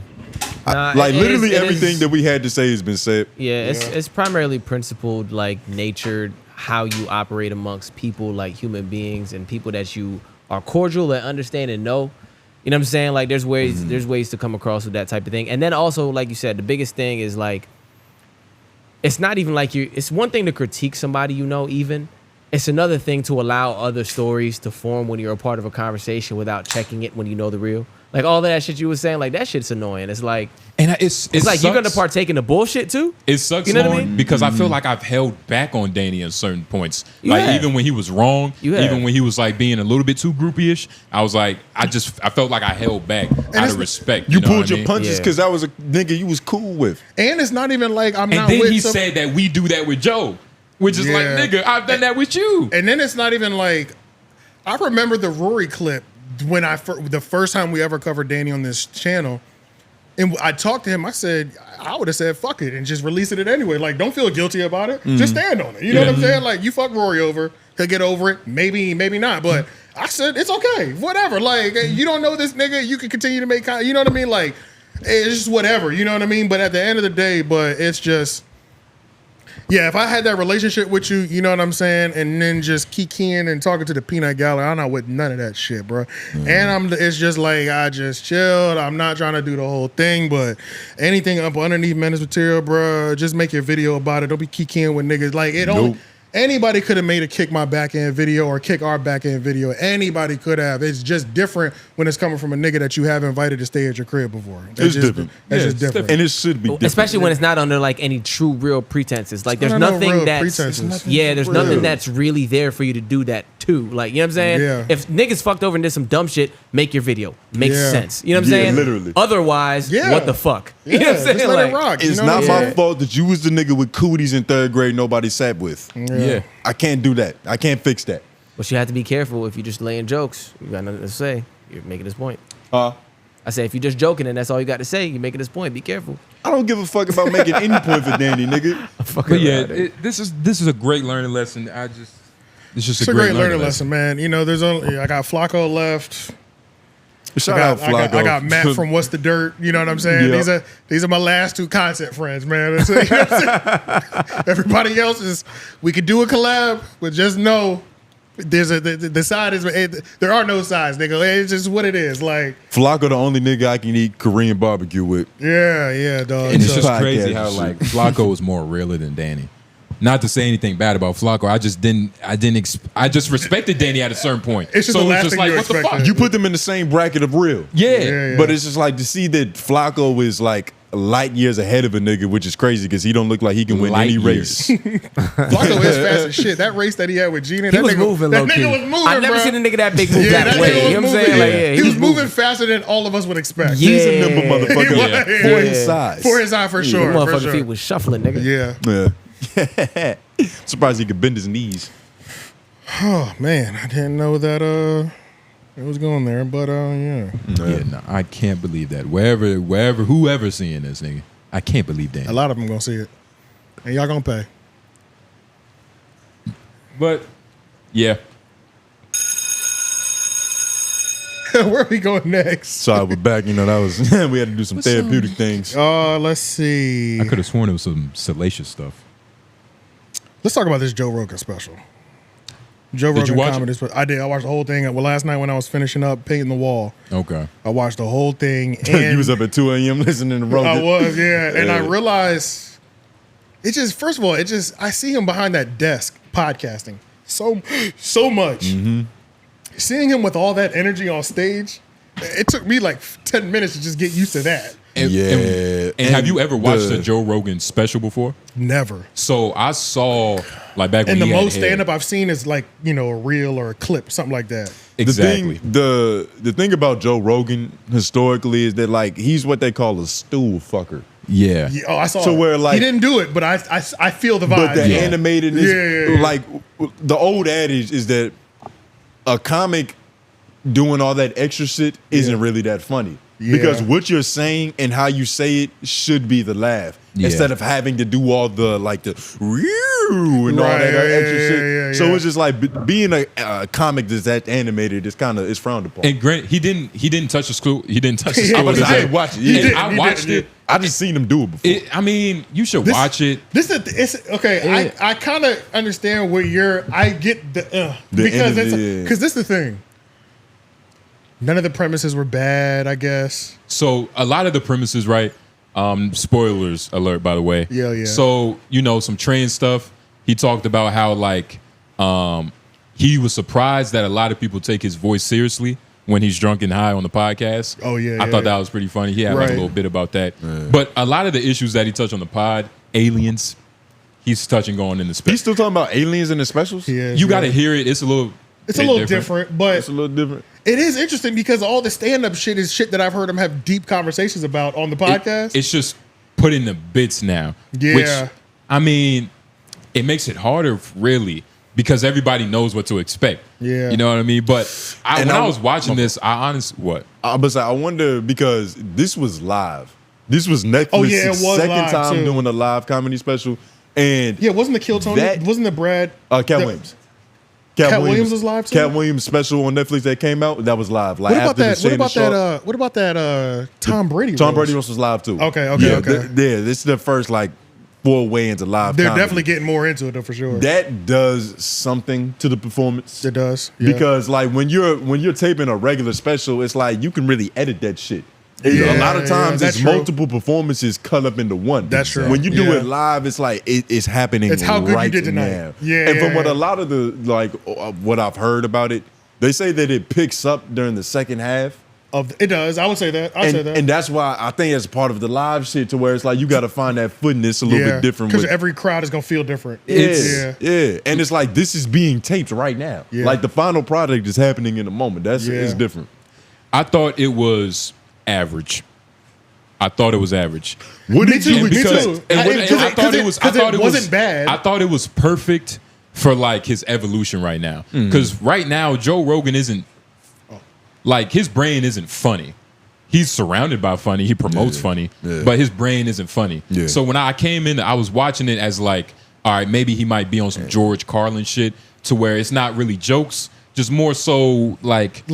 Nah, Like it literally is- everything that we had to say has been said. Yeah, it's primarily principled, like natured, how you operate amongst people, like human beings and people that you are cordial and understand and know. You know what I'm saying? Like there's ways to come across with that type of thing. And then also, like you said, the biggest thing is like, it's not even like it's one thing to critique somebody, you know, even. It's another thing to allow other stories to form when you're a part of a conversation without checking it when you know the real. Like all that shit you were saying, like that shit's annoying. It's like, and it's like you're gonna partake in the bullshit too. It sucks, You know what I Lauren, mean? because I feel like I've held back on Danny at certain points. Like have. even when he was wrong, You have. even when he was like being a little bit too groupie-ish, I was like, I felt like I held back out of respect. You know pulled what I your mean? punches because that was a nigga you was cool with. And it's not even like I'm And not then with he some- said that we do that with Joe, which is like, Yeah. nigga, I've done that with you. And then it's not even like, I remember the Rory clip when the first time we ever covered Danny on this channel. And I talked to him. I said, I would have said, fuck it, and just released it anyway. Like, don't feel guilty about it. Just stand on it. You know what I'm saying? Like, you fuck Rory over. He'll get over it. Maybe not. But I said, it's okay. Whatever. Like, you don't know this nigga. You can continue to make you know what I mean? Like, it's just whatever. You know what I mean? But at the end of the day, but it's just, yeah, if I had that relationship with you, you know what I'm saying, and then just kikiing and talking to the peanut gallery, I'm not with none of that shit, bro. And it's just like, I just chilled. I'm not trying to do the whole thing, but anything up underneath Menace Material, bro, just make your video about it. Don't be kikiing with niggas. Like, it don't. Anybody could have made a kick my back end video or kick our back end video. Anybody could have. It's just different when it's coming from a nigga that you have invited to stay at your crib before. It's different. That's just different. And it should be different. Especially when it's not under like any true real pretenses. Like there's not no nothing real that's pretenses. there's nothing that's really there for you to do that too. Like, you know what I'm saying? Yeah. If niggas fucked over and did some dumb shit, make your video. Makes Yeah. sense. You know what I'm saying? Literally. Otherwise, Yeah. what the fuck? You know Yeah, what I'm saying? just let Like, it rock. It's you know not what I'm my saying? fault that you was the nigga with cooties in third grade nobody sat with. Yeah. I can't do that. I can't fix that. But you have to be careful if you just laying jokes. You got nothing to say. You're making this point. I say if you're just joking and that's all you got to say, you're making this point. Be careful. I don't give a fuck about making any point for Danny, nigga. But yeah, this is a great learning lesson. It's just a great learning lesson, man. You know, there's only I got Flacco left. Shout out Flacco. I got Matt from What's the Dirt. You know what I'm saying? Yep. These are my last 2 content friends, man. You know what I'm saying? Everybody else is we could do a collab, but just know there's the side is there are no sides, nigga. It's just what it is. Like Flacco, the only nigga I can eat Korean barbecue with. Yeah, dog. And it's just crazy how like Flacco is more realer than Danny. Not to say anything bad about Flacco, I just respected Danny at a certain point. It's just so the last it's just thing like, you what the expected. fuck? You put them in the same bracket of real. Yeah. But it's just like to see that Flacco is like light years ahead of a nigga, which is crazy because he don't look like he can win Light any years. race. Flacco is fast as shit. That race that he had with Gina, He was moving low key. That nigga was moving, I never bro. seen a nigga that big move that nigga way. was You know what I'm moving. saying? Like, yeah, he was moving faster than all of us would expect. Yeah. He's a nimble motherfucker for his size. For his size, for sure. Motherfucking For sure. feet was shuffling, nigga. Yeah. Surprised he could bend his knees. Oh man, I didn't know that it was going there, but yeah. Yeah, no, I can't believe that. Wherever, whoever seeing this nigga, I can't believe that. A lot of them gonna see it, and y'all gonna pay. But yeah, where are we going next? Sorry, we're back. You know that was we had to do some therapeutic things. Let's see. I could have sworn it was some salacious stuff. Let's talk about this Joe Rogan special. Joe Did you Rogan watch comedy special. I did. I watched the whole thing. Well, last night when I was finishing up painting the wall, Okay. I watched the whole thing. And you was up at 2 a.m. listening to Rogan. I was, yeah. And I realized it just, first of all, I see him behind that desk podcasting so much. Mm-hmm. Seeing him with all that energy on stage, it took me like 10 minutes to just get used to that. And have you ever watched a Joe Rogan special before? Never. So I saw like back when And the he had most hair. stand up I've seen is like, a reel or a clip, something like that. Exactly. The thing about Joe Rogan historically is that like he's what they call a stool fucker. Yeah. Oh, I saw So it. where like he didn't do it, but I feel the vibe. But the animatedness, Yeah. like the old adage is that a comic doing all that extra shit isn't really that funny. Yeah. Because what you're saying and how you say it should be the laugh Yeah. instead of having to do all the like the and all Right, that extra yeah, shit. yeah, So yeah. it's just like being a comic that's that animated is kind of frowned upon. And Grant, he didn't touch the screw. He didn't touch the screw. I didn't watch it. And I watched it. I just seen him do it before. I mean, you should watch it. It's okay. I kind of understand where I get the because this is the thing. None of the premises were bad, I guess. So a lot of the premises, right? Spoilers alert, by the way. Yeah. So some trans stuff. He talked about how like he was surprised that a lot of people take his voice seriously when he's drunk and high on the podcast. Oh yeah. I thought that was pretty funny. He had like a little bit about that. But a lot of the issues that he touched on the pod, aliens, he's touching on in the special. He's still talking about aliens in the specials? You got to hear it. It's a little different, but it's a little different. It is interesting because all the stand-up shit is shit that I've heard him have deep conversations about on the podcast. It's just put in the bits now. Yeah. Which, I mean, it makes it harder, really, because everybody knows what to expect. Yeah. You know what I mean? But when I was watching this, I wonder because this was live. This was Netflix's second time doing a live comedy special. And yeah, wasn't the Kill Tony? Wasn't the Brad? Cat Williams. Cat Williams was live too? Cat Williams special on Netflix that came out, that was live. Like What about after that? the What about that? Tom Brady. Tom roast? Brady was live too. Okay. This is the first like foray into live. They're comedy. definitely getting more into it though, for sure. That does something to the performance. It does, yeah. Because like when you're taping a regular special, it's like you can really edit that shit. A lot of times that's it's true. multiple performances cut up into one. That's true. When you do Yeah. it live, it's like it's happening. It's how good you right did tonight. now. Yeah, And from yeah, what yeah. a lot of the what I've heard about it, they say that it picks up during the second half. It does. I would say that. I'd say that. And that's why I think it's part of the live shit to where it's like you got to find that footing that's a little bit different. Because with- every crowd is gonna feel different. Yeah. And it's like this is being taped right now. Yeah. Like the final product is happening in a moment. It's Yeah. different. I thought it was average. Me too. And me too. I thought it was. I thought it wasn't was bad. I thought it was perfect for like his evolution right now. Because right now, Joe Rogan isn't like his brain isn't funny. He's surrounded by funny. He promotes funny, but his brain isn't funny. Yeah. So when I came in, I was watching it as like, all right, maybe he might be on some George Carlin shit to where it's not really jokes, just more so like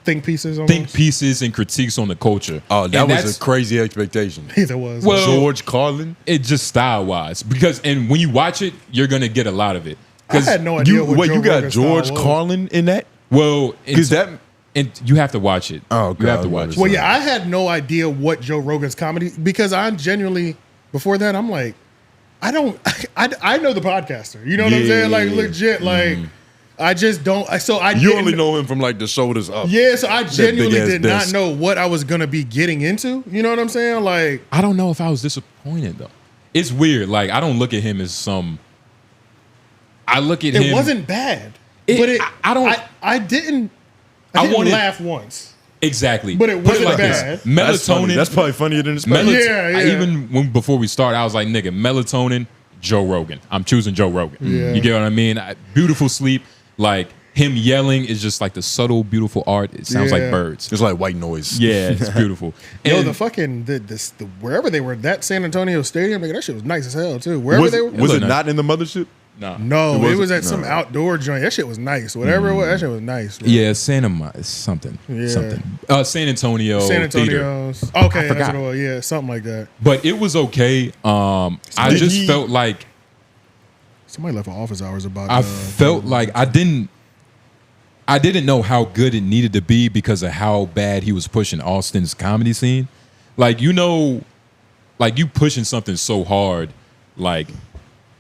think pieces, almost? think pieces and critiques on the culture. Oh, that was a crazy expectation. It was. Well, George Carlin? It just style wise and when you watch it, you're gonna get a lot of it. I had no idea what Joe you got Rogan's George style was. Carlin in that? Well, because that. And you have to watch it. Oh, you have to watch it. Well, yeah, I had no idea what Joe Rogan's comedy, because I'm genuinely, before that, I'm like, I know the podcaster. You know what I'm saying? Like, legit, like, I just don't. You only know him from like the shoulders up. Yeah, so I genuinely did not desk. know what I was going to be getting into. You know what I'm saying? Like, I don't know if I was disappointed, though. It's weird. Like, I don't look at him as some. I look at him. It wasn't bad. I didn't laugh once. Exactly. But it wasn't bad. Melatonin. That's probably funnier than expected. Before we start, I was like, nigga, melatonin, Joe Rogan. I'm choosing Joe Rogan. Yeah. You get what I mean? Beautiful sleep. Like, him yelling is just like the subtle, beautiful art. It sounds like birds. It's like white noise. Yeah, it's beautiful. Yo, the fucking the wherever they were, that San Antonio stadium, nigga, that shit was nice as hell too. Wherever they were, was it not in the mothership? No, it was at some outdoor joint. That shit was nice. Whatever it was, that shit was nice. Bro. Yeah, San Antonio. San Antonio's. Okay, I that's forgot. what it was. Yeah, something like that. But it was okay. I just felt like somebody left for office hours about. I felt like I didn't know how good it needed to be because of how bad he was pushing Austin's comedy scene. Like, you know, like you pushing something so hard, like,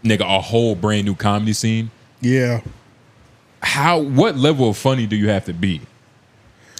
nigga, a whole brand new comedy scene. Yeah. What level of funny do you have to be?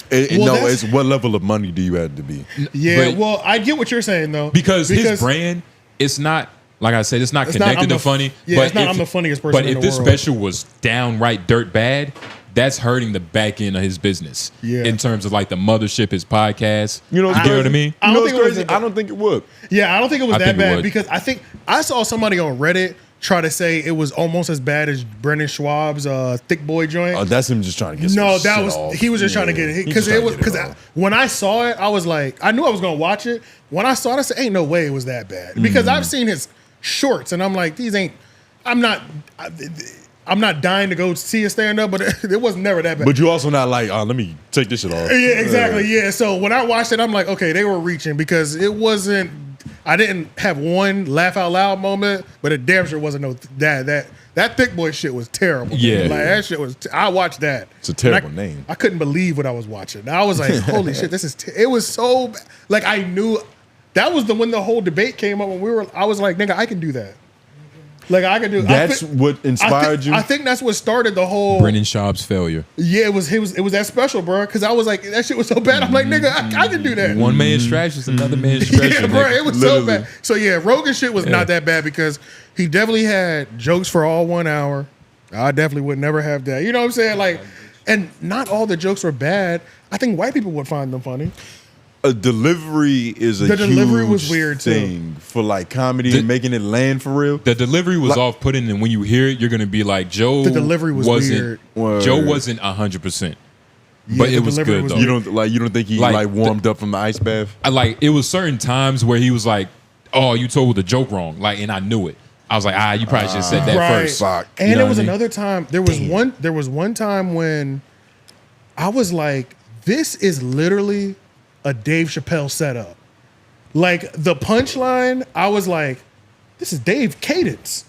It's what level of money do you have to be? Yeah, well, I get what you're saying though. Because his brand, it's not, like I said, it's not connected to funny. Yeah, but it's not I'm the funniest person in the world. But if this special was downright dirt bad, that's hurting the back end of his business. Yeah. In terms of like the mothership, his podcast. You know what I mean? I don't think it was I don't think it would. Yeah, I don't think it was I that think it bad would. because I think I saw somebody on Reddit try to say it was almost as bad as Brendan Schwab's Thick Boy joint. Oh, that's him just trying to get No, some that shit was off. he was just trying to get it because it was when I saw it, I was like, I knew I was gonna watch it. When I saw it, I said, "Ain't no way it was that bad," because I've seen his shorts and I'm like, these ain't. I'm not dying to go see a stand up, but it was never that bad. But you also not like, let me take this shit off. Yeah, exactly. Yeah. So when I watched it, I'm like, okay, they were reaching because it wasn't. I didn't have one laugh out loud moment, but it damn sure wasn't no that Thick Boy shit was terrible. Yeah. Like that shit was. I watched that. It's a terrible name. I couldn't believe what I was watching. I was like, holy shit, this is. It was so bad. Like I knew that was when the whole debate came up when I was like, nigga, I can do that. Like I could do. That's what inspired you. I think that's what started the whole. Brendan Schaub's failure. Yeah, it was that special, bro. Because I was like, that shit was so bad. I'm like, nigga, I can do that. One man's trash is another man's treasure. Yeah, bro, nigga. it was Literally. so bad. So yeah, Rogan shit was not that bad because he definitely had jokes for all 1 hour. I definitely would never have that. You know what I'm saying? Like, and not all the jokes were bad. I think white people would find them funny. A delivery is a The delivery huge was weird, too. thing for like comedy and making it land for real. The delivery was off-putting, and when you hear it, you're gonna be like, Joe. The delivery was wasn't, weird. Joe wasn't 100%, Yeah, but the it was delivery good was though. You don't think he like warmed up from the ice bath? It was certain times where he was like, "Oh, you told the joke wrong," like, and I knew it. I was like, you probably should have said that Right. first. And You know there was what I mean? another time. There was one time when I was like, this is literally a Dave Chappelle setup. Like the punchline, I was like, this is Dave cadence.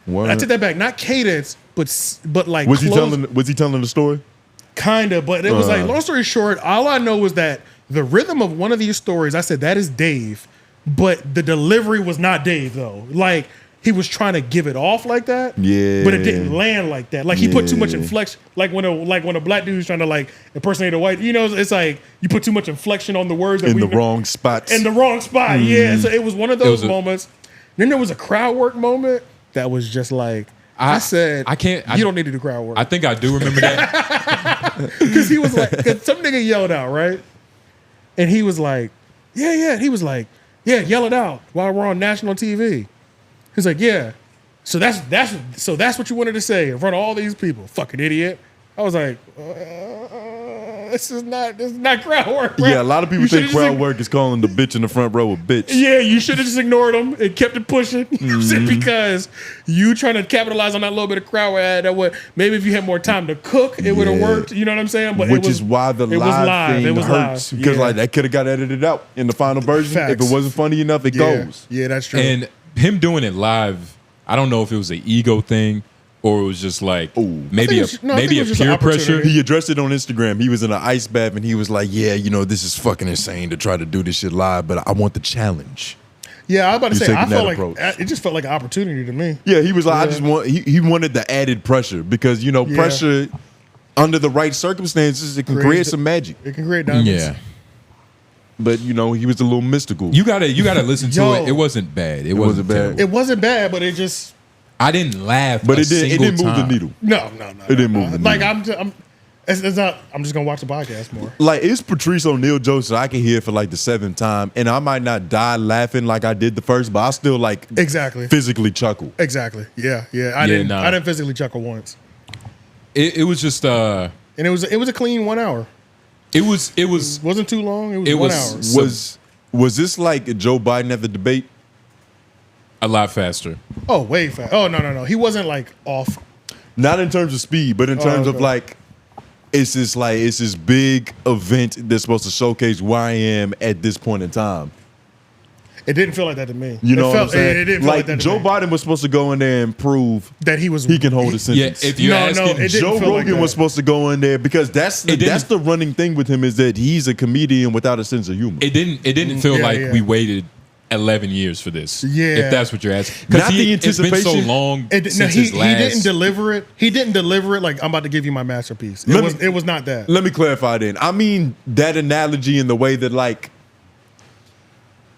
I took that back. Not cadence, but like Was he close- telling the story? Kinda, but it was like, long story short, all I know was that the rhythm of one of these stories, I said that is Dave, but the delivery was not Dave though. Like he was trying to give it off like that, Yeah. but it didn't land like that. Like he put too much Yeah. inflection. Like when a black dude's trying to like impersonate a white, you know, it's like you put too much inflection on the words that In the wrong spots. in the wrong spot. Mm. Yeah, so it was one of It those was a- moments. Then there was a crowd work moment that was just like I said, I can't. You don't need to do crowd work. I think I do remember that. Because he was like, cause some nigga yelled out, right? And he was like, yeah. He was like, yeah, yell it out while we're on national TV. He's like, yeah. So that's what you wanted to say in front of all these people, fucking idiot. I was like, this is not crowd work. Bro. Yeah, a lot of people think crowd work is calling the bitch in the front row a bitch. Yeah, you should have just ignored them and kept it pushing. You know what I'm saying? Because you trying to capitalize on that little bit of crowd work. That would maybe if you had more time to cook, it would have worked. You know what I'm saying? But which is why the live thing hurts because like that could have got edited out in the final version. Facts. If it wasn't funny enough, it goes. Yeah, that's true. And him doing it live, I don't know if it was an ego thing or it was just like maybe a peer pressure. He addressed it on Instagram. He was in an ice bath and he was like, "Yeah, you know, this is fucking insane to try to do this shit live, but I want the challenge." Yeah, I was about to say, I felt like approach. it just felt like an opportunity to me. Yeah, he was like, I just want. He wanted the added pressure because you know pressure under the right circumstances it can create some magic. It can create diamonds. Yeah. But you know, he was a little mystical. You gotta listen to it. It wasn't bad. It wasn't bad. It wasn't bad, but it just. I didn't laugh, but it didn't move the needle. No. It didn't move the needle. Like it's not. I'm just gonna watch the podcast more. Like it's Patrice O'Neal jokes that I can hear for like the 7th time, and I might not die laughing like I did the first, but I still like physically chuckle. Exactly. Yeah. I didn't physically chuckle once. It was just and it was a clean 1 hour. It wasn't too long. It was 1 hour. Was this like Joe Biden at the debate? A lot faster. Oh, way fast. Oh no. He wasn't like off. Not in terms of speed, but in terms of like it's this big event that's supposed to showcase where I am at this point in time. It didn't feel like that to me. You know what I'm saying? It didn't feel like that to Joe me. Biden was supposed to go in there and prove that he can hold a sentence. Yeah, if you're asking, Joe Rogan was supposed to go in there because that's the running thing with him is that he's a comedian without a sense of humor. It didn't feel like we waited 11 years for this. Yeah. If that's what you're asking. Not the anticipation. It's been so long since his last. He didn't deliver it. He didn't deliver it like I'm about to give you my masterpiece. It was not that. Let me clarify then. I mean that analogy in the way that like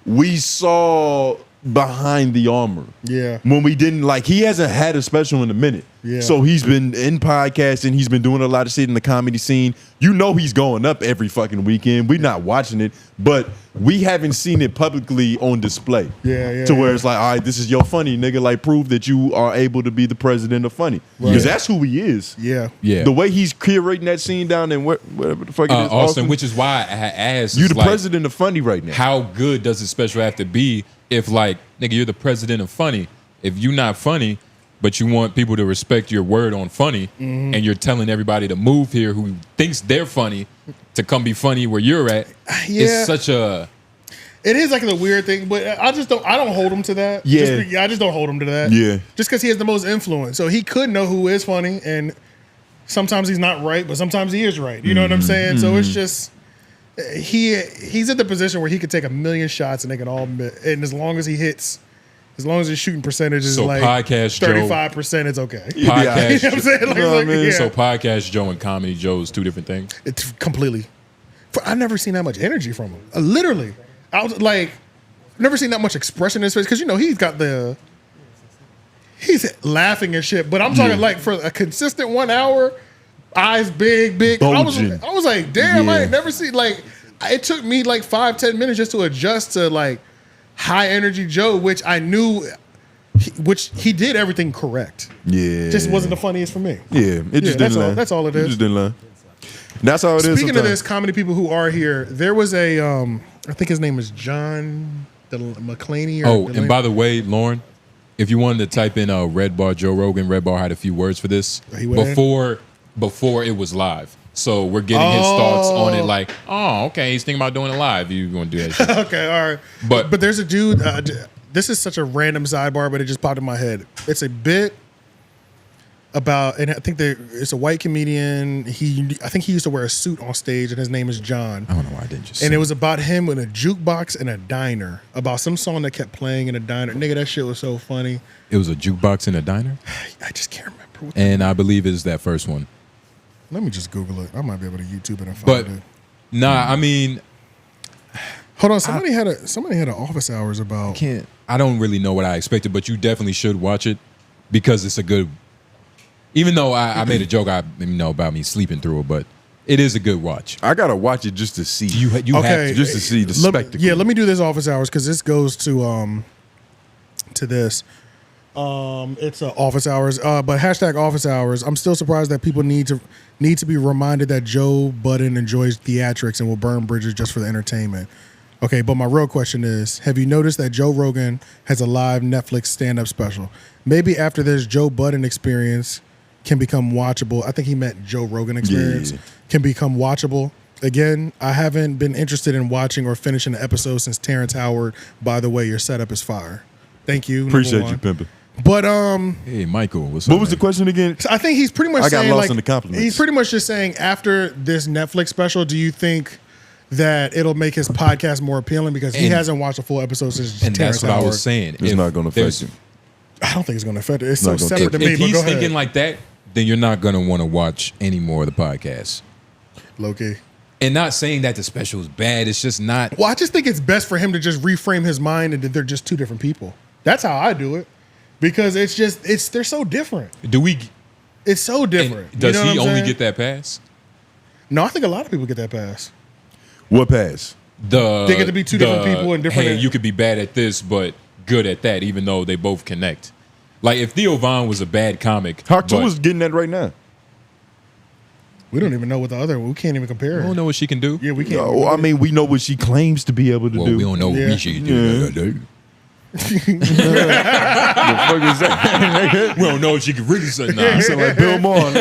we saw behind the armor. Yeah. When we didn't like he hasn't had a special in a minute. Yeah. So he's been in podcasting, he's been doing a lot of shit in the comedy scene. You know he's going up every fucking weekend. We're not watching it, but we haven't seen it publicly on display. Yeah. To where it's like, all right, this is your funny, nigga. Like prove that you are able to be the president of funny. Because that's who he is. Yeah. The way he's curating that scene down in whatever the fuck it is. Austin, which is why I asked you the president of funny right now. How good does the special have to be if like, nigga, you're the president of funny. If you're not funny, but you want people to respect your word on funny, and you're telling everybody to move here who thinks they're funny to come be funny where you're at. It's such a. It is like the weird thing, but I don't hold him to that. Yeah. I just don't hold him to that. Yeah. Just because he has the most influence. So he could know who is funny, and sometimes he's not right, but sometimes he is right. You know what I'm saying? So it's just he's at the position where he could take 1,000,000 shots and they can all and as long as he hits. As long as his shooting percentage is like 35%, it's okay. Podcast, you know what I'm saying? You know what I mean? So Podcast Joe and Comedy Joe is two different things. It's completely. I've never seen that much energy from him. Literally, I was like, never seen that much expression in his face because you know he's laughing and shit. But I'm talking like for a consistent 1 hour, eyes big. I was like, damn, I ain't never seen like. It took me like 5-10 minutes just to adjust to like. High energy Joe, which I knew, which he did everything correct. Yeah, just wasn't the funniest for me. Yeah, it just didn't land. That's all it is. It just didn't land. That's all it is. Speaking of this, comedy people who are here, there was a, I think his name is John McClaney. And by the way, Lauren, if you wanted to type in Red Bar Joe Rogan, Red Bar had a few words for this before it was live. So we're getting his thoughts on it like, oh, okay, he's thinking about doing it live. You want to do that shit. Okay, all right. But there's a dude, this is such a random sidebar, but it just popped in my head. It's a bit about, and I think it's a white comedian. I think he used to wear a suit on stage, and his name is John. I don't know why I didn't just And it was about him in a jukebox in a diner, about some song that kept playing in a diner. Nigga, that shit was so funny. It was a jukebox in a diner? I just can't remember. And I believe it's that first one. Let me just Google it. I might be able to YouTube it and find it. Nah, I mean, hold on. Somebody had an office hours about. I don't really know what I expected, but you definitely should watch it because it's a good. Even though I made a joke, about me sleeping through it, but it is a good watch. I gotta watch it just to see. You have to, just to see the spectacle. Yeah, let me do this office hours because this goes to this. It's office hours, but hashtag office hours. I'm still surprised that people need to be reminded that Joe Budden enjoys theatrics and will burn bridges just for the entertainment. Okay, but my real question is, have you noticed that Joe Rogan has a live Netflix stand-up special? Maybe after this Joe Budden experience can become watchable. I think he meant Joe Rogan experience can become watchable. Again, I haven't been interested in watching or finishing the episode since Terrence Howard. By the way, your setup is fire. Thank you. Appreciate you, pimping. But hey, Michael, what was the question again? I think he's pretty much I saying, got lost like, in the compliments. he's pretty much just saying after this Netflix special, do you think that it'll make his podcast more appealing because he hasn't watched a full episode since And Terrence that's what Howard. I was saying. It's not going to affect him. I don't think it's going to affect it. It's so Not gonna separate to me. If But he's go ahead. thinking like that, then you're not gonna want to watch any more of the podcast. Low-key. And not saying that the special is bad. It's just not. Well, I just think it's best for him to just reframe his mind and that they're just two different people. That's how I do it. Because they're so different. Do we? It's so different. And does You know he what I'm only saying? get that pass? No, I think a lot of people get that pass. What pass? They get to be two different people and different. Hey, you could be bad at this, but good at that, even though they both connect. Like if 𝙿𝙾𝚃 was a bad comic, Haku is getting that right now. We don't even know what the other. We can't even compare. We don't know what she can do. Yeah, we can't. No, I mean we know what she claims to be able to do. We don't know what she can do. The fuck is that? We don't know what she can really say. Nah, You sound like Bill Maher,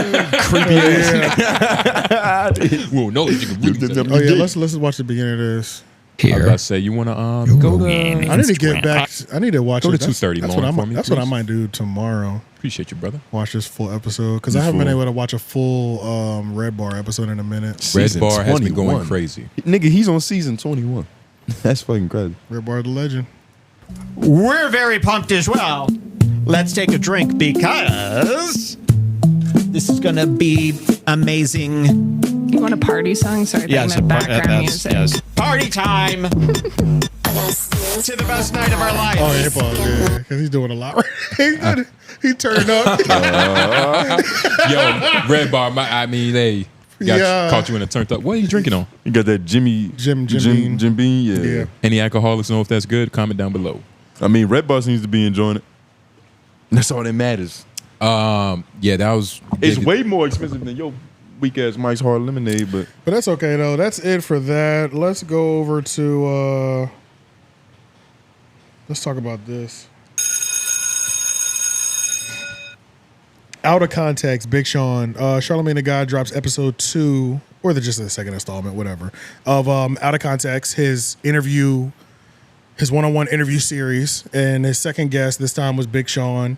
creepy ass. we don't know what she can really say. Oh yeah, let's watch the beginning of this. I was about to say, you want to go to? I need to get back. I need to watch. Go to it. That's 2:30 That's what I morning for might. me, That's what I please. might do tomorrow. Appreciate you, brother. Watch this full episode because I haven't been able to watch a full Red Bar episode in a minute. Red Bar has been going crazy. Nigga, he's on season 21. That's fucking crazy. Red Bar the legend. We're very pumped as well. Let's take a drink because this is going to be amazing. You want a party song? Sorry, Yes, that background music. yes. Party time. To the best night of our life. Oh, yeah, pause, yeah, because he's doing a lot. He turned up. Yo, Red Bar. Hey, caught you in a turned up. What are you drinking on? You got that Jim Beam. Yeah. Any alcoholics know if that's good? Comment down below. I mean, Red Bar seems to be enjoying it. That's all that matters. Yeah, that was. It's way more expensive than your weak ass Mike's Hard Lemonade, but that's okay though. That's it for that. Let's go over to. Let's talk about this. Out of context, Big Sean, Charlamagne the God drops episode 2, or just the second installment, whatever, of Out of Context, his one-on-one interview series, and his second guest this time was Big Sean,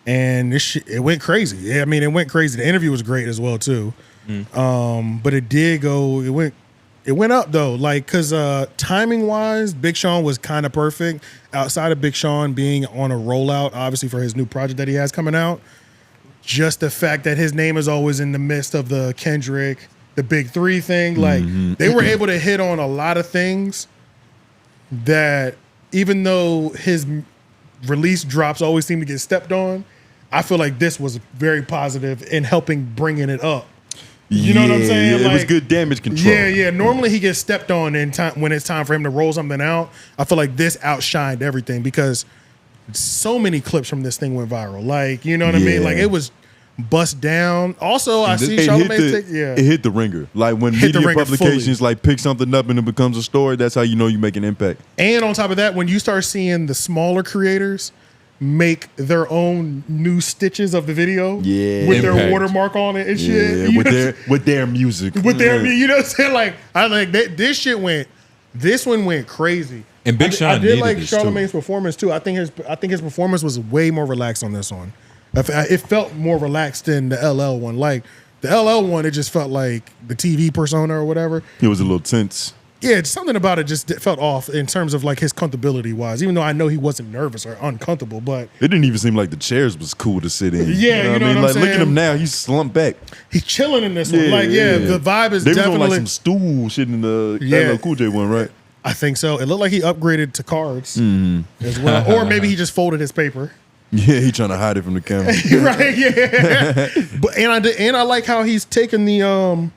and it went crazy. Yeah, I mean, it went crazy. The interview was great as well too, but it went up though, like because timing wise, Big Sean was kind of perfect. Outside of Big Sean being on a rollout, obviously for his new project that he has coming out. Just the fact that his name is always in the midst of the Kendrick, the Big Three thing, like they were able to hit on a lot of things that even though his release drops always seem to get stepped on, I feel like this was very positive in helping bringing it up. You know what I'm saying? Yeah, it was good damage control. Yeah. Normally he gets stepped on in time when it's time for him to roll something out. I feel like this outshined everything because so many clips from this thing went viral. Like, you know what I mean? Like it was bust down. Also, I see Charlamagne's take. Yeah, it hit the ringer. Like when media publications like pick something up and it becomes a story, that's how you know you make an impact. And on top of that, when you start seeing the smaller creators make their own new stitches of the video, with their watermark on it and shit, with their music, you know what I'm saying? Like I like this one went crazy. And Big Sean, I did like Charlamagne's performance too. I think his performance was way more relaxed on this one. It felt more relaxed than the LL one. Like the LL one, it just felt like the TV persona or whatever. It was a little tense. Yeah, something about it just felt off in terms of like his comfortability wise. Even though I know he wasn't nervous or uncomfortable, but it didn't even seem like the chairs was cool to sit in. Yeah, you know what I'm like saying? look at him now, he's slumped back. He's chilling in this one. Like the vibe is they definitely was on like some stool shit in the LL Cool J one, right? I think so. It looked like he upgraded to cards as well, or maybe he just folded his paper. Yeah, he trying to hide it from the camera. Right? Yeah. But and I like how he's taking the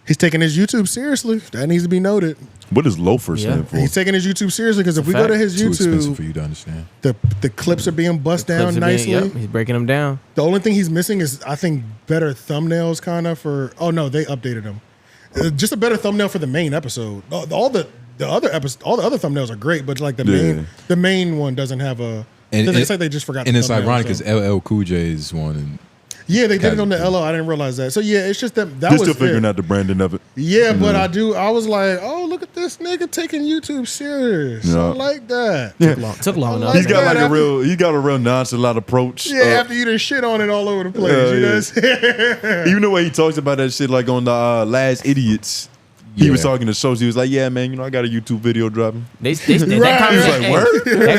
He's taking his YouTube seriously. That needs to be noted. What does loafer stand for? He's taking his YouTube seriously because if we fact. go to his Too expensive YouTube, for you to understand. the clips are being bust down nicely. He's breaking them down. The only thing he's missing is, I think, better thumbnails, kind of for. Oh no, they updated them. Just a better thumbnail for the main episode. All the other thumbnails are great, but like the main one doesn't have a. It's like they just forgot. And the it's thumbnail, ironic so. because LL Cool J's one. And Yeah, they did it on the LO. I didn't realize that. So yeah, it's just that They're was still figuring it. out the branding of it. Yeah, but I was like, oh, look at this nigga taking YouTube serious. Yeah. I like that. Took long enough. He's got that. he got a real nonchalant approach. Yeah, after you done shit on it all over the place. You know what I'm saying? Even the way he talks about that shit, like on the Last Idiots. He was talking to shows. He was like, "Yeah, man, I got a YouTube video dropping." That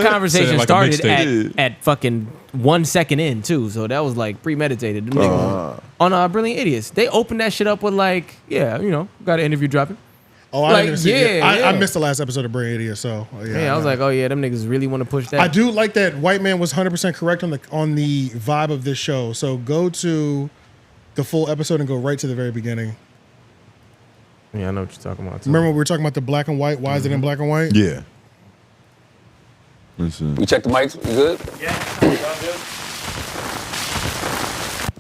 conversation like started at fucking 1 second in too, so that was like premeditated. Them niggas on Brilliant Idiots, they opened that shit up with like, got an interview dropping. Oh, I didn't see it. I missed the last episode of Brain Idiot, so I was like, oh yeah, them niggas really want to push that. I do like that White Man was 100% correct on the vibe of this show. So go to the full episode and go right to the very beginning. Yeah, I know what you're talking about. Too. Remember we were talking about the black and white? Why is it in black and white? Yeah. We check the mics. We good? Yeah.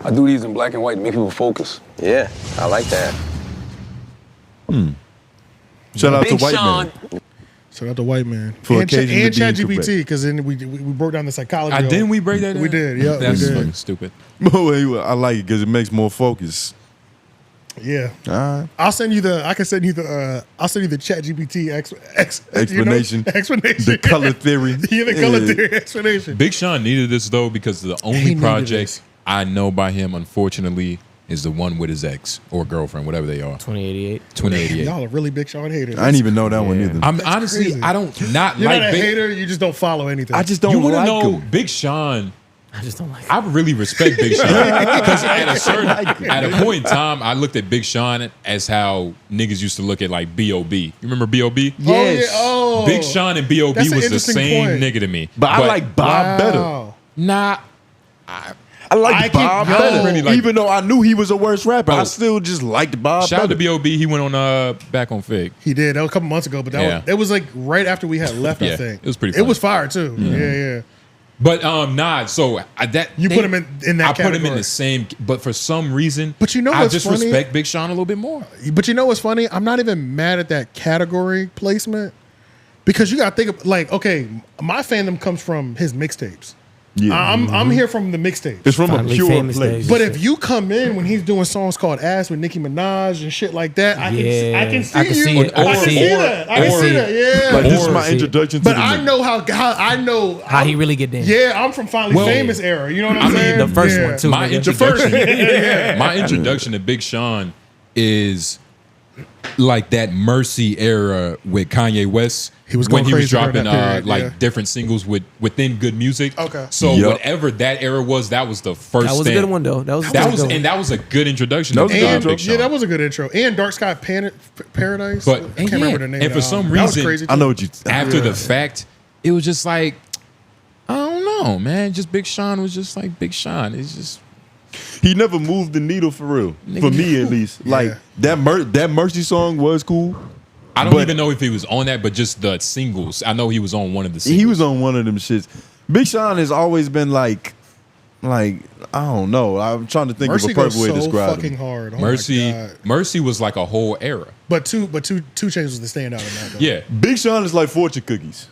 I do these in black and white to make people focus. Yeah, I like that. Shout out Big to White Sean. Man. Shout out to White Man. For and occasionally being ChatGPT, because then we broke down the psychology. Didn't we break that down? We did, yeah. That's we did. fucking stupid. I like it because it makes more focus. Yeah. All right. I'll send you the ChatGPT Explanation. Explanation. The color theory. Yeah, the color theory explanation. Big Sean needed this though because the He only needed project I know by him, unfortunately, is the one with his ex or girlfriend, whatever they are. 2088. 2088. Y'all are really Big Sean haters. I didn't even know that one either. I'm honestly, crazy. I don't not You're like not a Big. hater. You just don't follow anything. I just don't You want to like know him. Big Sean? I just don't like. I really respect Big Sean because at a point in time, I looked at Big Sean as how niggas used to look at like B.O.B. You remember B.O.B.? Yes. Oh, Big Sean and B.O.B. That's an was the interesting same point. nigga to me. But I like Bob better. Nah, I like Bob better. really like- Even though I knew he was a worse rapper, I still just liked Bob shout out to better. B.O.B. He went on back on Fig. He did. That was a couple months ago, but that was like right after we had left. I Yeah, think it was pretty It was funny. fire too. Yeah. But so You put him in that I put him in category. the same. But for some reason, But you know I what's just funny? respect Big Sean a little bit more. But you know what's funny? I'm not even mad at that category placement because you got to think of like, okay, my fandom comes from his mixtapes. Yeah. I'm here from the mixtapes. It's from Finally a pure famous place. days. But if you come in when he's doing songs called "Ass" with Nicki Minaj and shit like that, I can see I can you. see it. I can see that. I can see that. Yeah. Like this is my Or- introduction to But the I nigga. know how he really get down. Yeah, I'm from Finally Well, Famous era. You know what I'm I mean, saying? the first Yeah. one too. My nigga. introduction, Yeah. my introduction to Big Sean is like that Mercy era with Kanye West. He was when going he was crazy during dropping that period, like yeah. different singles within good music. Okay. So Yup. whatever that era was, that was the first. That was a thing. good one though. That was That a was good one. and that was a good introduction. That was a to good Big intro. Sean. Yeah, that was a good intro. And Dark Sky Paradise. But I can't remember the name. and of for the some album. That was reason, crazy I too. know what you. after the fact, it was just like I don't know, man. Just Big Sean was just like Big Sean. It's just He never moved the needle for real. For me at least. Like that Mercy song was cool. I don't But- even know if he was on that, but just the singles. I know he was on one of the singles. He was on one of them shits. Big Sean has always been like I don't know. I'm trying to think Mercy of a perfect goes way to so describe fucking him. hard. Oh my Mercy, God. Mercy was like a whole era. But two Chainz was the standout in that. Though. Yeah, Big Sean is like fortune cookies.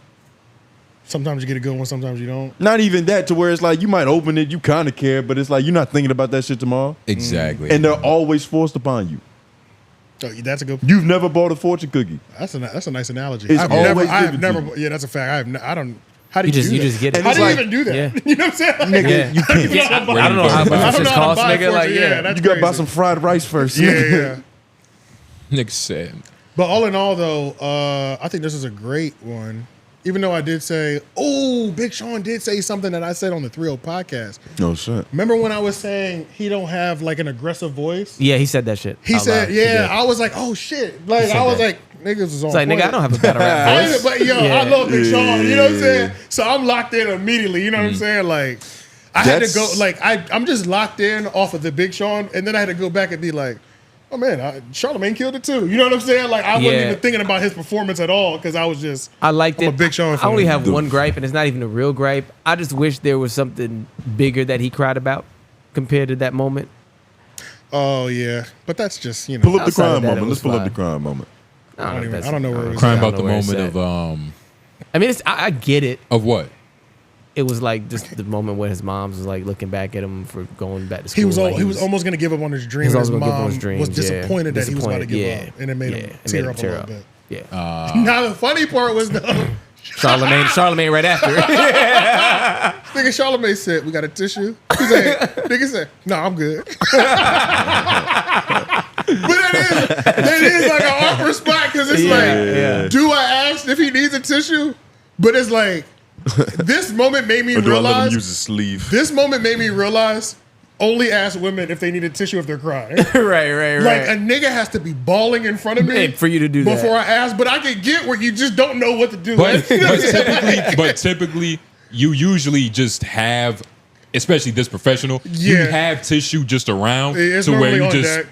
Sometimes you get a good one, sometimes you don't. Not even that to where it's like you might open it, you kind of care, but it's like you're not thinking about that shit tomorrow. exactly. And they're always forced upon you. Oh, that's a good. You've never bought a fortune cookie. That's a nice analogy. It's I've always never. given to you. Yeah, that's a fact. I don't. How do You you, just do you that? just get it. And How it's do you like- even do that? Yeah. You know what I'm saying? Like, Yeah. You can't. I don't know how much I don't this know how to costs, buy nigga. for Like, it. yeah. that's You gotta buy crazy. some fried rice first. Yeah. Nick said, But all in all, though, I think this is a great one. Even though I did say, Big Sean did say something that I said on the 3-0 podcast. Oh shit. Remember when I was saying he don't have like an aggressive voice? Yeah, he said that shit. He out said, loud. yeah. did. I was like, oh shit. Like said I was that. like, niggas is on. It's like, point. nigga, I don't have a battle rap I voice. ain't- but yo, Yeah. I love Big Sean. You know what I'm Yeah. saying? So I'm locked in immediately. You know what I'm saying? Like I had to go. That's- Like I'm just locked in off of the Big Sean, and then I had to go back and be like, oh man, Charlamagne killed it too. You know what I'm saying? Like I wasn't even thinking about his performance at all because I was just. I liked it. I'm a big Sean fan. I only have one gripe, and it's not even a real gripe. I just wish there was something bigger that he cried about compared to that moment. Oh yeah, but that's just pull up the crime moment. Let's pull up the crime moment. I don't know where it was. Crying about the moment of I mean, I get it. Of what? It was like just the moment when his mom was like looking back at him for going back to school. He was almost going to give up on his dream. He was His almost gonna give up mom on his dreams, was disappointed that he was about to give up, and it made him tear up a little bit. Yeah. Now the funny part was though, Charlamagne right after. nigga Charlamagne said, "We got a tissue." He said, "Nigga said, no, I'm good." But that is like an awkward spot because it's do I ask if he needs a tissue? But it's like this moment made me Or do I let him realize. use his sleeve? This moment made me realize. Only ask women if they need a tissue if they're crying. right. Like a nigga has to be bawling in front of me for you to do that before I ask. But I can get where you just don't know what to do. But typically, you usually just have, especially this professional, you have tissue just around It's to where normally you on just. deck.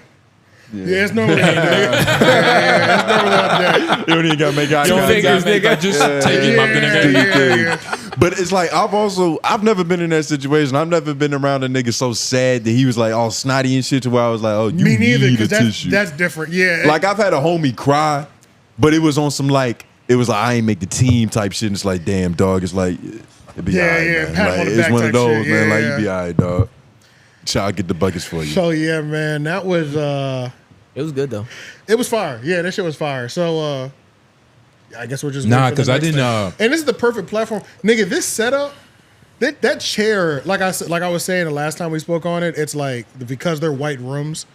Yeah, it's normally on deck. It's normally on deck. You don't even gotta make eye contact. Just take it, my vinegar. But it's like I've never been in that situation. I've never been around a nigga so sad that he was like all snotty and shit to where I was like, oh, you Me neither, need a because tissue. that's different. Yeah. Like I've had a homie cry, but it was on some like it was like I ain't make the team type shit. And it's like, damn dog, it's like it be alright, man. pat him Like, on the it's back one of type those, shit. man. Like Yeah. you be alright, dog. I'll get the buckets for you. So yeah, man, that was it was good though. It was fire. Yeah, that shit was fire. So I guess we're just Nah, waiting for the because I next didn't. thing. And this is the perfect platform, nigga. This setup, that chair, like I was saying the last time we spoke on it, it's like because they're white rooms,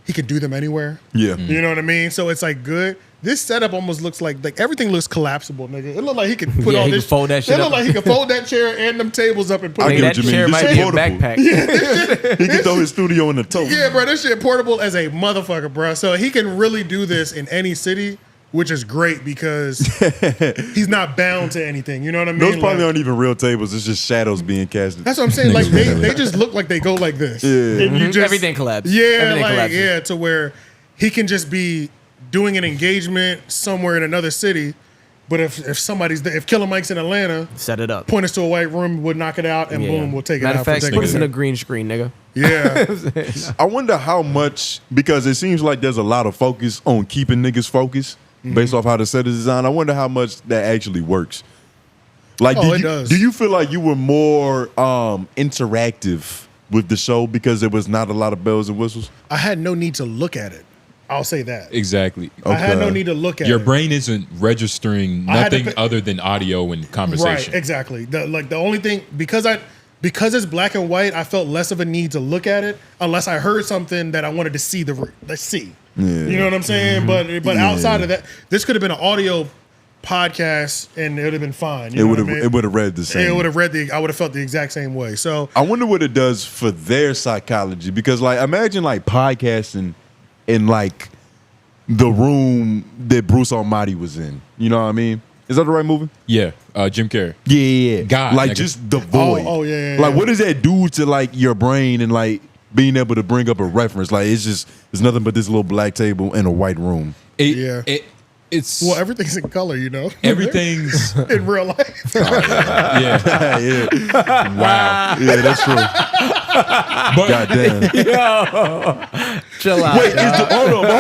he could do them anywhere. Yeah, you know what I mean. So it's like good. This setup almost looks like everything looks collapsible, nigga. It looked like he could put all he this. could fold that shit It looked up. like he could fold that chair and them tables up and put I it. get what you mean. chair This might shit be a portable. backpack. He can throw his studio in the tote. Yeah, bro, this shit portable as a motherfucker, bro. So he can really do this in any city, which is great because he's not bound to anything. You know what I mean? Those probably Like, aren't even real tables. It's just shadows being casted. that's what I'm saying. Like they just look like they go like this. Yeah. And you just, Everything collapses. Yeah, Everything like collapses. to where he can just be doing an engagement somewhere in another city. But if somebody's there, if Killer Mike's in Atlanta, set it up. Point us to a white room, would knock it out, and boom, we'll take it Matter out. of fact, for put us in taking a it. green screen, nigga. Yeah. I wonder how much, because it seems like there's a lot of focus on keeping niggas focused based off how the set is designed. I wonder how much that actually works. Like, it does. do you feel like you were more interactive with the show because there was not a lot of bells and whistles? I had no need to look at it. I'll say that. Exactly. I had no need to look at Your it. brain isn't registering I had to nothing other than audio and conversation. Right, exactly. The only thing because it's black and white, I felt less of a need to look at it unless I heard something that I wanted to see see. Yeah. You know what I'm saying? But outside of that, this could have been an audio podcast and it would have been fine. You know what I mean? It would have read the same. It would have I would have felt the exact same way. So I wonder what it does for their psychology because like imagine like podcasting in like the room that Bruce Almighty was in. You know what I mean? Is that the right movie? Yeah, Jim Carrey. Yeah. God, like nigga. just the void. Oh, yeah. Like what does that do to like your brain and like being able to bring up a reference? Like it's nothing but this little black table in a white room. It's well, everything's in color, you know. Everything's in real life. Yeah. Wow. Yeah, that's true. Goddamn. Yo, chill out. Wait, hold on.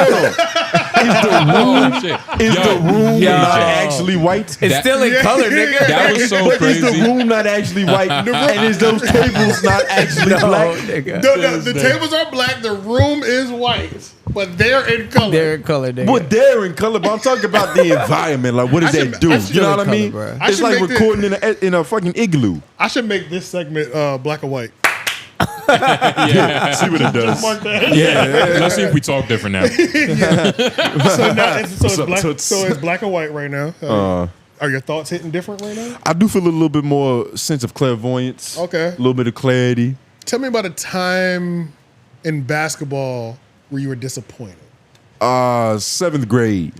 Is the room not actually white? It's still in color, nigga. That was so But crazy. is the room not actually white? And is those tables not actually black? Nigga. No, the tables are black. The room is white, but they're in color. They're in color, nigga. But they're in color. But I'm talking about the environment. Like, what does that do? You know what I mean? color, bro. It's like recording in a fucking igloo. I should make this segment black and white. Yeah. See what it does. Just mark that. Yeah, let's see if we talk different now. So now What's up, black. Toots? So it's black and white right now. Are your thoughts hitting different right now? I do feel a little bit more sense of clairvoyance. Okay. A little bit of clarity. Tell me about a time in basketball where you were disappointed. Seventh grade,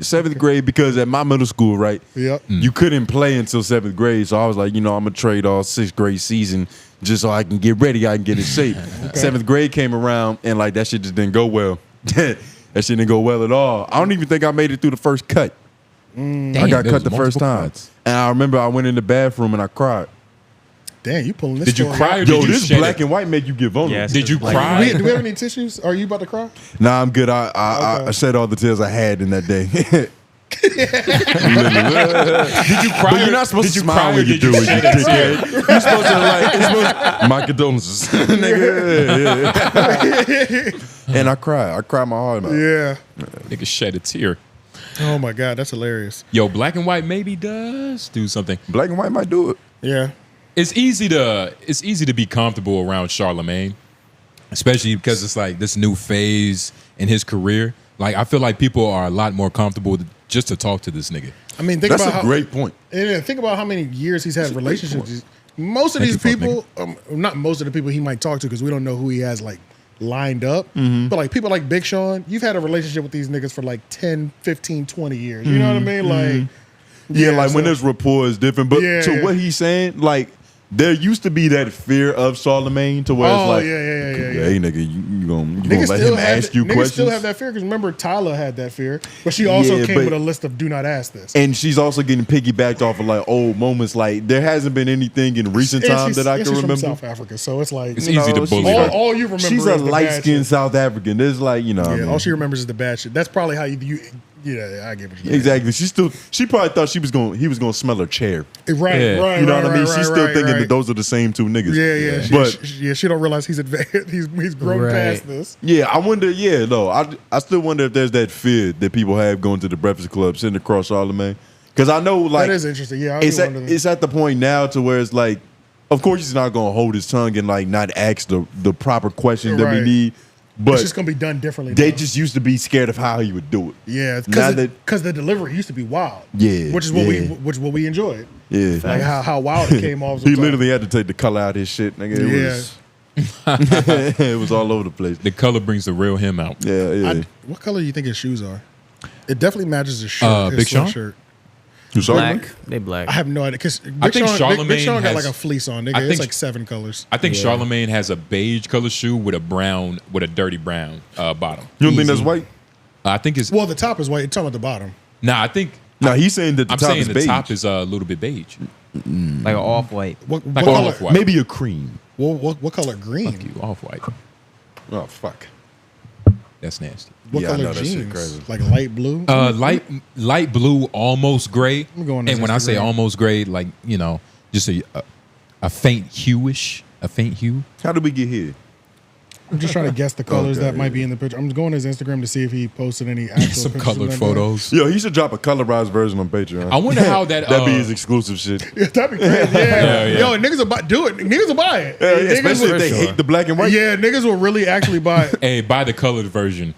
because at my middle school, right? Yep. You couldn't play until seventh grade. So I was like, I'm gonna trade all sixth grade season just so I can get ready, I can get in shape. Seventh grade came around and like that shit just didn't go well. That shit didn't go well at all. I don't even think I made it through the first cut. Damn, I got there cut was the first multiple time. cuts. And I remember I went in the bathroom and I cried. Damn, you pulling this. Did you story cry or out. did Yo, you this shed black it? and white make you get vulnerable. Yes, Did you Do cry? we have any tissues? Are you about to cry? Nah, I'm good. I shed all the tears I had in that day. Did you cry? But you're not supposed Did to you smile cry or when you did do you it, you shed a tear? dickhead. You're supposed to my condolences, nigga. And I cried my heart out. Yeah. Nigga shed a tear. Oh my God, that's hilarious. Yo, black and white maybe does do something. Black and white might do it. Yeah. It's easy to be comfortable around Charlamagne, especially because it's like this new phase in his career. Like I feel like people are a lot more comfortable just to talk to this nigga. I mean, think That's about a great point. Yeah, think about how many years he's had relationships. Most of these people, not most of the people he might talk to, because we don't know who he has like lined up. But like people like Big Sean, you've had a relationship with these niggas for like 10, 15, 20 years. You know what I mean? Like, Yeah, like when there's rapport is different. But Yeah, to yeah. what he's saying, like there used to be that fear of Charlamagne to where it's like, hey nigga, you gonna let him ask you niggas questions? still have that fear because remember Tyler had that fear, but she also Yeah, came but- with a list of do not ask this. And she's also getting piggybacked off of like old moments. Like there hasn't been anything in recent And time she's- that I and can she's remember. from South Africa, so it's like It's easy to bully all, her. all you remember. She's is a the bad light-skinned shit. South African. There's like Yeah, I mean? all she remembers is the bad shit. That's probably how you yeah, I get what you mean. Exactly. She probably thought he was gonna smell her chair. Right, Yeah. right. You know what I mean? Right, She's still right, thinking right. that those are the same two niggas. Yeah. But She don't realize he's advanced. He's grown Right. past this. yeah, I wonder. Yeah, no, I still wonder if there's that fear that people have going to the Breakfast Club, sitting across Charlamagne. Because I know, like, That is interesting. Yeah, I it's do at, wonder. it's at the point now to where it's like, of course he's not gonna hold his tongue and like not ask the proper questions that we Right. need. It's But just gonna be done differently. they now. just used to be scared of how he would do it. Yeah, Now because the delivery used to be wild. Yeah, which is what we enjoyed. Yeah, Like how wild it came off. He sometimes. literally had to take the color out of his shit, nigga. It was all over the place. The color brings the real him out. Yeah. What color do you think his shoes are? It definitely matches his shirt. His Big Sean? sweatshirt. You saw Black. him? They black. I have no idea because I think Big Charlamagne Sean got has- like a fleece on. Nigga. I think- It's like 7 colors. I think Yeah. Charlamagne has a beige color shoe with a dirty brown bottom. You don't think that's Easy. white? I think it's Well, the top is white. You're talking about the bottom. nah. I think No, he's saying that the I'm top saying is the beige. top is a little bit beige. Like an off white. What Like color? off-white. Maybe a cream. What color? Green. Fuck you, off white. Oh fuck. That's nasty. What Yeah, I color know that shit jeans? crazy. Like light blue. Light blue, almost gray. I'm going to And when I say Instagram. almost gray, like just a faint hue-ish, a faint hue. How did we get here? I'm just trying to guess the colors Okay, that might be in the picture. I'm going to his Instagram to see if he posted any actual Some pictures colored of that photos. Yo, he should drop a colorized version on Patreon. I wonder how that. That'd be his exclusive shit. Yeah, that'd be crazy. Yeah. Yeah. Yo, niggas will do it. Niggas will buy it. Yeah, Niggas especially will- if they hate the black and white. Yeah, niggas will really actually buy it. Hey, buy the colored version.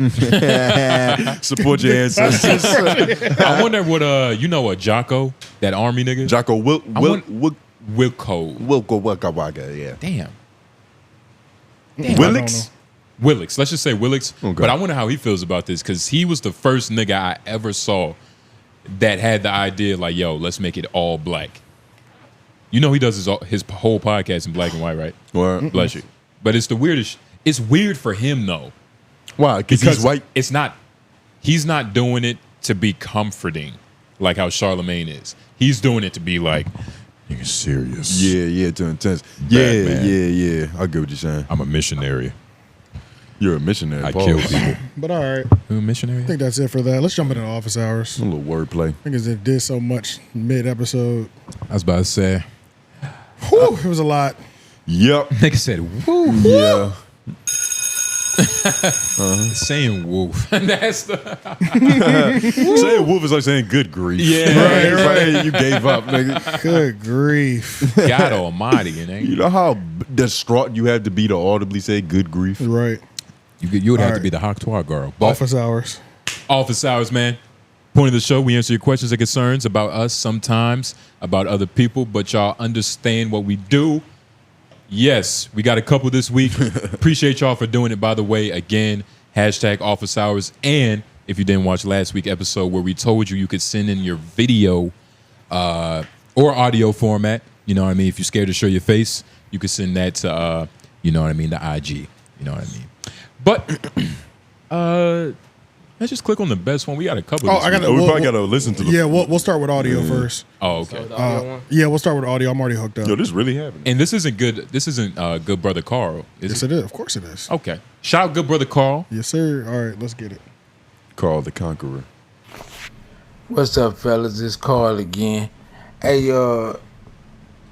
Support your ancestors. I wonder what Jocko, that army nigga. Jocko Wilco. Wilco, yeah. Damn. Willix? Willix. Let's just say Willix. Okay. But I wonder how he feels about this because he was the first nigga I ever saw that had the idea like, yo, let's make it all black. You know he does his whole podcast in black and white, right? Word. Bless you. But it's the weirdest. It's weird for him though. Why? Because he's white. It's not. He's not doing it to be comforting like how Charlamagne is. He's doing it to be like, nigga serious. Yeah, too intense. man. Yeah. I get what you're saying. I'm a missionary. You're a missionary. I Paul. kill people. But all right, You a missionary? I think that's it for that. Let's jump into office hours. A little wordplay. I think it did so much mid-episode. I was about to say. Whew, it was a lot. Yep. Nigga said, woo. Yeah. Saying woof. That's the. Saying wolf is like saying good grief. Yeah. Right. Hey, you gave up, nigga. Good grief. God almighty, you know? You know how distraught you had to be to audibly say good grief? Right. You would have All to be the Hoc-Tois girl. But Office hours. office hours, man. Point of the show, we answer your questions and concerns about us sometimes, about other people, but y'all understand what we do. Yes, we got a couple this week. Appreciate y'all for doing it, by the way. Again, #office hours. And if you didn't watch last week's episode where we told you could send in your video or audio format, you know what I mean? If you're scared to show your face, you could send that to, you know what I mean, the IG. You know what I mean? But Let's just click on the best one. We got a couple. Oh, this I got. week. we probably gotta listen to the. Yeah, we'll start with audio first. Oh, okay. Yeah, we'll start with audio. I'm already hooked up. Yo, this really happened. And this isn't good. This isn't Good Brother Carl. Yes, it is. Of course it is. Okay. Shout out Good Brother Carl. Yes, sir. All right, let's get it. Carl the Conqueror. What's up, fellas? It's Carl again. Hey, I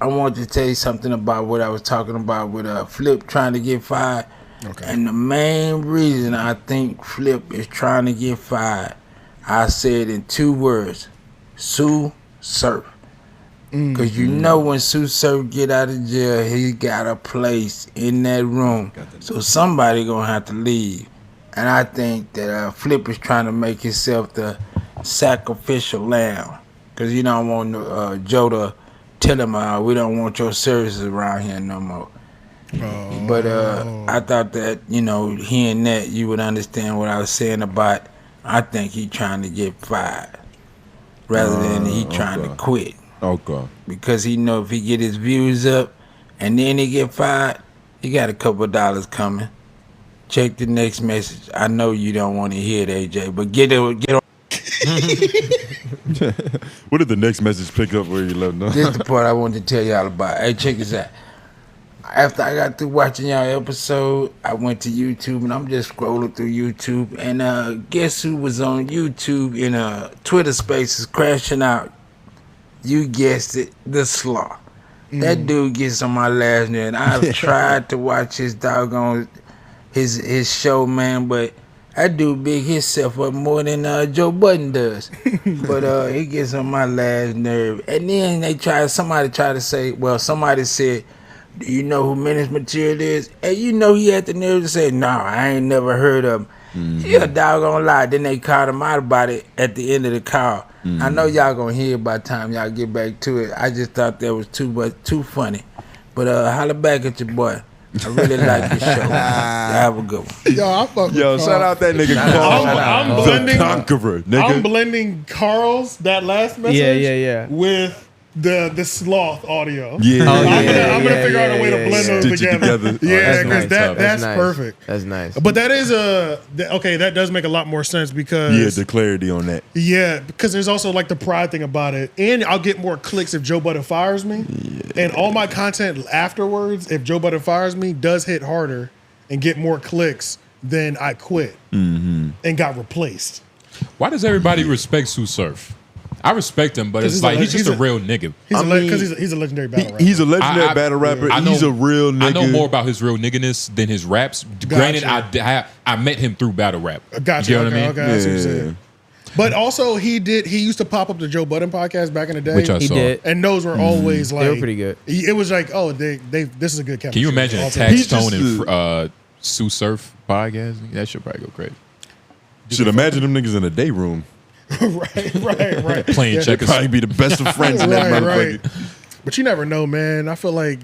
wanted to tell you something about what I was talking about with Flip trying to get fired. Okay. And the main reason I think Flip is trying to get fired, I said in 2 words: Sue Surf. Because you know when Sue Surf get out of jail, he got a place in that room. So somebody gonna have to leave. And I think that Flip is trying to make himself the sacrificial lamb. Because you don't want Joe to tell him, we don't want your services around here no more. But I thought that, hearing that, you would understand what I was saying about, I think he trying to get fired rather than he trying to quit. Okay. Because he know if he get his views up and then he get fired, he got a couple of dollars coming. Check the next message. I know you don't want to hear it, AJ, but get on. What did the next message pick up where you left? No? This is the part I wanted to tell y'all about. Hey, check this out. After I got through watching y'all episode, I went to YouTube and I'm just scrolling through YouTube and guess who was on YouTube in Twitter Spaces crashing out? You guessed it, the Sloth. That dude gets on my last nerve, and I've tried to watch his doggone his show, man, but that dude big himself up more than Joe Budden does. But he gets on my last nerve. And then somebody tried to say, somebody said, do you know who MenaceMaterialEnt is? And he had the nerve to say, no, I ain't never heard of him. He a doggone lie. Then they called him out about it at the end of the call. I know y'all gonna hear it by the time y'all get back to it. I just thought that was too funny. But holla back at your boy. I really like this show. Y'all have a good one. Yo, shout out that nigga Carl. I'm blending the Conqueror, nigga. I'm blending Carl's that last message with the Sloth audio. Yeah. I'm gonna figure out a way to blend those together. Yeah, because that's nice. perfect. That's nice. But that is that does make a lot more sense because the clarity on that. Yeah, because there's also like the pride thing about it, and I'll get more clicks if Joe Budden fires me, and all my content afterwards, if Joe Budden fires me, does hit harder and get more clicks than I quit and got replaced. Why does everybody respect Sue Surf? I respect him, but it's like he's just a real nigga. Because he's a legendary battle rapper. He's a legendary battle rapper. He's a real nigga. I know more about his real nigginess than his raps. Granted, I met him through battle rap. Gotcha. You know what I mean? Okay, I see what you're saying. But also, he used to pop up the Joe Budden podcast back in the day. Which I saw. Did. And those were always like... They were pretty good. It was like, this is a good chemistry. Can you imagine a Tax Stone and Sue Surf podcast? That should probably go crazy. Should imagine them niggas in a day room. right. Playing checkers. Probably be the best of friends in that motherfucker. Right. But you never know, man. I feel like...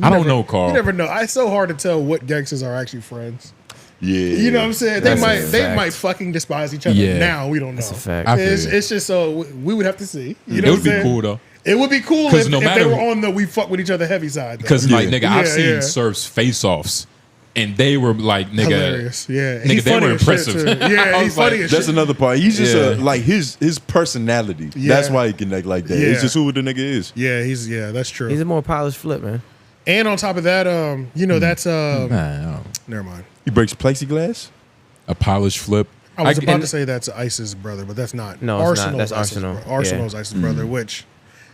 I don't know, Carl. You never know. It's so hard to tell what gangsters are actually friends. Yeah. You know what I'm saying? They might fucking despise each other. Yeah. Now we don't know. That's a fact. It's just so we would have to see. You know It what would be I'm saying? cool though. It would be cool if no they matter- were on the we fuck with each other heavy side. Because nigga, I've seen Yeah. Surf's face-offs, and they were like, nigga, Hilarious. Yeah. nigga, He's they funny were as shit, impressive. too. Yeah, I he's was like, funny as That's shit. another part. He's just Yeah. like his personality. Yeah. That's why he can act like that. Yeah. It's just who the nigga is. Yeah, that's true. He's a more polished Flip, man. And on top of that, that's never mind. He breaks plexiglass. A polished Flip. I was about to say that's Ice's brother, but that's not. No, it's not. That's Ice's Arsenal. brother. Arsenal's Ice's brother, which,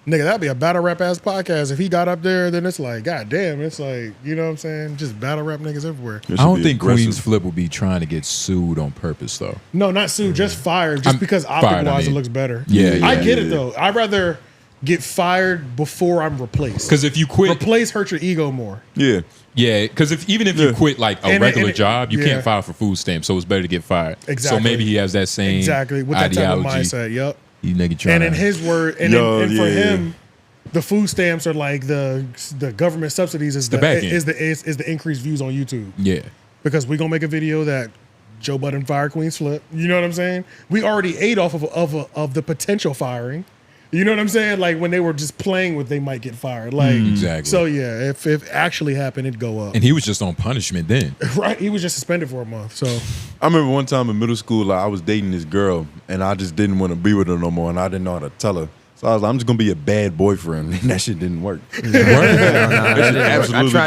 nigga, that'd be a battle rap ass podcast. If he got up there, then it's like, god damn, it's like, you know what I'm saying? Just battle rap niggas everywhere. I don't think Queen's Flip will be trying to get sued on purpose, though. No, not sued, just fired. Just because optic-wise it looks better. Yeah, I get it, though. I'd rather get fired before I'm replaced. Because if you quit... Replace hurts your ego more. Yeah. Yeah, because even if you quit like a regular job, you yeah. can't file for food stamps, so it's better to get fired. Exactly. So maybe he has that same with that type of ideology. mindset. Yep. You nigga trying. And in his word, and for him, the food stamps are like the government subsidies is the increased views on YouTube. Yeah. Because we're gonna make a video that Joe Budden fired Queen's Flip. You know what I'm saying? We already ate off of the potential firing. You know what I'm saying? Like when they were just playing with, they might get fired. Like exactly. So yeah, if it actually happened, it'd go up. And he was just on punishment then. Right, he was just suspended for a month. So I remember one time in middle school, like, I was dating this girl, and I just didn't want to be with her no more, and I didn't know how to tell her. So I was like, I'm just gonna be a bad boyfriend, and that shit didn't work. Absolutely,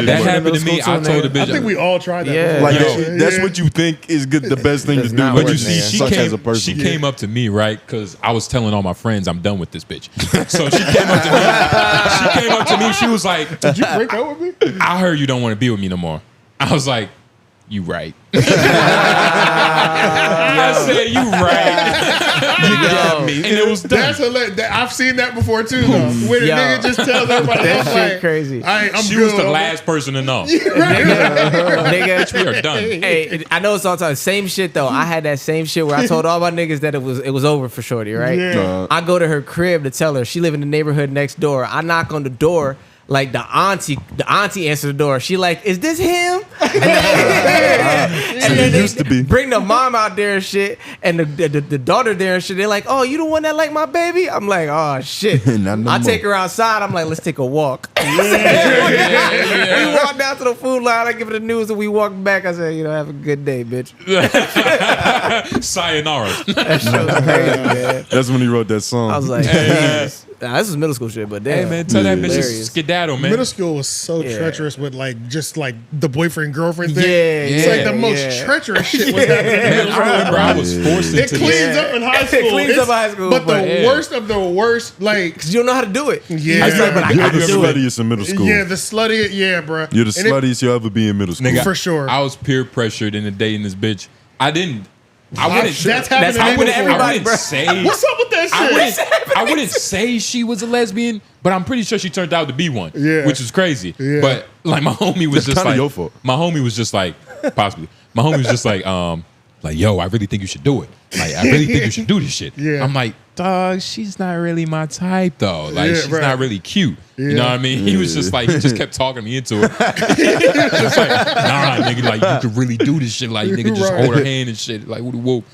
that happened to me. I told the bitch. I think we all tried that. Yeah. before. Like that's what you think is good, the best thing to do. But you see, she such came, as a person. she came up to me, right? Because I was telling all my friends I'm done with this bitch. So she came up to me. She came up to me. She was like, "Did you break up with me? I heard you don't want to be with me no more." I was like, "You right." I said, "You right." You got me. And it was done. That's hilarious. I've seen that before too, though. When a nigga just tells everybody, that I'm shit like, crazy. I'm she good. was the last person to know. Nigga, we are done. Hey, I know it's all time. Same shit though. I had that same shit where I told all my niggas that it was over for shorty, right? Yeah. I go to her crib to tell her she live in the neighborhood next door. I knock on the door. Like the auntie answered the door. She like, is this him? And then it used to be. Bring the mom out there and shit, and the daughter there and shit. They're like, oh, you the one that like my baby? I'm like, oh shit. I take her outside. I'm like, let's take a walk. We walk down to the food line. I give her the news, and we walk back. I said, have a good day, bitch. Sayonara. That shit was crazy, man. That's when he wrote that song. I was like, Jesus. Nah, this is middle school shit, but damn. Hey man, tell that bitch to Hilarious. skedaddle, man. Middle school was so treacherous with just the boyfriend girlfriend thing. Yeah, it's like the most treacherous shit was happening in middle school. I was forced It into cleans this. up in high school. It cleans up high school, but the but worst of the worst, like, 'cause you don't know how to do it. Yeah. I but I You're gotta the do it. sluttiest in middle school. Yeah, the slutty. Yeah, bro. You're the sluttiest you'll ever be in middle school. Nigga, For sure. I was peer pressured into dating this bitch. I wouldn't say. What's up with that shit? I wouldn't say she was a lesbian, but I'm pretty sure she turned out to be one. Yeah. Which is crazy. Yeah. But like my homie was That's just kinda like your fault. my homie was just like possibly. My homie was just like yo, I really think you should do it. Like I really think you should do this shit. Yeah. I'm like, dog, she's not really my type though. Like Yeah, she's right. not really cute. You know Yeah. what I mean? He was just like, he just kept talking me into it. He was just like, nah, nigga, like you could really do this shit. Like nigga, just Right. hold her hand and shit. Like whoop.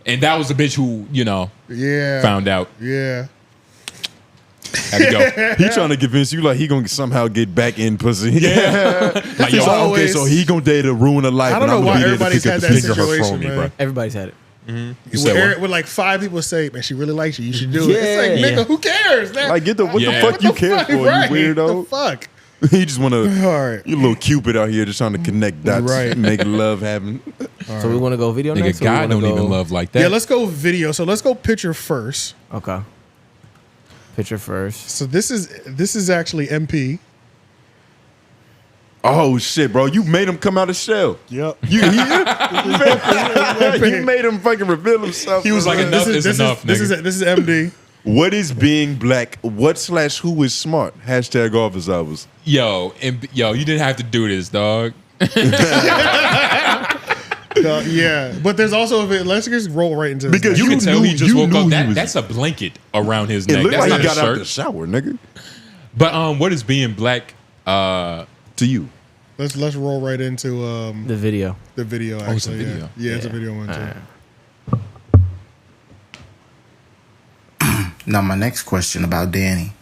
And that was the bitch who, Yeah. found out. Yeah. Had to go. He trying to convince you like he gonna somehow get back in pussy. Yeah. Like, yo, So, okay, always- so he gonna date a ruin her life. I don't and I'm know gonna why be there to everybody's pick up had the that finger her situation, phony, man. bro. Everybody's had it. You said what? With like 5 people say, man, she really likes you. You should do it. It's like, Yeah. nigga, who cares? That, Like, what the Yeah. fuck you care for, right, you weirdo? The fuck? He just wanna, All right. you little Cupid out here just trying to connect dots, Right. make love happen. So we want to go video Nigga, next? or we God wanna don't go- even love like that. Yeah, let's go video. So let's go picture first. Okay. Picture first. So this is actually MP. Oh shit, bro! You made him come out of shell. Yep. You made him fucking reveal himself. He was like, enough is enough, nigga. This is MD. What is being black? What/who is smart? Hashtag office hours. Yo, you didn't have to do this, dog. Yeah, but there's also let's just roll right into this. Because You can tell he just woke up. he was- That's a blanket around his It neck. looked That's like not he a got out shirt. the shower, nigga. But what is being black To you. Let's roll right into The video. the video. Actually, Oh, it's a video. Yeah, it's a video one too. Now, my next question about Danny.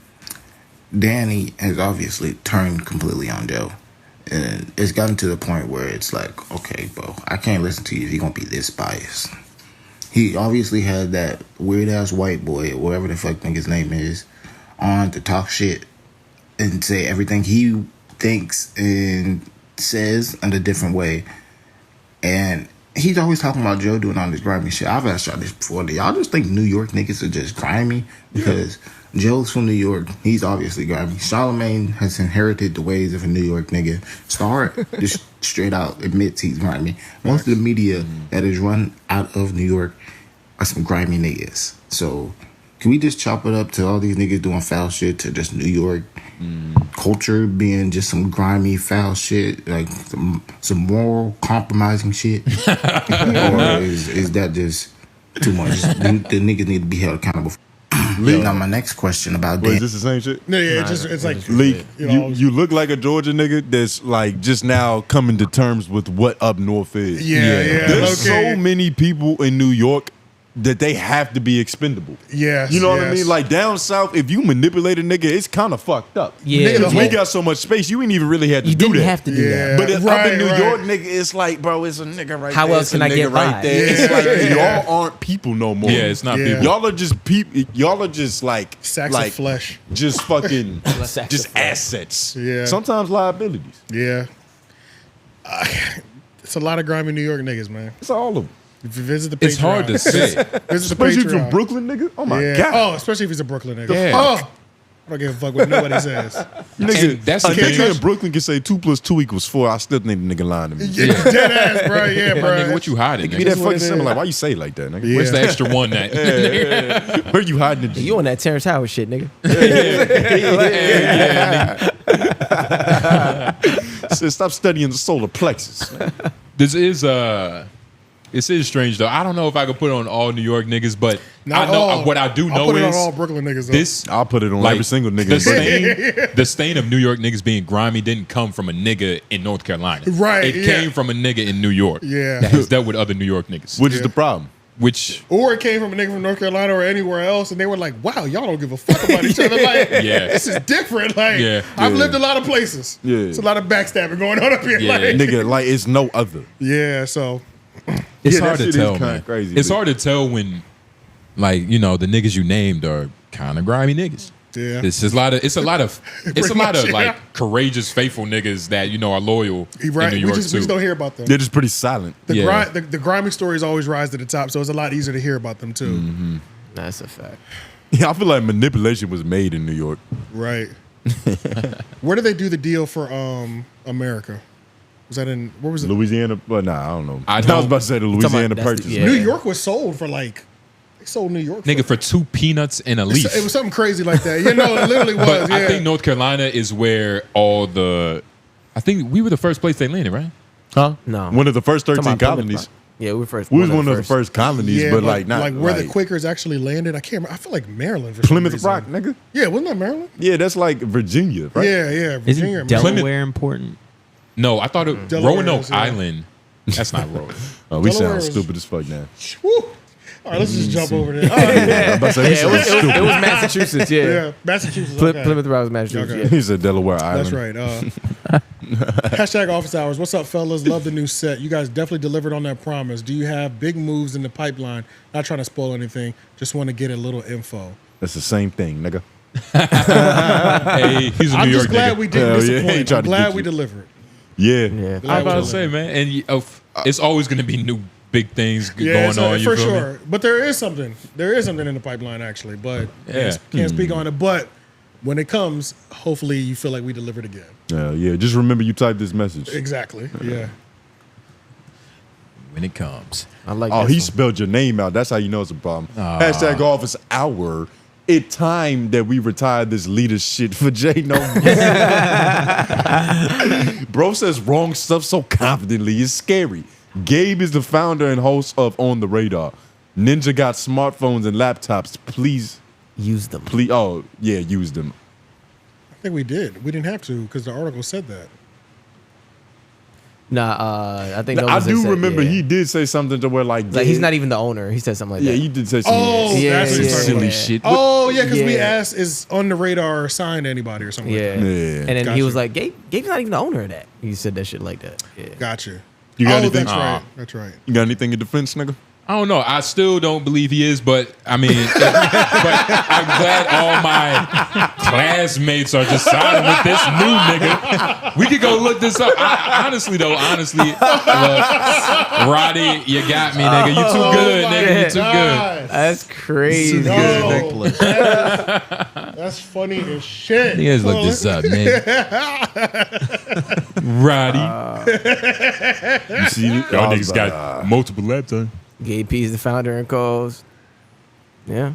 Danny has obviously turned completely on Joe. And it's gotten to the point where it's like, okay, bro, I can't listen to you if you're going to be this biased. He obviously had that weird-ass white boy, or whatever the fuck his name is, on to talk shit and say everything he thinks and says in a different way. And he's always talking about Joe doing all this grimy shit. I've asked y'all this before. Do y'all just think New York niggas are just grimy? Because Joe's from New York. He's obviously grimy. Charlamagne has inherited the ways of a New York nigga. Star just straight out admits he's grimy. Most of the media that is run out of New York are some grimy niggas. So can we just chop it up to all these niggas doing foul shit to just New York culture being just some grimy foul shit, like some moral compromising shit? Or is that just too much? The niggas need to be held accountable. Now my next question about Wait, Dan. is this the same shit? No, yeah, it's like Leak, you know, you look like a Georgia nigga that's like just now coming to terms with what up north is. Yeah. There's okay. so many people in New York that they have to be expendable. Yes, you know what I yes. mean? Like down south, if you manipulate a nigga, it's kind of fucked up. Yeah. Because we got so much space, you ain't even really had to You do didn't that. have to do that. But up Right, in New right. York, nigga, it's like, bro, it's a nigga right How there. else it's a can I nigga get right by? there. It's like y'all aren't people no more. Yeah, it's not Yeah. people. Y'all are just people. Y'all are just like Sacks like of flesh. just fucking Sacks just of flesh. assets. Yeah. Sometimes liabilities. Yeah. It's a lot of grimy New York niggas, man. It's all of them. If you visit the Patreon. It's hard to say. Visit the Especially if you're Patreon. from Brooklyn, nigga. Oh my Yeah. god. Oh, especially if he's a Brooklyn nigga. Yeah. Oh, I don't give a fuck what nobody says. Nigga, And that's a the thing. nigga in Brooklyn can say 2 + 2 = 4. I still think the nigga lying to me. Yeah, dead ass, bro. Yeah, My bro. nigga, what you hiding? Give me Nigga? that what fucking it symbol. is. Like, why you say it like that, nigga? Yeah. Where's the extra one that? Where you hiding it? You on that Terrence Howard shit, nigga? Said, stop studying the solar plexus. This is strange though. I don't know if I could put it on all New York niggas, but Not I know all. what I do I'll know put it on is all Brooklyn niggas, though. this. I'll put it on Like, every single nigga. The in Brooklyn. the stain of New York niggas being grimy didn't come from a nigga in North Carolina. Right, It yeah. came from a nigga in New York. Yeah. That has dealt with other New York niggas. Which is the problem? Which Or it came from a nigga from North Carolina or anywhere else, and they were like, "Wow, y'all don't give a fuck about each other. Like, Yeah. this is different. Like, Yeah. I've Yeah. lived a lot of places. Yeah. It's a lot of backstabbing going on up here. Yeah. Like, Nigga, like it's no other. yeah. So it's Yeah, hard that to shit is tell, kinda man. crazy, It's dude. hard to tell when, like, you know, the niggas you named are kind of grimy niggas. yeah, It's a lot of Pretty much, yeah. like courageous, faithful niggas that you know are loyal right. in New We York just too. don't hear about them. They're just pretty silent. The, Yeah. the grimy stories always rise to the top, so it's a lot easier to hear about them too. Mm-hmm. That's a fact. Yeah, I feel like manipulation was made in New York. Right. Where did they do the deal for America? Was that in where was it? Louisiana, but nah, I don't know. I I was don't- about to say the about- Louisiana that's the- Purchase. yeah. New York was sold for like they sold New York Nigga, for 2 peanuts and a leaf. It was something crazy like that. You know, it literally was. But yeah. I think North Carolina is where all the. I think we were the first place they landed, right? Huh? No. One of the first Talking 13 about Plymouth colonies. Rock. Yeah, we were first. We was one of the first colonies, yeah, but like not like where like the Quakers actually landed. I can't remember. I feel like Maryland for Plymouth some reason. Rock, nigga. Yeah, wasn't that Maryland? Yeah, that's like Virginia, right? Yeah, yeah. Virginia. Isn't Maryland. Delaware important? No, I thought it Delaware Roanoke is, yeah. Island. That's not Roanoke. Oh, we Delaware sound is- stupid as fuck now. Woo. All right, let's just jump over there. All right. I'm about to say, we Yeah, sound stupid. it was Massachusetts. Yeah, Yeah, Massachusetts. Okay. Plymouth Rock was Massachusetts. Okay. Yeah. He said Delaware Island. That's right. Hashtag office hours. What's up, fellas? Love the new set. You guys definitely delivered on that promise. Do you have big moves in the pipeline? Not trying to spoil anything. Just want to get a little info. That's the same thing, nigga. Hey, he's a I'm New just York glad nigga. we didn't Hell yeah, he disappoint. tried I'm to glad get we you. delivered. Yeah. Yeah. I'm about to say, man, and it's always going to be new big things Yeah, going on. You for feel sure. me? But there is something. There is something in the pipeline actually. But Yeah. can't speak on it. But when it comes, hopefully you feel like we delivered again. Yeah. Just remember you typed this message. Exactly. Yeah. When it comes. I like. Oh, that he song. spelled your name out. That's how you know it's a problem. Hashtag office hour. It time that we retired this leader shit for J Noblez. Bro says wrong stuff so confidently. It's scary. Gabe is the founder and host of On the Radar. Ninja got smartphones and laptops. Please use them. Please. Oh, yeah, use them. I think we did. We didn't have to because the article said that. Nah, I think I Noblez do said, remember yeah. he did say something to where like Like he's not even the owner. He said something like Yeah, that. he did say something. Oh, Yeah, that's what yeah, he's talking silly about. shit. Oh, yeah, because we Yeah. asked, is On the Radar signed to anybody or something Yeah. like that? Yeah. And then he Gotcha. was like, Gabe's not even the owner of that. He said that shit like that. Yeah. Gotcha. You got Oh, anything? that's right. That's right. You got anything in defense, nigga? I don't know. I still don't believe he is, but I mean, but I'm glad all my classmates are just siding with this new nigga. We could go look this up. Honestly, look, Roddy, you got me, nigga. You too good, nigga. You too good. That's crazy. Yo, that's funny as shit. You guys look this up, man. Roddy. You see, Y'all niggas got multiple laptops. Gabe P is the founder and co-host. Yeah.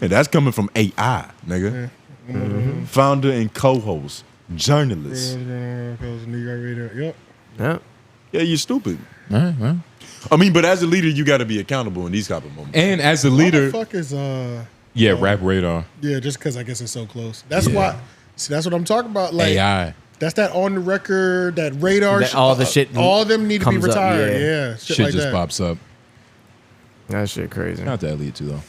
Hey, that's coming from AI, nigga. Founder and co-host, journalist. New York Radio. Yep. Yeah. Yeah, you're stupid. All right, well. I mean, but as a leader, you got to be accountable in these type of moments. And as a What leader, the fuck is yeah, Rap Radar. Yeah, just because I guess it's so close. That's why. See, that's what I'm talking about. Like AI. That's that on the record, that radar. That all the shit all of them need to be comes up, retired. yeah. Yeah, Shit like just that. pops up. That shit crazy. Not to Elliot too though.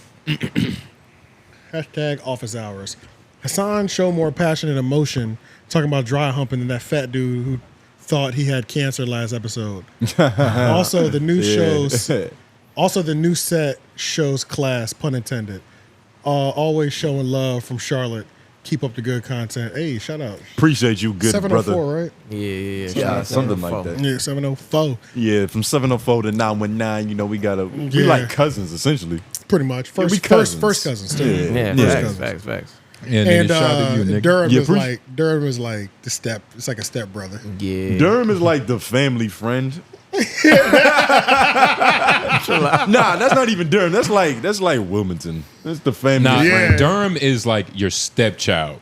Hashtag office hours. Hassan showed more passion and emotion talking about dry humping than that fat dude who thought he had cancer last episode. Also, the new shows. Also, the new set shows class, pun intended. Always showing love from Charlotte. Keep up the good content. Hey, shout out. Appreciate you, good 704, brother. right? Yeah, something like that. Yeah, 704. Yeah, from 704 to 919, you know, we we like cousins essentially. Pretty much. First, we first cousins too. Yeah, Facts. And Durham Yeah, is Durham is like the step. It's like a step brother. Yeah. Durham is like the family friend. Nah, that's not even Durham. That's like Wilmington. That's the family friend. Durham is like your stepchild.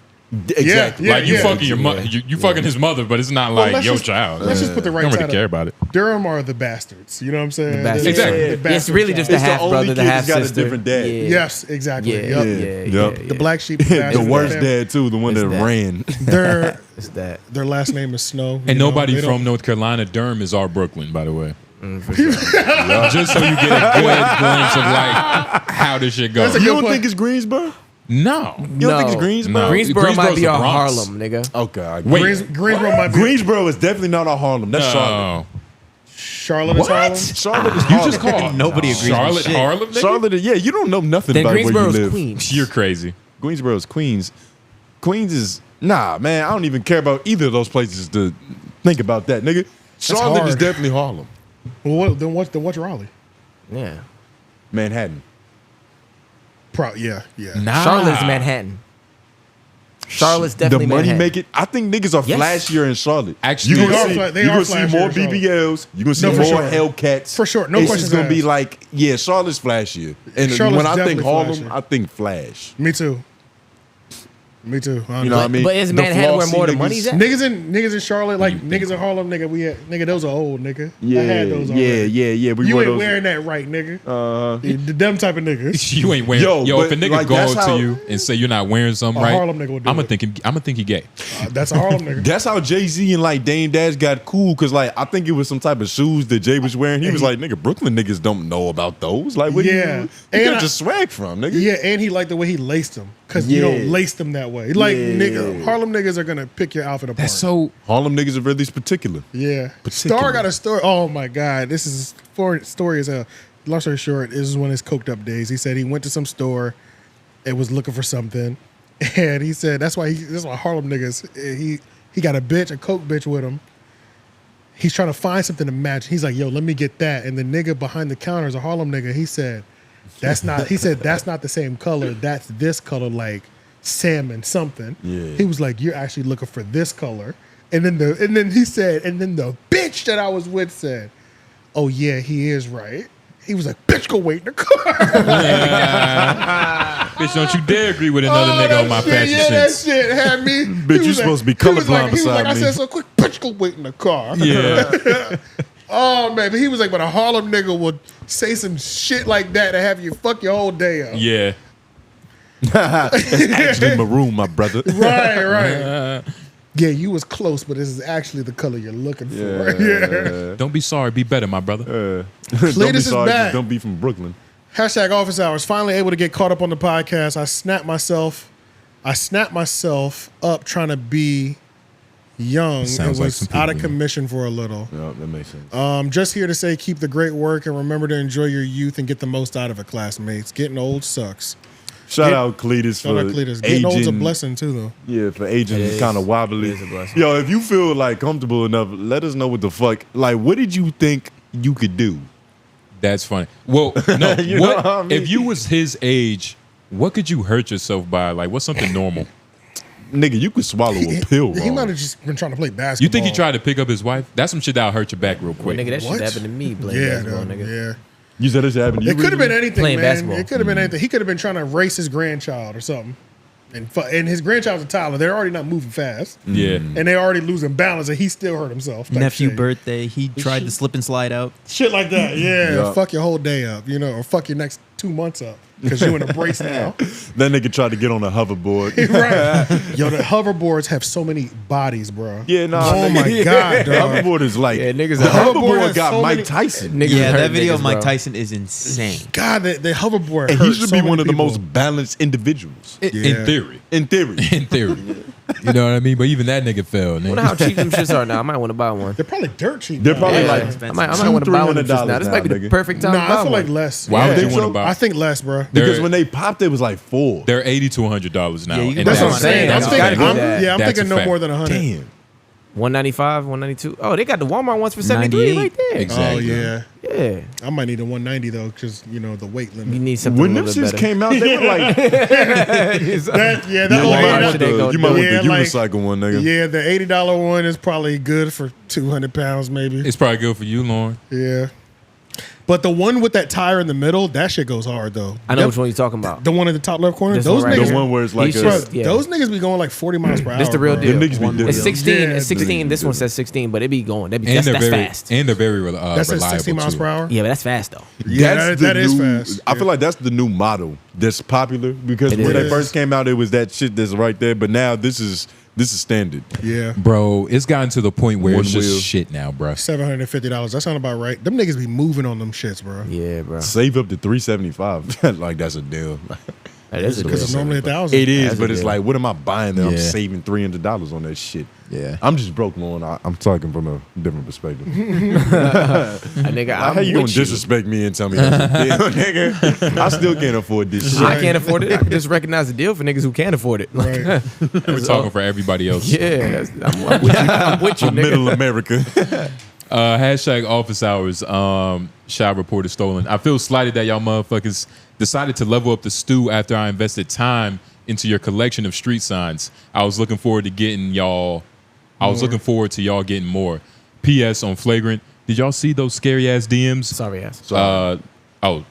Exactly. Like you fucking your mother, you fucking his mother, but it's not Well, like let's your just- child. let's just put the right Don't really title. care about it. Durham are the bastards. You know what I'm saying? The bastards. They're Exactly. the bastard It's really just child. the half brother, the half got a sister. different dad. Yeah. Yes, exactly. Yeah, Yep. The black sheep. The worst dad too, the one It's that that. ran. Their It's that. their last name is Snow. And nobody They from don't- North Carolina, Durham is our Brooklyn, by the way. For sure. Just so you get a good glimpse of like how this shit goes. That's a You good don't point. think it's Greensboro? No. You don't think it's Greensboro? No. Greensboro might Greensboro's be the our Bronx. Harlem, nigga. Okay, I Wait. Greensboro might be. Greensboro is definitely not our Harlem. That's Charlotte. Charlotte is Harlem. Charlotte is You Harlem. just called Nobody agrees with Charlotte shit. Harlem, nigga? Charlotte is, you don't know nothing Then about where you Greensboro's live. Queens. You're crazy. Greensboro is Queens. Queens is, nah, man, I don't even care about either of those places to think about that, nigga. Charlotte is hard. definitely Harlem. Well, then what's Raleigh? Yeah. Manhattan. Yeah. Nah. Charlotte's Manhattan. Charlotte's definitely the money Manhattan. make it. I think niggas are Yes. flashier in Charlotte. Actually, you're They gonna are see, they you are gonna see flashier more in Charlotte. BBLs. You're gonna see No, for more sure. Hellcats. For sure. No it's questions just gonna be asked. like, yeah, Charlotte's flashier. And Charlotte's when I think definitely Harlem, flashier. I think Flash. Me too. Me too. You know what I mean? But is The Manhattan where flossy more the niggas- money's at? Niggas in Charlotte, like niggas in Harlem, nigga, those are old, nigga. Yeah, I had those yeah, already. yeah. We You wore ain't those. wearing that right, nigga. Uh, Them type of niggas. You ain't wearing. Yo, Yo, if a but, nigga like, go that's up how- to you and say you're not wearing something A right, Harlem nigga would do I'ma it. think he gay. That's a Harlem nigga. That's how Jay-Z and like Dame Dash got cool, cause like I think it was some type of shoes that Jay was wearing. He was like, nigga, Brooklyn niggas don't know about those. Like, where Yeah. you And got I- your swag from, nigga? Yeah, and he liked the way he laced them. Cause you don't Yeah. lace them that way. Like Yeah. nigga, Harlem niggas are gonna pick your outfit apart. That's so. Harlem niggas are really particular. Yeah. Particular. Star got a story. Oh my God. This is story as hell. Long story short, this is one of his coked up days. He said he went to some store and was looking for something. And he said that's why Harlem niggas, he got a coke bitch with him. He's trying to find something to match. He's like, yo, let me get that. And the nigga behind the counter is a Harlem nigga. He said, that's not the same color. That's this color, like salmon something. Yeah. He was like, you're actually looking for this color. And then he said, and then the bitch that I was with said, oh yeah, he is right. He was like, bitch, go wait in the car. Bitch, don't you dare agree with another nigga on my fashion Yeah, that sense. shit had me. Bitch, you supposed to be colorblind He was like, beside I me. said so quick, bitch, go wait in the car. Yeah. Oh man, but he was like, but a Harlem nigga would say some shit like that to have you fuck your whole day up. Yeah. It's actually maroon, my brother. Right. Yeah, you was close, but this is actually the color you're looking for. Yeah. Don't be sorry, be better, my brother. Don't be Cletus is sorry, back. just don't be from Brooklyn. Hashtag office hours. Finally able to get caught up on the podcast. I snapped myself up trying to be young and Sounds like was some people out of we know. commission for a little. Yeah, that makes sense. Just here to say keep the great work and remember to enjoy your youth and get the most out of it, classmates. Getting old sucks. Shout out Cletus Shout out for Cletus. Getting old's a aging. blessing too, though. Yeah, for aging It is is. kind of wobbly. It is a blessing. Yo, if you feel like comfortable enough, let us know what the fuck. Like, what did you think you could do? That's funny. Well, no. You know what what I mean? if you was his age? What could you hurt yourself by? Like, what's something normal? Nigga, you could swallow a pill. He wrong. might have just been trying to play basketball. You think he tried to pick up his wife? That's some shit that'll hurt your back real quick. Nigga, that shit What? happened to me playing Yeah, basketball, no, nigga. yeah. You said this happened to you? It could have been recently? anything, Playing man. basketball. It could have been anything. He could have been trying to race his grandchild or something. And his grandchild's a toddler. They're already not moving fast. Yeah. And they're already losing balance, and he still hurt himself. type Nephew shit. birthday, he tried to slip and slide out. Shit like that. Yeah. Yeah. Fuck your whole day up, or fuck your next 2 months up because you in a brace now. That nigga tried to get on a hoverboard. Right. Yo, the hoverboards have so many bodies, bro. Yeah, no. Oh my God, The dog. hoverboard is like, niggas the are- hoverboard has got so Mike many- Tyson. Niggas Yeah, hurt that video niggas, of Mike bro. Tyson is insane. God, the hoverboard. And he hurts should so be many one of the people. most balanced individuals. In theory. In theory. In theory. You know what I mean? But even that nigga fell. I wonder how cheap them shits are now. I might want to buy one. They're probably dirt cheap. They're now. probably Yeah. like I might want to buy one of them shits now. This might be the nigga. perfect time Nah, to buy I feel one. like less. Why would Yeah. you want to buy? I think less, bro. Because when they popped, it was like 4. They're $80 to $100 now. Yeah, you can And That's buy what I'm one. saying. I'm That's thinking, gotta do that. I'm That's thinking a no fact. more than 100. Damn. 195, 192. Oh, they got the Walmart ones for 73 right there. Exactly. Oh yeah. Yeah. I might need a 190 though, because you know the weight limit. You need something When a them little bit shits better. came out, they were like, That you old might want the, you might want the like- unicycle one, nigga. Yeah, the $80 one is probably good for 200 pounds, maybe. It's probably good for you, Lauren. Yeah. But the one with that tire in the middle, that shit goes hard though. I know which one you're talking about. The one in the top left corner. This Those one right niggas, The one where it's like These a, shits- yeah. those niggas be going like 40 miles per hour. This the real bro. deal. Them niggas be doing It's it. 16. Yeah, It's 16. dude. This one says 16, but it be going. That be, And that's they're very fast. and they're very That's at reliable 60 miles too. per hour. Yeah, but that's fast though. Yeah, That's that the is new- fast. I feel like that's the new model that's popular because It when they is. first came out, it was that shit that's right there. But now this is standard. Yeah. Bro, it's gotten to the point where One it's just wheel. shit now, bro. $750. That sound about right. Them niggas be moving on them shits, bro. Yeah, bro. Save up to $375. Like that's a deal. That is a Because deal. it's normally $1,000. It is, That's but a it's deal. like, what am I buying? That I'm Yeah. saving $300 on that shit. Yeah. I'm just broke, Lauren. I'm talking from a different perspective. Nigga, How you gonna disrespect me and tell me that's a deal, nigga? I still can't afford this shit. I can't afford it. I can just recognize the deal for niggas who can't afford it. Like, Right. We're talking for everybody else. yeah, I'm with you. I'm with you, From nigga. Middle America. Hashtag office hours. Shop report is stolen. I feel slighted that y'all motherfuckers decided to level up the stew after I invested time into your collection of street signs. I was looking forward to getting y'all. I was looking forward to y'all getting more. P.S. on flagrant. Did y'all see those scary ass DMs? Sorry ass.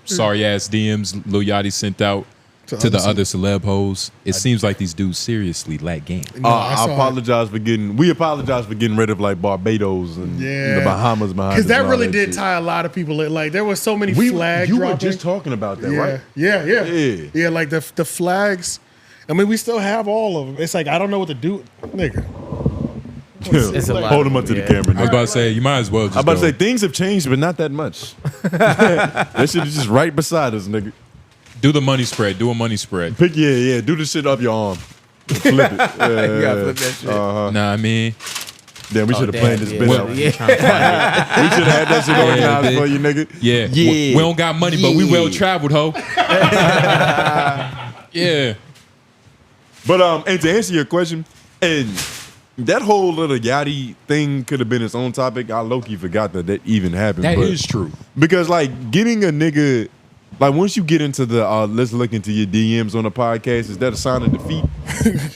Sorry ass DMs Lil Yachty sent out to the other celeb hoes. It seems like these dudes seriously lack game. No, I saw it. apologize for getting. We apologize for getting rid of like Barbados and Yeah. the Bahamas behind. Because us that and all really did shit. tie a lot of people in. Like, there was so many You flag were dropping. just talking about that, yeah. right? Yeah. Yeah. Like the flags. I mean, we still have all of them. It's like, I don't know what to do. Nigga. It's a lot. Hold them up to the camera. I was Nigga. about to say, you might as well just I'm about to go. say things have changed, but not that much. That shit is just right beside us, nigga. Do the money spread. Do a money spread. Pick, yeah. Do the shit up your arm. Flip it. You gotta flip that shit. Nah, I mean, Damn, we should have planned this bit Well, out. yeah. We should have had that shit organized dude. for you, nigga. yeah. We don't got money, but we well traveled, ho. Yeah. But and to answer your question, and that whole little Yachty thing could have been its own topic. I low-key forgot that even happened. That but- is true. Because like getting a nigga, like once you get into the let's look into your DMs on a podcast, is that a sign of defeat?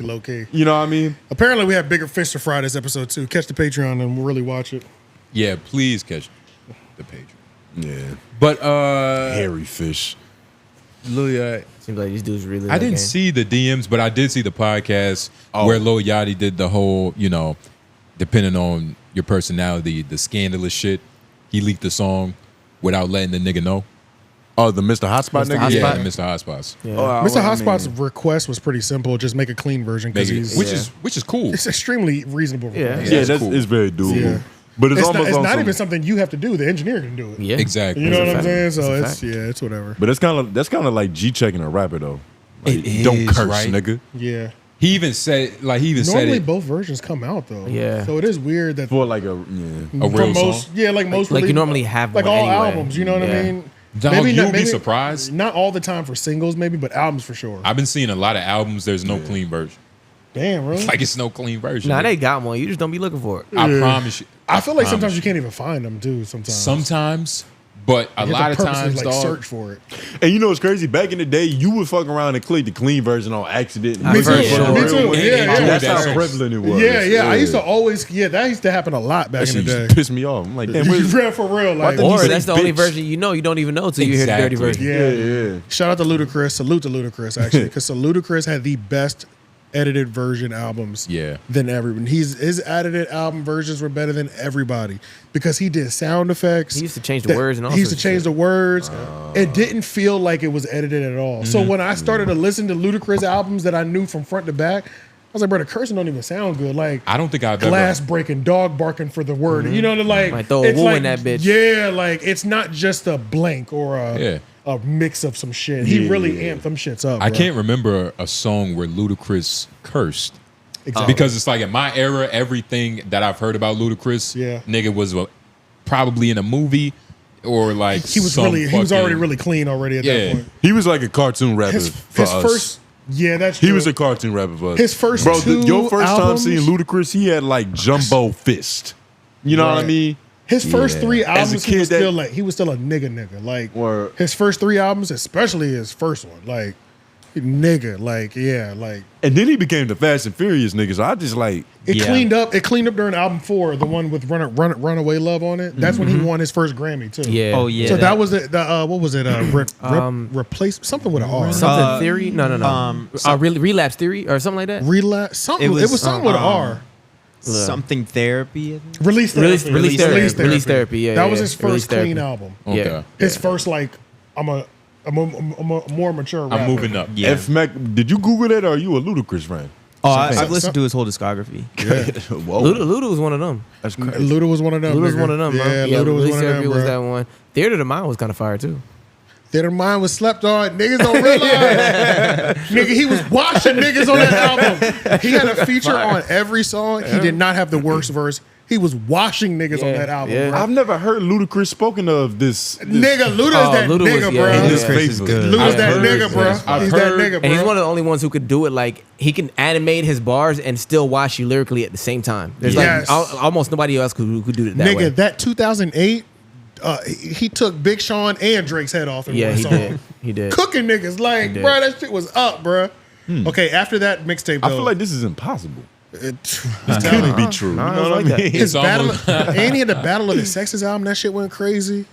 Low key. You know what I mean? Apparently, we have bigger fish to fry this episode, too. Catch the Patreon and we'll really watch it. Yeah, please catch the page. Yeah. But Hairy fish. Lil Seems like these dudes really. I like didn't game. see the DMs, but I did see the podcast where Lil Yachty did the whole, depending on your personality, the scandalous shit. He leaked the song without letting the nigga know. Oh, the Mr. Hotspot Mr. nigga? Hotspot? Yeah, Mr. Hotspots. Yeah. Mr. Hotspot's request was pretty simple. Just make a clean version because Which is cool. it's extremely reasonable. Yeah. request. Yeah, that's cool. it's very doable. Yeah. But it's, It's almost not on some- even something you have to do. The engineer can do it. Yeah. Exactly. You know what I'm fact. saying? So It's a it's whatever. But that's kind of like G checking a rapper though. Like, It don't is, curse, right? nigga. Yeah. He even said Normally it. both versions come out though. Yeah. So it is weird that For like a A for real most, song? yeah, like most, Like you release- normally have like one all anyway. albums. You know what Yeah. I mean? Dog, you'll be surprised. Not all the time for singles, maybe, but albums for sure. I've been seeing a lot of albums. There's no clean version. Damn, really? Like it's no clean version. Nah, they got one. You just don't be looking for it. I promise you. I feel like promise sometimes you can't even find them too. Sometimes, but a You lot have of to purposely, times, like, dog. search for it. And you know what's crazy? Back in the day, you would fuck around and click the clean version on accident. Me too. Me too. Yeah. That's Yeah. how prevalent it was. Yeah. I used to always. Yeah, that used to happen a lot back That in shit the used day. to piss me off. I'm like, damn, You where's read for real, like. Or Or that's the only bitch. version you don't even know until you hear the dirty Exactly. version. Yeah. Shout out to Ludacris. Salute to Ludacris, actually, because Ludacris had the best edited version albums than everyone. His edited album versions were better than everybody because he did sound effects. He used to change the words and all he used to sorts change of the words. It didn't feel like it was edited at all. So when I started to listen to Ludacris albums that I knew from front to back, I was like, bro, the cursing don't even sound good. Like, I don't think I've glass breaking, dog barking for the word. You know, like Might throw a it's woo like, in that bitch. Yeah, like it's not just a blank or a mix of some shit. He really amped them shits up. I bro. can't remember a song where Ludacris cursed. Exactly. Because it's like in my era, everything that I've heard about Ludacris, nigga was probably in a movie or like He was some he was fucking- already really clean already at that point. He was like a cartoon rapper His for us. first, that's He true. was a cartoon rapper for us. His first Bro, two your first albums- time seeing Ludacris, he had like jumbo fist. You know what I Right. mean? His first three As a albums, he kid, was that- still like he was still a nigga. Like his first three albums, especially his first one, like nigga, like like. And then he became the Fast and Furious niggas. I just like It cleaned up. It cleaned up during album 4, the one with Runaway Love on it. That's when he won his first Grammy too. Yeah. Oh, yeah, So that, that- was the what was it? Replace something with an R. Something theory? No. Relapse theory or something like that. Relapse. Something. It was something with an R. Something therapy. I think? Release therapy. Release therapy. Yeah, that was yeah. his Release first clean therapy. album. Yeah. His first like I'm a more mature rapper. I'm moving up. Yeah. F Mac, did you Google that or are you a Ludacris fan? Oh, I've listened to his whole discography. Whoa. Luda was one of them. That's crazy. Luda was one of them. Luda was nigga. one of them, bro. Yeah, Yeah, Luda was Release one of Therapy them, was bro. that one. Theater of the Mind was kind of fire too. Theater Mind was slept on. Niggas don't realize. Nigga, he was washing niggas on that album. He had a feature on every song. He did not have the worst verse. He was washing niggas on that album. Bro. I've never heard Ludacris spoken of this. Nigga, Luda's that Luda nigga, was- bro. yeah, His yeah. face is good. Luda's I've that heard nigga, this. bro. I've He's heard- that nigga, bro. And he's one of the only ones who could do it. Like he can animate his bars and still wash you lyrically at the same time. There's Yes. like almost nobody else who could do it that Nigga, way. that 2008, he took Big Sean and Drake's head off in Yeah, one he song. did. He did. Cooking niggas. Like, did. bro, that shit was up, bro. Okay, after that mixtape, I though. feel like this is impossible. It couldn't be true. Nah, you know it's what like I mean? His It's battle, almost- and he had the Battle of the Sexes album. That shit went crazy.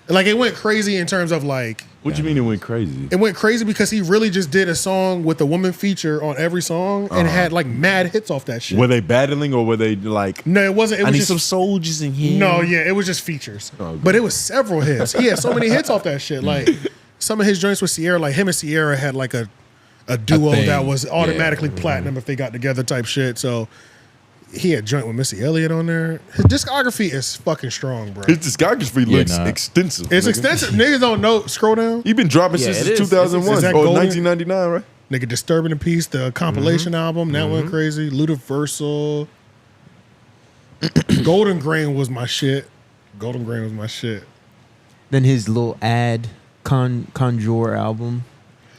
Like it went crazy in terms of like What you mean it went crazy? it went crazy because he really just did a song with a woman feature on every song and had like mad hits off that shit. Were they battling or were they like? No, it wasn't. It was I need just, some soldiers in here. No, yeah, it was just features. Oh, But it was several hits. He had so many hits off that shit. Like some of his joints with Sierra, like him and Sierra had like a duo thing. that was automatically Yeah. platinum if they got together type shit. So he had joint with Missy Elliott on there. His discography is fucking strong, bro. His discography looks extensive. It's nigga. extensive. Niggas don't know. Scroll down. He been dropping Yeah, since it is. 2001 Is that or golden? 1999, right? Nigga, Disturbing the Peace, the compilation album, that went crazy. Ludiversal. Golden Grain was my shit. Golden Grain was my shit. Then his little Conjure album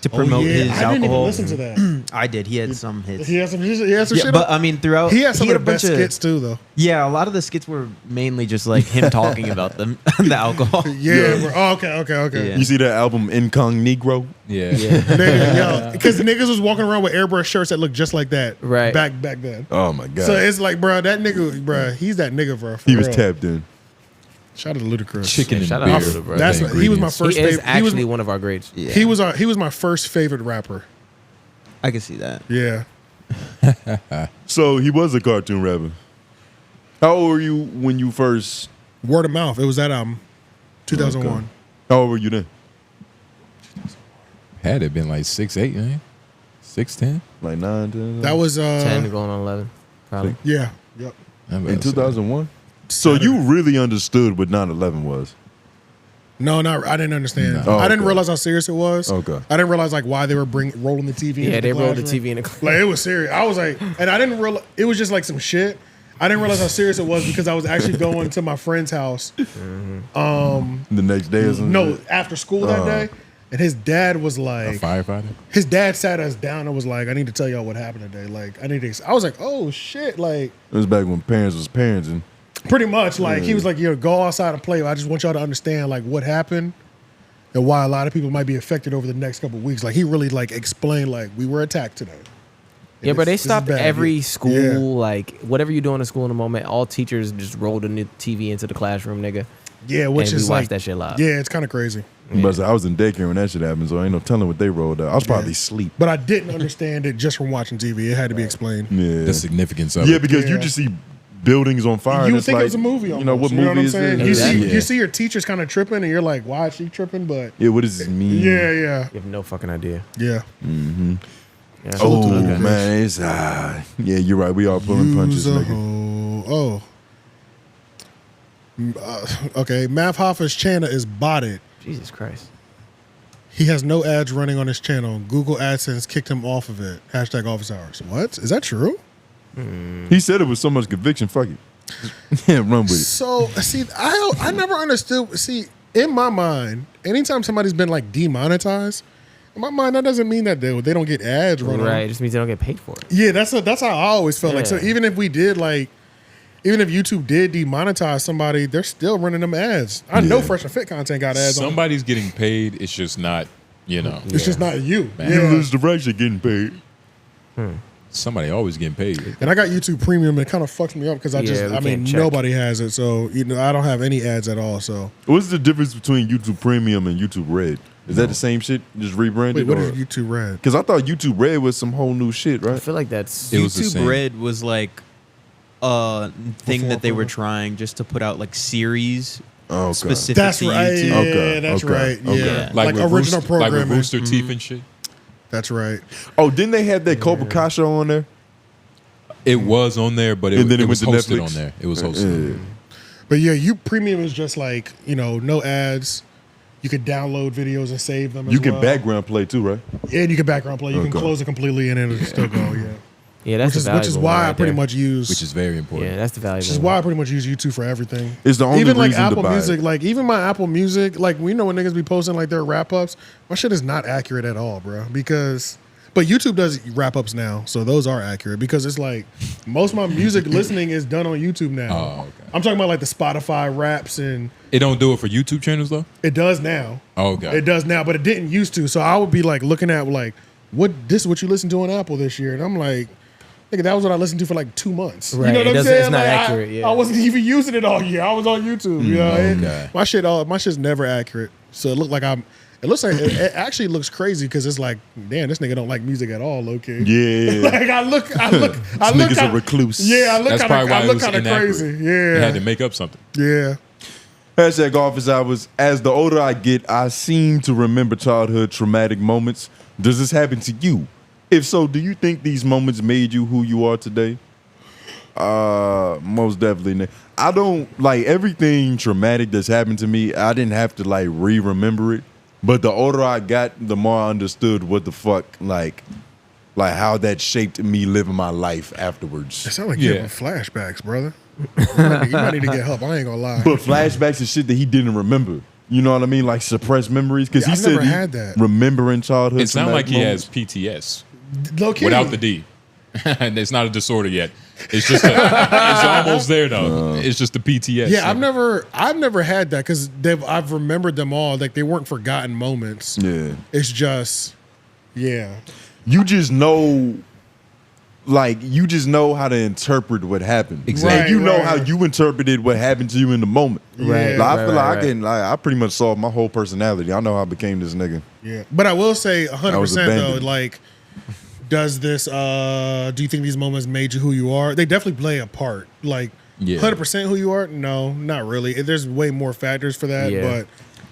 to promote his I alcohol. didn't even listen to that. I did. He had some hits. He had some shit. but I mean, throughout he had some had of the best skits too, though. Yeah, a lot of the skits were mainly just like him talking about them, the alcohol. Yeah, bro. Oh, okay. Yeah. You see that album Incognito? Yeah. Nigga, yo, because niggas was walking around with airbrush shirts that looked just like that, Right. Back then. Oh my god. So it's like, bro, that nigga, bro, he's that nigga, bro. for he was real. tapped in. Shout out to Ludacris. Chicken and shout out beer. to Luda, bro. That's the what, he was my ingredients. first He is favorite. He was, actually one of our greats. Yeah. he was my first favorite rapper. I can see that. Yeah. So he was a cartoon rapper. How old were you when you first? Word of Mouth. It was that album. 2001. Okay. How old were you then? Had it been like 6'8", man? 6'10"? Like 9, 10? That was 10 going on 11. Probably. yeah. Yep. In 2001? So you really understood what 9/11 was? No, I didn't understand. Oh, I didn't okay. realize how serious it was. Okay. I didn't realize like why they were rolling the TV. Yeah, into they rolled the classroom. TV in the class. Like it was serious. I was like, and I didn't realize it was just like some shit. I didn't realize how serious it was because I was actually going to my friend's house. The next day or something? No, after school that day, and his dad was A like, firefighter? his dad sat us down and was like, "I need to tell y'all what happened today." Like, I need to. I was like, "Oh shit!" Like, It was back when parents was parenting. pretty much. Like, he was like, "Yo, go outside and play. I just want y'all to understand like what happened." And why a lot of people might be affected over the next couple of weeks. Like he really like explained like we were attacked today. Yeah, but they This is stopped bad. every Yeah. school, like whatever you're doing in school in the moment, all teachers just rolled a new TV into the classroom, nigga. Yeah, which and is we watched like that shit live. Yeah, it's kind of crazy. But I was in daycare when that shit happened, so ain't no telling what they rolled out. I was probably asleep. But I didn't understand it just from watching TV. It had to be explained. Yeah, The significance of yeah, it. because you just see buildings on fire. You and would it's think like, it was a movie. Almost, You know what you know movie what I'm is saying? this? You see your teachers kind of tripping, and you're like, "Why is she tripping?" But Yeah, what does this mean? yeah. You have no fucking idea. Yeah. Mm-hmm. Yeah. Oh Okay. man, it's yeah, you're right. We all pulling punches, nigga. Okay. Math Hoffa's channel is botted. Jesus Christ. He has no ads running on his channel. Google AdSense kicked him off of it. # office hours. What? Is that true? He said it was so much conviction. Fuck it. Yeah, run with it. So, see, I never understood. See, in my mind, anytime somebody's been like demonetized, in my mind, that doesn't mean that they don't get ads running. Right. It just means they don't get paid for it. Yeah, that's how I always felt like. So Yeah. even if we did even if YouTube did demonetize somebody, they're still running them ads. I know Fresh and Fit content got ads on. Somebody's getting paid. It's just not, It's just not you. Man. You lose the rights, you're getting paid. Somebody always getting paid. And I got YouTube Premium, and it kind of fucks me up because we can't check. nobody has it. So, I don't have any ads at all. So, What's the difference between YouTube Premium and YouTube Red? Is that the same shit? Just rebranded? wait, what is YouTube Red? Because I thought YouTube Red was some whole new shit, I right? feel like that's It was the YouTube same. Red was like a thing Before that they were Pornhub? trying just to put out like series Okay. specific That's to right. YouTube. Yeah, Okay, that's okay, right. okay. Yeah, Like with original Like programming. with Rooster Teeth and shit. That's right. Oh, didn't they have that Cobra Kai show on there? It was on there, but And then it was went to hosted Netflix? on there. It was hosted. Yeah. But yeah, you Premium is just like no ads. You could download videos and save them. You as can well. background play too, right? and you can background play. You can Okay. close it completely, and it'll still go. Yeah, Yeah, that's which is why I pretty much use. Which is very important. Yeah, that's the valuable. Which is why I pretty much use YouTube for everything. It's the only even like reason to Apple buy Music, it. like even my Apple Music, like we know when niggas be posting like their wrap ups, my shit is not accurate at all, bro. But YouTube does wrap ups now, so those are accurate because it's like most of my music listening is done on YouTube now. Oh, okay. I'm talking about like the Spotify raps, and It don't do it for YouTube channels though. it does now. Oh, okay. It does now, but it didn't used to. So I would be like looking at like, this is what you listened to on Apple this year, and I'm like, nigga, that was what I listened to for like 2 months. Right, You know it what I'm doesn't- saying? it's not Like, accurate, yeah. I wasn't even using it all year. I was on YouTube. You know, okay. my shit's never accurate. So it looked like It looks like it actually looks crazy because it's like, damn, this nigga don't like music at all, low key. Yeah. Like I look. This I nigga's kinda, a recluse. Yeah, I look That's kind probably why of. I it look was kind of inaccurate. crazy. They had to Yeah, make up something. yeah. # office hours. As the older I get, I seem to remember childhood traumatic moments. Does this happen to you? If so, do you think these moments made you who you are today? Most definitely. I don't like everything traumatic that's happened to me. I didn't have to like remember it. But the older I got, the more I understood what the fuck, like how that shaped me living my life afterwards. It sounds like you're having flashbacks, brother. You might need to get help. I ain't gonna lie. But flashbacks and shit that he didn't remember. You know what I mean? Like suppressed memories. Because Yeah, he I've said never he had that. remembering childhood. It sounds like traumatic he moments. has PTS Low key. without the D. And it's not a disorder yet. It's just it's almost there though. It's just the PTS. Yeah, I've never had that because I've remembered them all. Like they weren't forgotten moments. Yeah. It's just, yeah. You just know, how to interpret what happened. Exactly. And you know Right. how you interpreted what happened to you in the moment. Right, Like, I feel right, like I pretty much solved my whole personality. I know how I became this nigga. Yeah, but I will say I was 100% though. abandoned. Like, does this? Do you think these moments made you who you are? They definitely play a part. Like, Yeah. 100% who you are? No, not really. There's way more factors for that, Yeah. but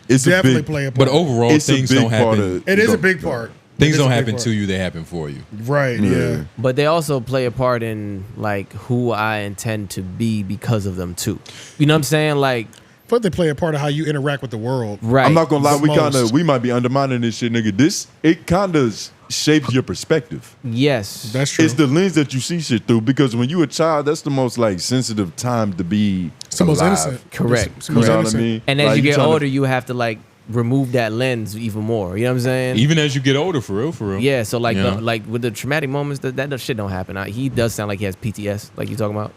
It's definitely a big, play a part. But overall, it's a things big don't part happen. of- it is a go- big go. part. Things It is don't a big happen part. to you; they happen for you. Right? Yeah. But they also play a part in like who I intend to be because of them too. You know what I'm saying? Like, But they play a part of how you interact with the world. right. I'm not gonna lie, The we might be undermining this shit, nigga. It kind of shapes your perspective. Yes. That's true. It's the lens that you see shit through, because when you a child, that's the most like sensitive time to be It's the most alive. innocent. Correct. It's You the most know what I innocent. mean? And as Like, you get tryna- older, you have to like remove that lens even more. You know what I'm saying? Even as you get older, for real. Yeah, so like You know? like with the traumatic moments, that shit don't happen. He does sound like he has PTS, like you talking about.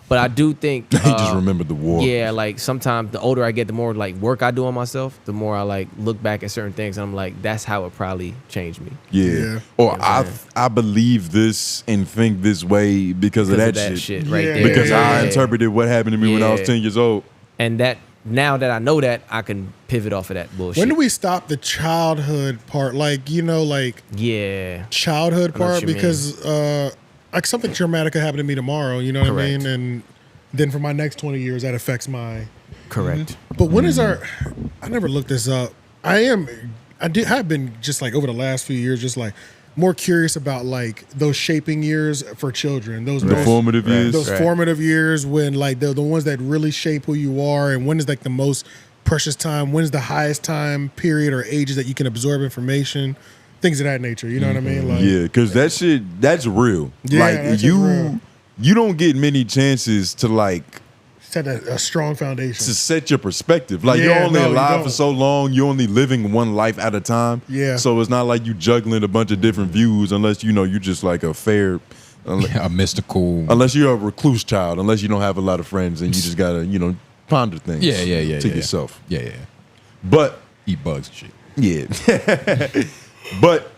but I do think He just remembered the war. Yeah, like sometimes the older I get, the more like work I do on myself, the more I like look back at certain things and I'm like, that's how it probably changed me. Yeah. Or I believe this and think this way because of that shit. right Yeah. there. Because I Yeah. interpreted what happened to me when I was Yeah. 10 years old. And that now that I know that, I can pivot off of that bullshit. When do we stop the childhood part? Like, you know, like childhood I know what part you because like something traumatic could happen to me tomorrow, you know what I mean? And then for my next 20 years that affects my Correct. But when is our I never looked this up. I have been just like over the last few years just like more curious about like those shaping years for children. Those formative years. Those formative years when like the ones that really shape who you are, and when is like the most precious time, when's the highest time period or ages that you can absorb information, things of that nature. You know what I mean? Like, yeah, because that shit, that's real. Yeah, like that shit's real. you don't get many chances to like set a strong foundation. to set your perspective. Like you're only alive for so long. You're only living one life at a time. Yeah. So it's not like you juggling a bunch of different views unless you know you're just like a a mystical. Unless you're a recluse child. Unless you don't have a lot of friends and you just gotta ponder things. Yeah. To yourself. Yeah. But eat bugs and shit. Yeah. But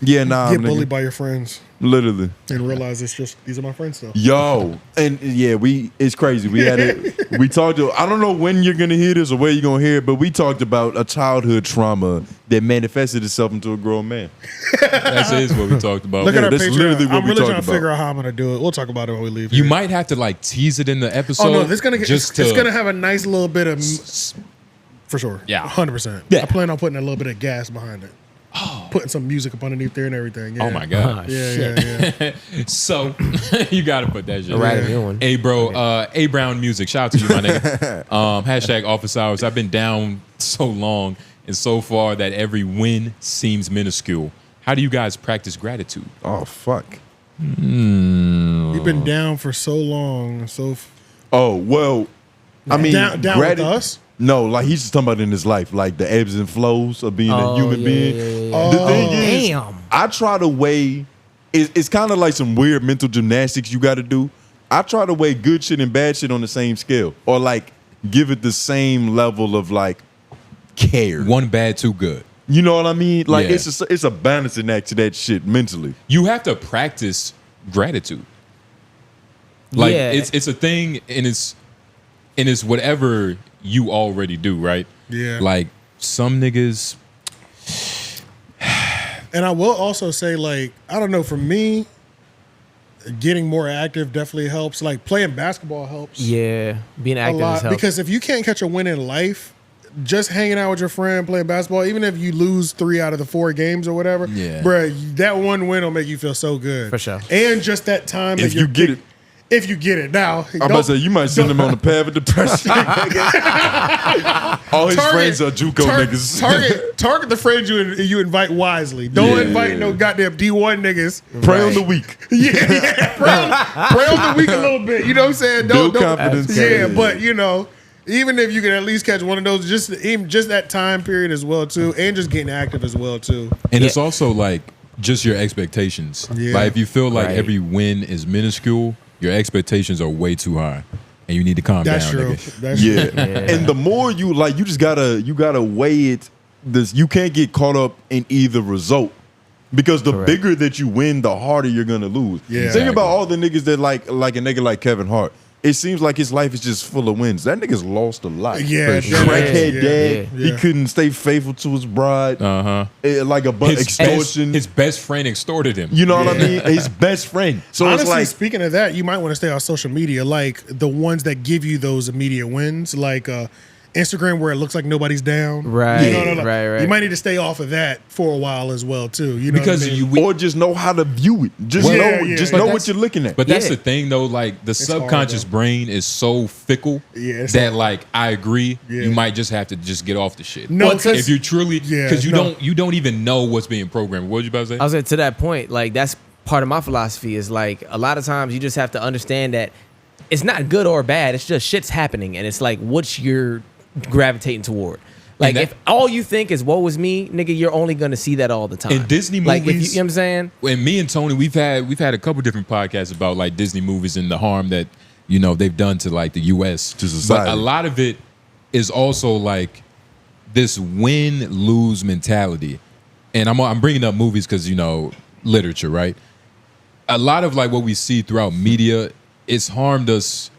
yeah, nah. Get bullied by your friends. Literally. And realize it's just these are my friends still. Yo, and yeah, it's crazy. We had it. We talked to. I don't know when you're gonna hear this or where you're gonna hear it, but we talked about a childhood trauma that manifested itself into a grown man. That is what we talked about. Look at our that's Patreon. literally what I'm we really talked trying to about. figure out how I'm gonna do it. We'll talk about it when we leave. You here. might have to like tease it in the episode. Oh no, this gonna get just it's to- gonna have a nice little bit of for sure. Yeah. 100%. Yeah. I plan on putting a little bit of gas behind it. Putting some music up underneath there and everything. Yeah. Oh my god! Yeah. So you got to put that shit. Right, new one. Hey, bro. A Brown Music. Shout out to you, my nigga. Hashtag office hours. I've been down so long and so far that every win seems minuscule. How do you guys practice gratitude? Oh fuck. You've been down for so long. Oh well, I mean, down with us. No, like he's just talking about in his life, like the ebbs and flows of being a human being. Oh, The thing is, damn. I try to weigh. It's kind of like some weird mental gymnastics you got to do. I try to weigh good shit and bad shit on the same scale, or like give it the same level of like care. One bad, two good. You know what I mean? Like Yeah. it's a balancing act to that shit mentally. You have to practice gratitude. Like Yeah. it's a thing, and it's whatever you already do, right? Yeah. Like some niggas. And I will also say, like, I don't know, for me, getting more active definitely helps. Like playing basketball helps. Yeah, being A active lot. helps. Because if you can't catch a win in life, just hanging out with your friend playing basketball, even if you lose 3 out of the 4 games or whatever, Yeah. bruh, that one win will make you feel so good. For sure. And just that time If that you get it. If you get it. Now, I'm about to say you might send him on the path of depression. All his friends are JUCO niggas. Target the friends you invite wisely. Don't invite no goddamn D1 niggas. Pray on the weak. Yeah. Pray on the weak a little bit. You know what I'm saying? Build confidence. Yeah, but you know, even if you can at least catch one of those, just that time period as well too, and just getting active as well too. And it's also like just your expectations. Yeah. Like if you feel like Right. every win is minuscule, your expectations are way too high, and you need to calm That's down. true. Nigga. That's Yeah. true. And the more you like, you gotta weigh it. You can't get caught up in either result. Because the bigger that you win, the harder you're gonna lose. Yeah. Think Exactly. about all the niggas that like a nigga like Kevin Hart. It seems like his life is just full of wins. That nigga's lost a lot. Yeah, Crackhead yeah, dad. yeah. He couldn't stay faithful to his bride. Like a bunch extortion. His best friend extorted him. You know what I mean? His best friend. So Honestly, it's like speaking of that, you might want to stay on social media, like the ones that give you those immediate wins, like Instagram, where it looks like nobody's down. Right, You know, right. You might need to stay off of that for a while as well, too. You know, Because what I mean? or just know how to view it. Just Well, know, yeah, just yeah. know But what you're looking at. But that's Yeah. the thing, though. Like the hard, subconscious though. brain is so fickle it's that, hard. like, I agree. Yeah. You might just have to just get off the shit. No, Well, 'cause- if you truly, Yeah, because no. you don't even know what's being programmed. What was you about to say? I was saying to that point, like that's part of my philosophy is like a lot of times you just have to understand that it's not good or bad. It's just shit's happening, and it's like what's you're gravitating toward. Like that- if all you think is "woe is me," nigga, you're only gonna see that all the time. In Disney like, if movies- you know what I'm saying? And me and Tony, we've had a couple different podcasts about like Disney movies and the harm that they've done to like the U.S. To society. But a lot of it is also like this win-lose mentality. And I'm bringing up movies because literature, right? A lot of like what we see throughout media, it's harmed us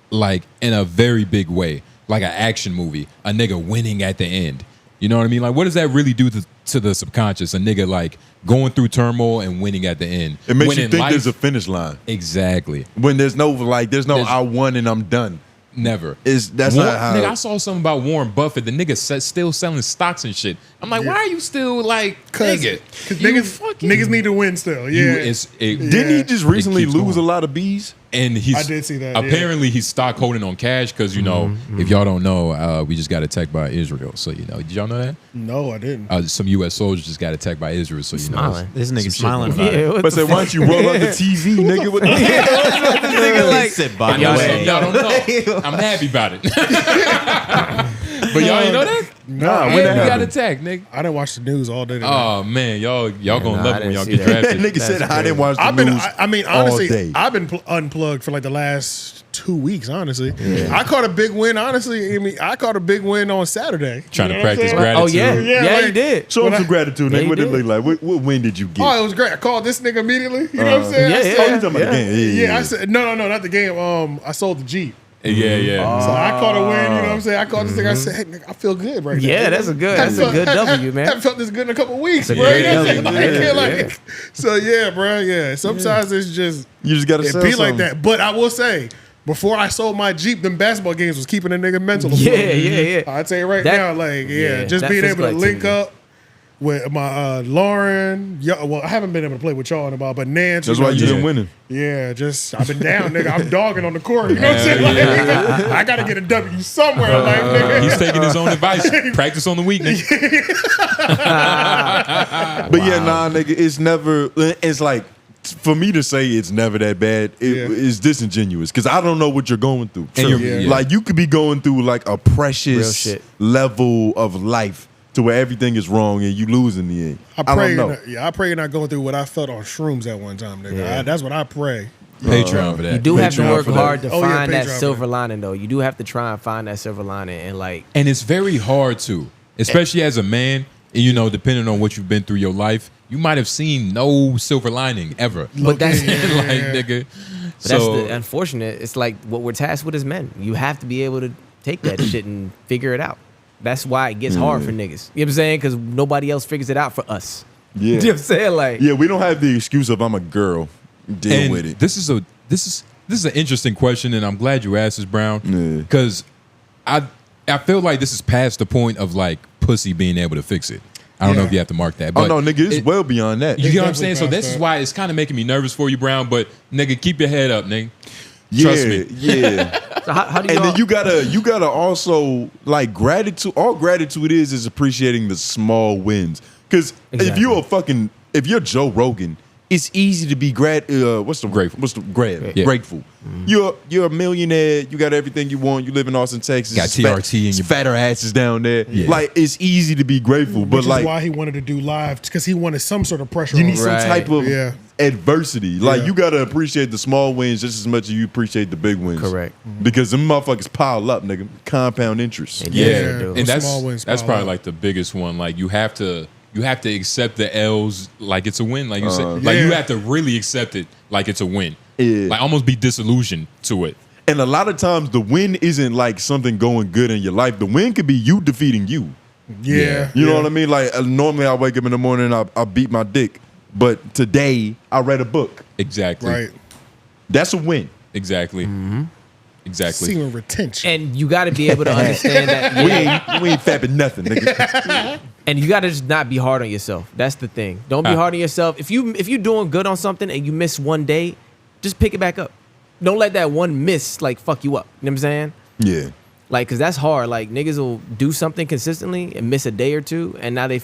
like in a very big way, like an action movie, a nigga winning at the end. You know what I mean? Like, what does that really do to the subconscious? A nigga like going through turmoil and winning at the end. It makes When you in think life- there's a finish line. Exactly. When there's no I won and I'm done. Never. That's Warren, not how. nigga, I saw something about Warren Buffett. The nigga still selling stocks and shit. I'm like, why are you still like, nigga? Niggas need to win still. Yeah. Didn't he just recently lose a lot of bees? And he's I did see that, apparently he's stock holding on cash because you know if y'all don't know, we just got attacked by Israel. So you know, did y'all know that? No, I didn't. Some U.S. soldiers just got attacked by Israel. So you know, Smiling. This nigga some shit smiling going on. about it. But say, why don't you roll on the TV, nigga? What the Nigga like sit by Y'all the way. don't know. I'm happy about it. But y'all ain't know that? Nah, when when that that got happened? attacked, nigga. I didn't watch the news all day today. Oh man, y'all gonna love it when y'all get That drafted. nigga said I didn't watch the I've been. news. I mean, all honestly, day. I've been unplugged for like the last 2 weeks. Honestly, I caught a big win. Honestly, I mean, I caught a big win on Saturday. Trying You to know what I'm practice saying? gratitude. Oh yeah, like, you did. Show him When some gratitude, Yeah, nigga. you What it did. look like? What win did you get? Oh, it was great. I called this nigga immediately. You know what I'm saying? yeah, I yeah. sold- you talking about the game? Yeah, I said no, not the game. I sold the Jeep. Yeah. So I caught a win. You know what I'm saying? I called this nigga. I said, "Hey, nigga, I feel good right now." Yeah, that's a good W, man. Haven't felt this good in a couple of weeks, It's a bro. great You know what I'm W. saying? Yeah, Like, yeah. So yeah, bro. Yeah. Sometimes it's just You just gotta it sell be like something. that. But I will say, before I sold my Jeep, them basketball games was keeping a nigga mental. Yeah. I tell you right That- now, like just that being able to physical link activity. up with my Lauren. Well, I haven't been able to play with y'all in a while, but Nance. That's you know, why you just- been winning. Yeah, just I've been down, nigga. I'm dogging on the court. You know what I'm saying? Like, nigga, I gotta get a W somewhere, like nigga. He's taking his own advice. Practice on the week, nigga. But yeah, nah, nigga. It's never. It's like for me to say it's never that bad. It's disingenuous because I don't know what you're going through. And you're- yeah. Like you could be going through like a Real precious shit. level of life to where everything is wrong and you lose in the end. I I pray, don't know. I pray you're not going through what I felt on shrooms at one time, nigga. Yeah. That's what I pray. Patreon for that. You do have to Patreon work for that. hard to Oh, yeah, find that Patreon for silver that. lining, though. You do have to try and find that silver lining, and like, And it's very hard to, especially as a man, and, you know, depending on what you've been through your life, you might have seen no silver lining ever. but that's like, nigga. But that's the unfortunate. It's like what we're tasked with as men. You have to be able to take that shit and figure it out. That's why it gets hard for niggas. You know what I'm saying? Because nobody else figures it out for us. Yeah. You know what I'm saying? Like, Yeah, we don't have the excuse of I'm a girl. Deal and with it. This is an interesting question, and I'm glad you asked this, Brown, because I feel like this is past the point of like pussy being able to fix it. I don't know if you have to mark that. But Oh no, nigga, it's well beyond that. You get what I'm saying? definitely So past this is that. why it's kind of making me nervous for you, Brown. But nigga, keep your head up, nigga. Yeah, Trust me. yeah. so how do you? And all- then you gotta also like gratitude. All gratitude is appreciating the small wins. Because Exactly. if you're Joe Rogan, it's easy to be grateful. Grateful. You're a millionaire. You got everything you want. You live in Austin, Texas. Got TRT and your fatter asses down there. Yeah. Like it's easy to be grateful, Which but is like why he wanted to do live, because he wanted some sort of pressure. you on need him. some type of Yeah. adversity. Like Yeah. you gotta appreciate the small wins just as much as you appreciate the big wins. Correct. Because them motherfuckers pile up, nigga. Compound interest. Yeah, Yeah, and that's small wins that's pile probably up. like the biggest one. Like you have to accept the L's like it's a win. Like you said, like you Yeah. have to really accept it like it's a win. Yeah. Like almost be disillusioned to it. And a lot of times the win isn't like something going good in your life. The win could be you defeating you. Yeah. You know what I mean? Like normally I wake up in the morning and I beat my dick. But today I read a book. Exactly. Right. That's a win. Exactly. Exactly. Semen retention. and you got to be able to understand that. We ain't fapping nothing, nigga. And you gotta just not be hard on yourself. That's the thing. Don't be hard on yourself. If you're doing good on something and you miss one day, just pick it back up. Don't let that one miss like fuck you up. You know what I'm saying? Yeah. Like, cause that's hard. Like niggas will do something consistently and miss a day or two, and now they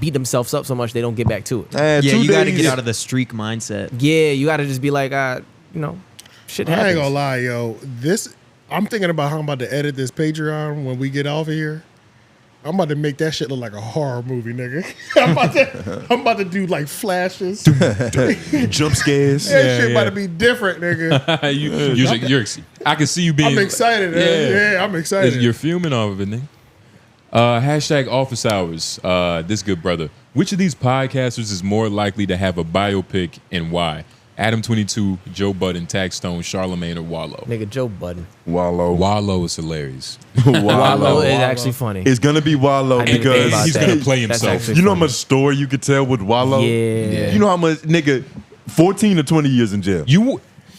beat themselves up so much they don't get back to it. Yeah, 2 you got to days. get out of the streak mindset. Yeah, you gotta just be like, shit happens. I ain't gonna lie, yo. I'm thinking about how I'm about to edit this Patreon when we get off of here. I'm about to make that shit look like a horror movie, nigga. I'm about to do like flashes. Jump scares. That shit about to be different, nigga. you're I can see you being. I'm excited, man. Yeah, I'm excited. You're fuming off of it, nigga. Hashtag office hours. This good brother. Which of these podcasters is more likely to have a biopic and why? Adam22, Joe Budden, Taxstone, Charlamagne, or Wallow. Nigga, Joe Budden. Wallow is hilarious. Wallow is actually funny. It's gonna be Wallow I didn't think because about he's that. gonna play That's himself. actually You know how funny. much story you could tell with Wallow? Yeah. You know how much, nigga, 14 or 20 years in jail.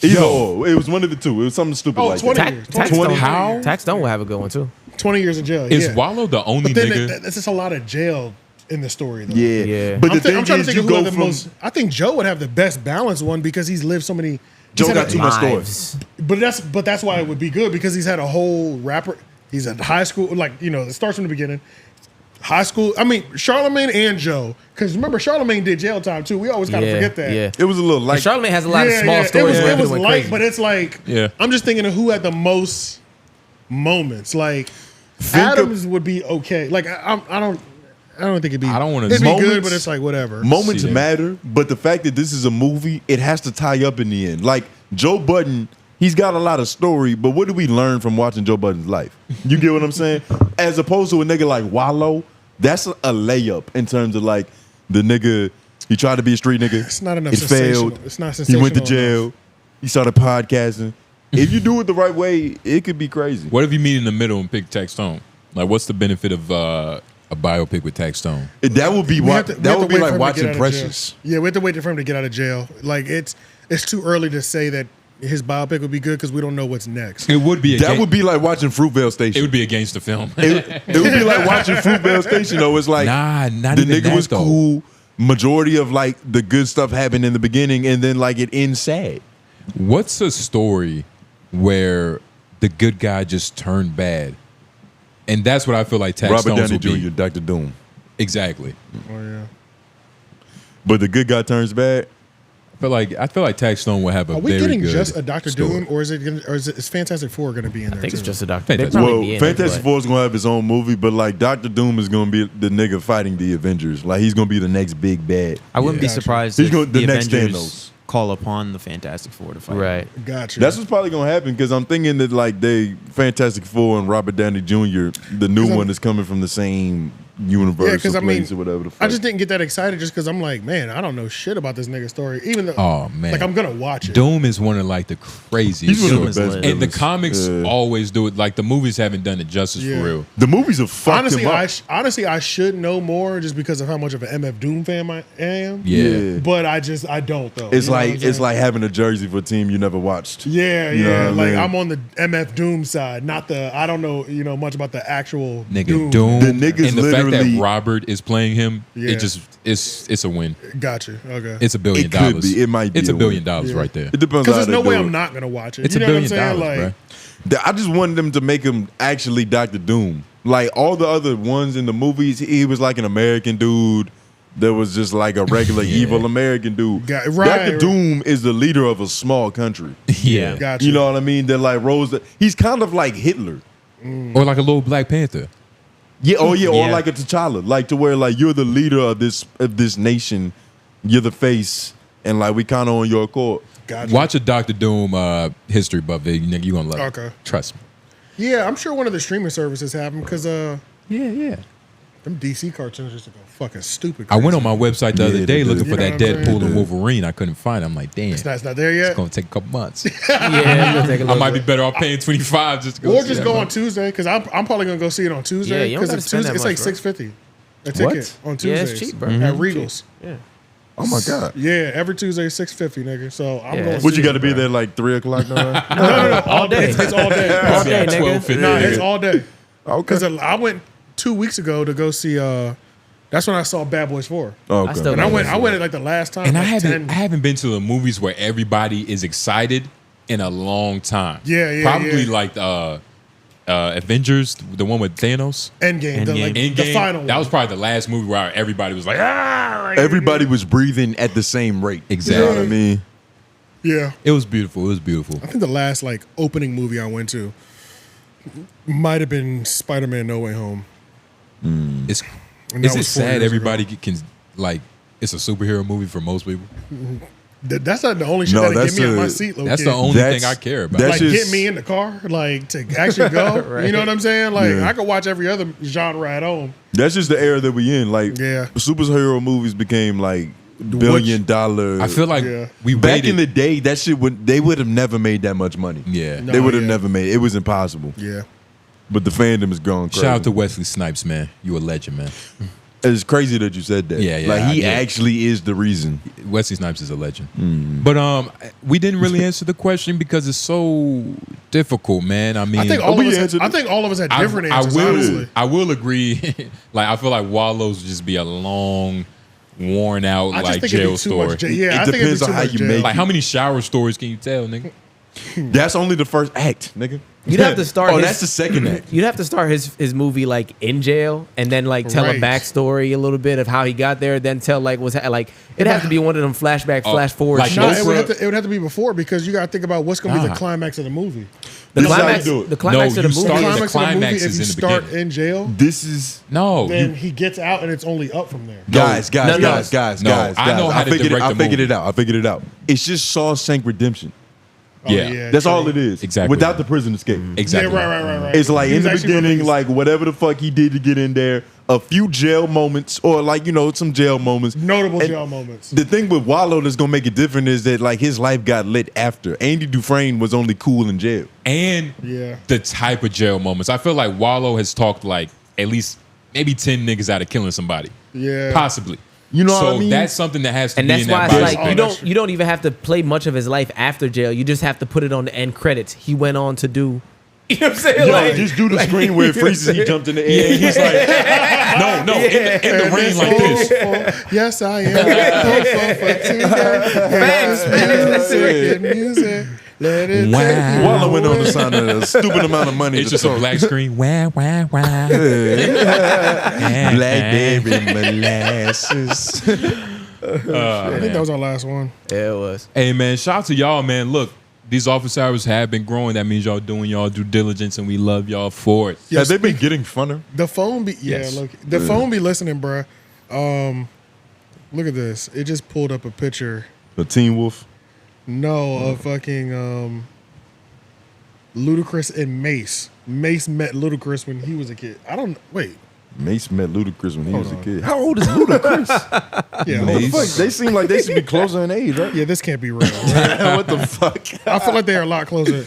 Yo, it was one of the two. It was something stupid like 20 that. years. Taxstone will have a good one too. 20 years in jail. Is yeah. Wallow the only But then nigga? there's just a lot of jail in the story, though. Yeah. But I'm, the thing I'm trying is, to think you of who go the from most. I think Joe would have the best balanced one because he's lived so many. Joe had got a- too much story. But that's why it would be good because he's had a whole rapper. He's at high school, like it starts from the beginning. High school. I mean, Charlamagne and Joe. Because remember, Charlamagne did jail time too. We always kind of forget that. Yeah. It was a little light. Charlamagne has a lot of small stories. It was went light, crazy. but it's like I'm just thinking of who had the most moments. Like Adams would be okay. Like I don't think it'd be. I don't want It'd to. be good, but it's like whatever. Moments matter, but the fact that this is a movie, it has to tie up in the end. Like Joe Budden, he's got a lot of story, but what do we learn from watching Joe Budden's life? You get what I'm saying? As opposed to a nigga like Wallow, that's a layup in terms of like the nigga, he tried to be a street nigga. It's not enough It sensational. failed. It's not He went to sensational jail. He started podcasting. If you do it the right way, it could be crazy. What if you meet in the middle and pick Taxstone? Like, what's the benefit of a biopic with Taxstone? That would be We have to- we have to wait for him like to watching get out of Precious. jail. Yeah, we have to wait for him to get out of jail. Like it's too early to say that his biopic would be good because we don't know what's next. It would be. That would be like watching Fruitvale Station. It would be against the film. It would be like watching Fruitvale Station, though. It's like not the even nigga that, was though. cool. Majority of like the good stuff happened in the beginning, and then like it ends sad. What's a story where the good guy just turned bad? And that's what I feel like Robert Taxstones Downey will be. Jr., Dr. Doom. Exactly. Oh yeah. But the good guy turns bad. I feel like Taxstone will have a Are we very getting good just a Doctor story. Doom, or is Fantastic Four going to be in there? I think it's too? just a Doctor. Fantastic. Well, Fantastic Four is gonna have his own movie, but like Dr. Doom is gonna be the nigga fighting the Avengers. Like he's gonna be the next big bad. I wouldn't be surprised He's if gonna, the the next Avengers Thanos. call upon the Fantastic Four to fight. Right. Gotcha. That's what's probably gonna happen because I'm thinking that like Fantastic Four and Robert Downey Jr. the new one is coming from the same universe. Yeah, because or I mean, place or whatever. The fuck. I just didn't get that excited just because I'm like, man, I don't know shit about this nigga story. Even though, Oh man, like I'm gonna watch it. Doom is one of like the craziest. He's one of the stories. best And the villains. comics Yeah. always do it. Like the movies haven't done it justice Yeah. for real. The movies have fucked Honestly, him up. honestly, I should know more just because of how much of an MF Doom fan I am. Yeah. But I don't though. It's You know what I'm like saying? having a jersey for a team you never watched. Yeah, You know yeah. what I Like mean? I'm on the MF Doom side, not the. I don't know, much about the actual Nigga, Doom. The niggas and the fact that literally- Robert is playing him, Yeah. it just it's a win. Gotcha. Okay. It's $1 billion. It could be. It might be It's a $1 billion win. right there. It depends on Because how there's they no do way it. I'm not gonna watch it. It's you know $1 what I'm billion, saying? bro. Like, I just wanted them to make him actually Dr. Doom. Like all the other ones in the movies, he was like an American dude that was just like a regular evil American dude. Right, Dr. right. Doom is the leader of a small country. Yeah. Gotcha. You know what I mean? That like rose. He's kind of like Hitler. Or like a little Black Panther. Yeah. Oh yeah. Or Yeah. like a T'Challa. Like to where like you're the leader of this nation. You're the face, and like we kind of on your court. Gotcha. Watch a Dr. Doom history buff video. Nigga, you gonna love Okay. it. Trust me. yeah, I'm sure one of the streaming services have them because Yeah. them DC cartoons just go fucking stupid. I went on my website the Yeah, other they day do. looking for You know that what I'm saying? Deadpool and Wolverine. I couldn't find it. I'm like, damn. It's not there yet. It's gonna take a couple months. Yeah, it'll take a I little might be bit. better off paying $25 just to go Or see just that go on mother- Tuesday because I'm probably gonna go see it on Yeah, Tuesday you don't because gotta it's spend Tuesday. that It's much, like bro. $6.50 a ticket What? on Yeah, Tuesdays it's cheap, bro. at Mhm. Regals. Yeah. Oh my god. Yeah, every Tuesday $6.50, nigga. So I'm Yeah, going. it's Would you see got to it, be bro. there like 3:00 now? No, all day. It's all day. All day, nigga. 12:50. Nah, it's all day. Okay. Because I went 2 weeks ago to go see. That's when I saw Bad Boys 4. Okay. I still And I gotta went. see I it. went at like the last time. And like I haven't been to the movies where everybody is excited in a long time. Yeah, Probably yeah. like Avengers, the one with Thanos. Endgame, the Endgame. final one. That was probably the last movie where everybody was like, ah. Like, Everybody was breathing at the same rate. Exactly. You know what I mean? Yeah, It was beautiful. It was beautiful. I think the last like opening movie I went to might have been Spider-Man: No Way Home. It's And that is it was 4 sad years everybody can like it's a superhero movie for most people? That's not the only shit No, that'll that's get me out a- my seat. That's the only thing I care about. that's Like just- get me in the car, like to actually go. Right. You know what I'm saying? Like Yeah. I could watch every other genre at home. That's just the era that we in. Like, Yeah. superhero movies became like $1 billion. I feel like we back waited. in the day, that shit they would have never made that much money. Yeah. They would have never made it. It was impossible. Yeah. But the fandom is going crazy. Shout out to Wesley Snipes, man. You a legend, man. It's crazy that you said that. Yeah, yeah. Like he I get it. actually is the reason. Wesley Snipes is a legend. But we didn't really answer the question because it's so difficult, man. I mean, I think all of us had different answers. Honestly. I will agree. Like I feel like Wallows would just be a long, worn out like jail story. It depends on how you make it. Like how many shower stories can you tell, nigga? That's only the first act, nigga. You'd have to start. Oh, that's the second act. You'd have to start his movie like in jail, and then like tell a backstory a little bit of how he got there. Then tell like it'd have to be one of them flashback, flash forward. like shows. It would have to be before because you got to think about what's going to be the climax of the movie. The climax of the movie. The climax if you start in jail. This is Then he gets out and it's only up from there. Guys. I know how to direct I the figured movie. it out. I figured it out. It's just Shawshank Redemption. Yeah. That's all it is. Exactly. Without the prison escape. Exactly. Yeah, right. It's like He in was the actually beginning, released. like whatever the fuck he did to get in there, a few jail moments or like, some jail moments. Notable And jail moments. The thing with Wallow that's gonna make it different is that like his life got lit after. Andy Dufresne was only cool in jail. And the type of jail moments. I feel like Wallow has talked like at least maybe 10 niggas out of killing somebody. Yeah. Possibly. You know so what I mean? that's something that has to And be that's in why that it's biopic. like you don't even have to play much of his life after jail. You just have to put it on the end credits. He went on to do. You know what I'm saying? Yo, Like, just do the screen where it freezes. He jumped in the air. Yeah, And he's like, no, in the rain like this. Yes, I am. Music. Let it Wallow went on to sign a stupid amount of money. It's to just a talk. black screen. Wah, wah, wah. Blackberry molasses. I think that was our last one. Yeah, it was. Hey man, shout out to y'all, man. Look, these office hours have been growing. That means y'all doing y'all due diligence, and we love y'all for it. Yeah, Have they been getting funner? The phone be Yes. look. The phone be listening, bruh. Look at this. It just pulled up a picture. The Teen Wolf. No, of fucking Ludacris and Mace. Mace met Ludacris when he was a kid. Wait. Mace met Ludacris when he was a on. kid. How old is Ludacris? Yeah, What the fuck? They seem like they should be closer in age, right? Yeah, this can't be real. What the fuck? I feel like they're a lot closer.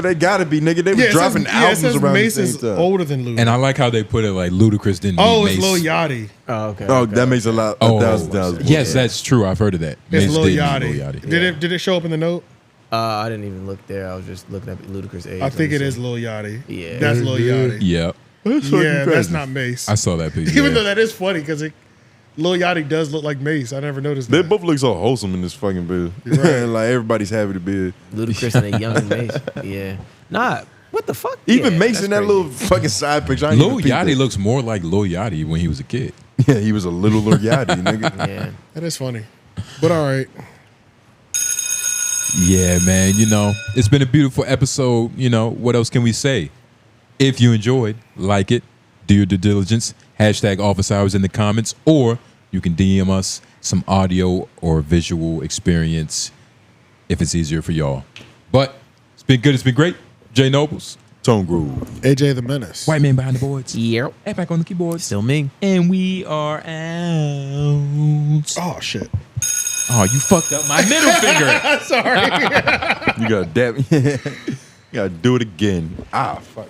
They gotta be, nigga. They was Yeah, dropping it albums says around Mace the same is time. older than Ludacris. And I like how they put it like Ludacris didn't Oh, beat it's Mace. Lil Yachty. Oh, okay. Oh, that makes a lot. Oh, $1,000. yes, that's true. I've heard of that. It's Mace Lil did beat Yachty. Lil Yachty. Did it show up in the note? I didn't even look there. I was just looking at Ludacris' age. I think it is Lil Yachty. Yeah. That's Lil Yachty. Yeah, Yeah, that's not Mace. I saw that picture. Even yeah. though that is funny because Lil Yachty does look like Mace. I never noticed They that. both look so wholesome in this fucking bed. Right. Like everybody's happy to be. Ludacris and a young Mace. Yeah. Nah. What the fuck? Even Yeah, Mace that's in that crazy. little fucking side picture. I ain't Lil even peeped Yachty it. looks more like Lil Yachty when he was a kid. Yeah, he was a little Lil Yachty, nigga. Yeah. That is funny. But all right. Yeah, man. It's been a beautiful episode. What else can we say? If you enjoyed, like it, do your due diligence. # office hours in the comments, or you can DM us some audio or visual experience if it's easier for y'all. But it's been good. It's been great. Jay Nobles, Tone Groove, AJ the Menace. White Man Behind the Boards. Yeah. And back on the keyboard. Still me. And we are out. Oh shit. Oh, you fucked up my middle finger. Sorry. You gotta dab. You gotta do it again. Ah, fuck.